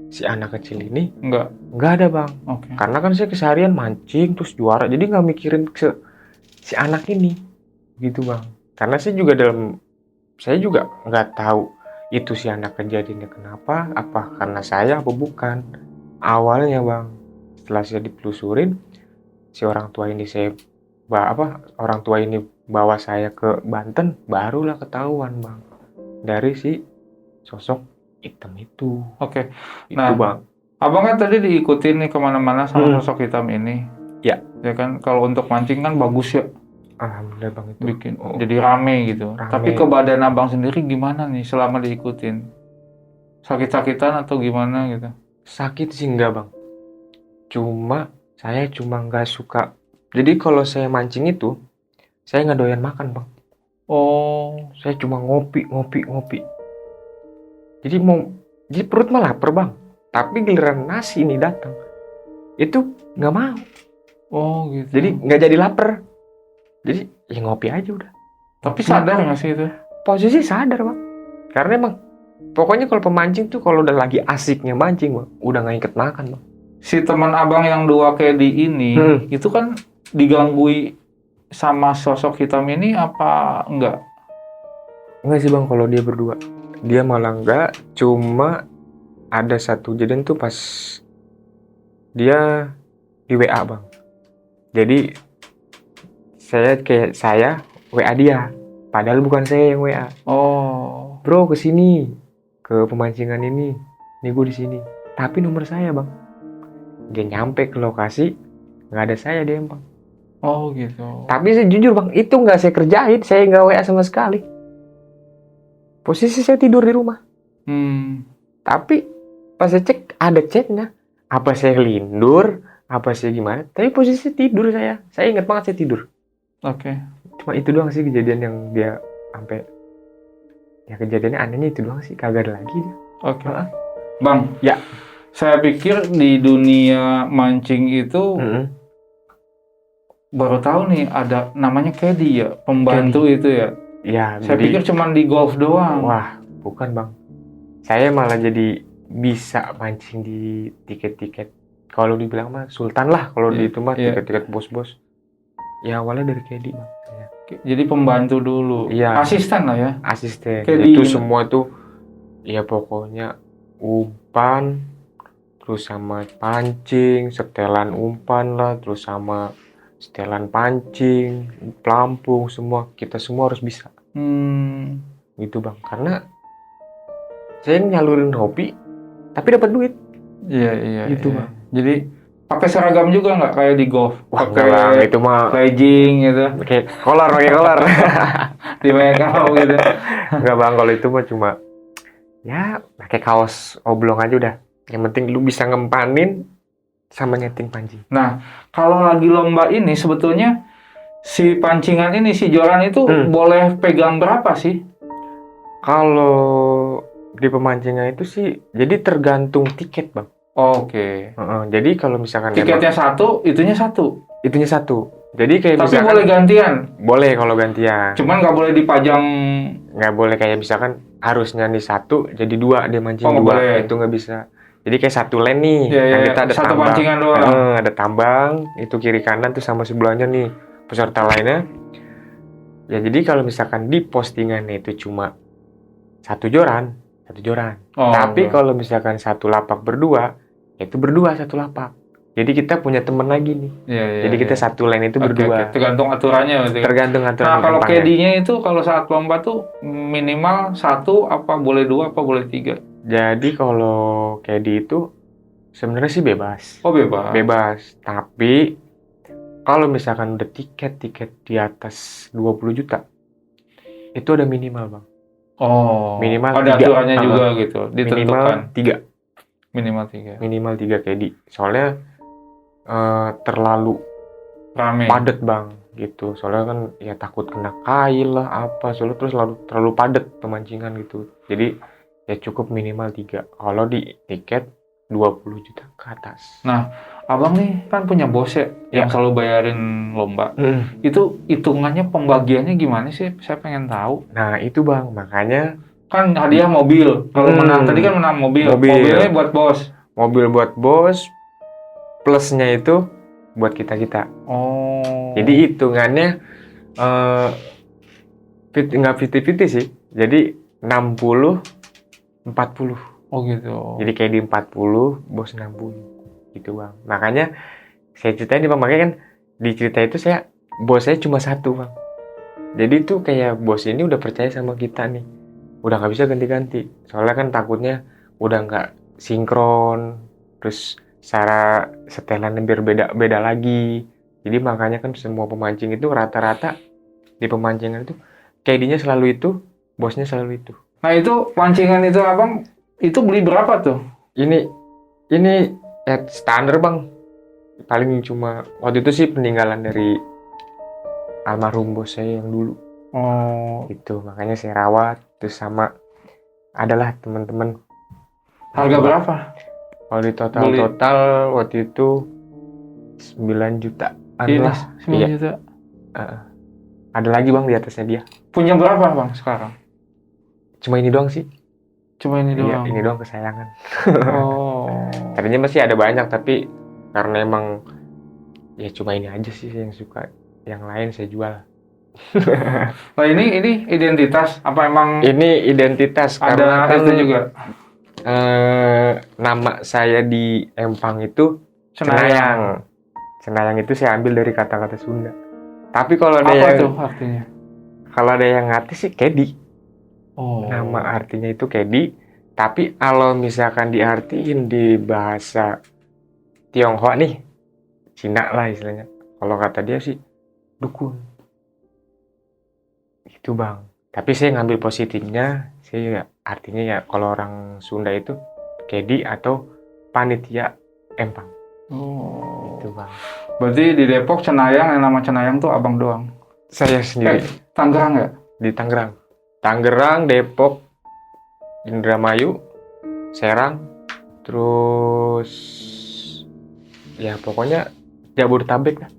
si anak kecil ini nggak ada bang. Karena kan saya keseharian mancing terus juara. Jadi nggak mikirin si anak ini. Gitu bang. Karena saya juga nggak tahu itu si anak kejadiannya kenapa, apa karena saya apa bukan. Awalnya bang, setelah saya ditelusurin, si orang tua ini orang tua ini bawa saya ke Banten, barulah ketahuan bang dari si sosok hitam itu. Oke. Itu Nah, bang. abang kan tadi diikutin nih kemana-mana sama sosok hitam ini. Ya. Ya kan, kalau untuk mancing kan bagus ya, Alhamdulillah bang itu. bikin jadi rame gitu. Rame. Tapi ke badan abang sendiri gimana nih selama diikutin? Sakit-sakitan atau gimana gitu? Sakit sih enggak bang. Saya cuma nggak suka. Jadi kalau saya mancing itu, saya nggak doyan makan bang. Oh, Saya cuma ngopi. Jadi perut mah lapar bang. Tapi giliran nasi ini datang, itu nggak mau. oh gitu. Jadi nggak jadi lapar. Jadi ya ngopi aja udah. Tapi sadar nggak sih itu? Posisi sadar bang. Karena emang pokoknya kalau pemancing tuh kalau udah lagi asiknya mancing bang, udah nggak inget makan bang. Si teman abang yang 2 Kedi ini, itu kan diganggui sama sosok hitam ini apa enggak? Enggak sih bang, kalau dia berdua. Dia malah enggak, cuma ada satu kejadian tuh pas dia di WA bang. Jadi saya WA dia, padahal bukan saya yang WA. Oh, Bro kesini, ke pemancingan ini, nih gue di sini. Tapi nomor saya bang. Dia nyampe ke lokasi, nggak ada saya dia bang. oh gitu. Tapi saya jujur bang, itu nggak saya kerjain, saya nggak WA sama sekali. Posisi saya tidur di rumah. Tapi pas saya cek ada chatnya. Apa saya lindur? Apa saya gimana? Tapi posisi tidur saya. Saya ingat banget saya tidur. Oke. Cuma itu doang sih kejadian yang dia sampai. Ya kejadiannya anehnya itu doang sih. Kagak ada lagi dia. Oke. Bang. Ya. Saya pikir di dunia mancing itu baru tahu nih ada namanya Kedi ya, pembantu itu ya. Ya. Saya pikir cuma di golf doang. Wah, bukan bang. Saya malah jadi bisa mancing di tiket-tiket. Kalau dibilang mah sultan lah. Kalau di itu mah tiket-tiket bos-bos. Ya awalnya dari Kedi bang. Jadi pembantu dulu. Iya. Asisten lah ya. Asisten. Kedi itu semua tuh. Ya pokoknya umpan. Terus sama pancing, setelan umpan lah, terus sama setelan pancing, pelampung, semua. Kita semua harus bisa. Gitu bang. Karena saya nyalurin hobi, tapi dapat duit. Iya. Gitu bang. Jadi pakai seragam juga nggak kayak di golf? Wah, pakai itu mah legging gitu. Pakai kolor. Di makeup gitu. Enggak bang, kalau itu mah cuma ya pakai kaos oblong aja udah. Yang penting lu bisa ngempanin sama nyeting pancing. Nah, kalau lagi lomba ini sebetulnya si pancingan ini, si joran itu boleh pegang berapa sih? Kalau di pemancingan itu sih, jadi tergantung tiket bang. Oke. Jadi kalau misalkan tiketnya satu, itunya satu. Jadi kayak tapi misalkan boleh gantian. Boleh kalau gantian. Cuman nggak boleh dipajang. Nggak boleh kayak misalkan harusnya nih satu, jadi 2 dia mancing 2. Boleh. Itu nggak bisa. Jadi kayak satu lane nih, kita ada satu tambang. Pancingan doang. Ada tambang, itu kiri kanan tuh sama sebelahnya nih peserta lainnya. Ya jadi kalau misalkan di postingannya itu cuma satu joran. Tapi kalau misalkan satu lapak berdua, itu berdua satu lapak. Jadi kita punya teman lagi nih. Jadi kita satu lane itu berdua. Tergantung aturannya. Tergantung aturan. Nah kalau Kedinya itu kalau saat lomba tuh minimal 1, apa boleh 2, apa boleh 3? Jadi kalau Kedi itu sebenarnya sih bebas. Oh bebas. Bebas. Tapi kalau misalkan udah tiket di atas 20 juta, itu ada minimal bang. Oh. Minimal ada 3. Aturannya juga gitu. Ditentukan. Minimal 3 Kedi. Soalnya terlalu rame. Padat bang. Gitu. Soalnya kan ya takut kena kail lah apa. Soalnya terus terlalu padat pemancingan gitu. Jadi ya cukup minimal 3. Kalau di tiket 20 juta ke atas. Nah, abang nih kan punya bos ya, yang selalu bayarin lomba. Itu hitungannya pembagiannya gimana sih? Saya pengen tahu. Nah itu bang, makanya kan hadiah mobil. Kalau menang tadi kan menang mobil. Mobilnya buat bos. Mobil buat bos. Plusnya itu buat kita. Oh. Jadi hitungannya nggak 50-50 sih. Jadi 60 40. Oh gitu. Jadi kayak di 40, bos 60. Gitu Bang. Makanya saya ceritain nih Bang, makanya kan di cerita itu bos saya cuma satu Bang. Jadi tuh kayak bos ini udah percaya sama kita nih. Udah nggak bisa ganti-ganti. Soalnya kan takutnya udah nggak sinkron. Terus cara setelannya berbeda-beda lagi. Jadi makanya kan semua pemancing itu rata-rata di pemancingan itu KD-nya selalu itu, bosnya selalu itu. Nah itu pancingan itu abang itu beli berapa tuh? Ini standar Bang. Paling cuma waktu itu sih peninggalan dari almarhum bos saya yang dulu. Oh, Itu makanya saya rawat. Terus sama adalah teman-teman. harga berapa? Kalau di Beli. total waktu itu 9 juta. Ini Lah. 9 Iya. juta. Ada lagi Bang di atasnya dia. Punya berapa bang sekarang? Cuma ini doang sih. Cuma ini Iya, doang. ini doang kesayangan. Oh. Tadinya masih ada banyak tapi karena emang ya cuma ini aja sih yang suka. Yang lain saya jual. Nah ini identitas apa emang Ini identitas karena ada kan itu juga? nama saya di Empang itu Cenayang. Cenayang itu saya ambil dari kata-kata Sunda. Tapi kalau ada Apa yang tuh artinya? kalau ada yang ngerti sih Kedi. Oh. Nama artinya itu Kedi. Tapi kalau misalkan diartiin di bahasa Tionghoa nih, Cina lah istilahnya. Kalau kata dia sih dukun. Itu Bang. Tapi saya ngambil positifnya, saya artinya ya kalau orang Sunda itu Kedi atau panitia Empang. Oh. Itu Bang. Berarti di Depok Cenayang yang nama Cenayang tuh abang doang. Saya sendiri Tangerang nggak? di Tangerang. Tangerang, Depok, Indramayu, Serang, terus ya pokoknya Jabodetabek lah.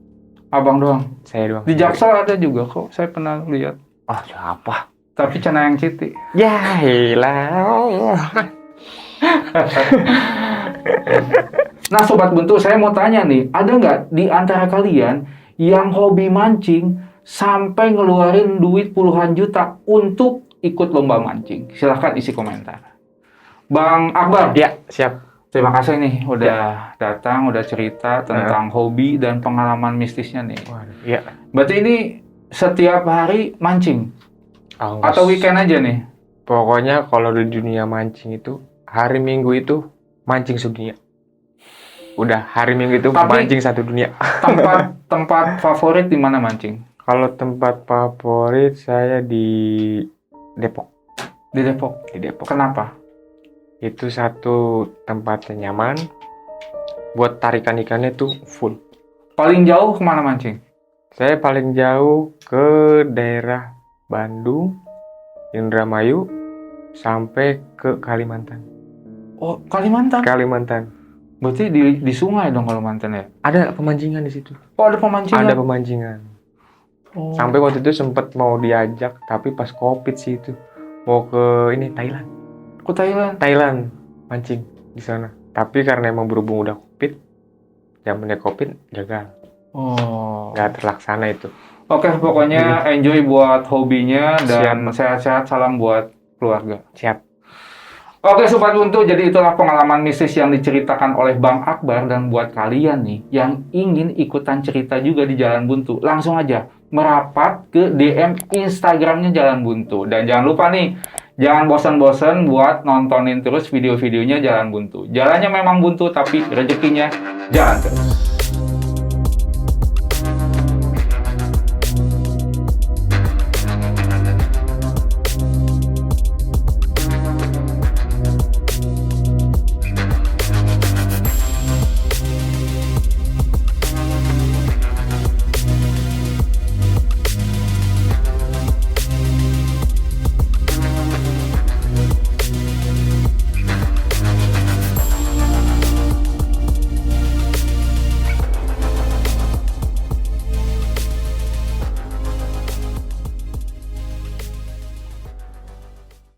Abang doang. Saya doang. Di Jaksel ada juga kok. Saya pernah lihat. Oh, siapa? Tapi Cenayang Citi. Ya, elah. Nah Sobat Buntu, saya mau tanya nih, ada nggak di antara kalian yang hobi mancing sampai ngeluarin duit puluhan juta untuk ikut lomba mancing? Silahkan isi komentar. Bang Akbar, Ya, siap. terima kasih nih udah datang, udah cerita tentang hobi dan pengalaman mistisnya nih. Waduh, ya. Berarti ini setiap hari mancing? Oh, enggak. Atau weekend aja nih? Pokoknya kalau di dunia mancing itu, hari Minggu itu mancing sedunia. Udah, hari Minggu itu Tapi- mancing satu dunia. Tempat favorit di mana mancing? Kalau tempat favorit saya di Depok. Di Depok. Di Depok. Kenapa? Itu satu tempat yang nyaman. Buat tarikan ikannya tuh full. Paling jauh kemana mancing? Saya paling jauh ke daerah Bandung, Indramayu, sampai ke Kalimantan. Oh, Kalimantan. Kalimantan. Berarti di sungai dong Kalimantan ya? Ada pemancingan di situ. Oh, ada pemancingan. Ada pemancingan. Oh. Sampai waktu itu sempat mau diajak, tapi pas COVID sih itu mau ke ini Thailand. ke Thailand. Thailand mancing di sana. Tapi karena emang berhubung udah COVID, zamannya COVID gagal, Oh. nggak terlaksana itu. Oke, pokoknya enjoy buat hobinya dan sehat-sehat, salam buat keluarga. Siap. Oke Sobat Buntu, jadi itulah pengalaman mistis yang diceritakan oleh Bang Akbar. Dan buat kalian nih yang ingin ikutan cerita juga di Jalan Buntu, langsung aja merapat ke DM Instagramnya Jalan Buntu. Dan jangan lupa nih, jangan bosan-bosan buat nontonin terus video-videonya Jalan Buntu. Jalannya memang buntu, tapi rezekinya jalan terus.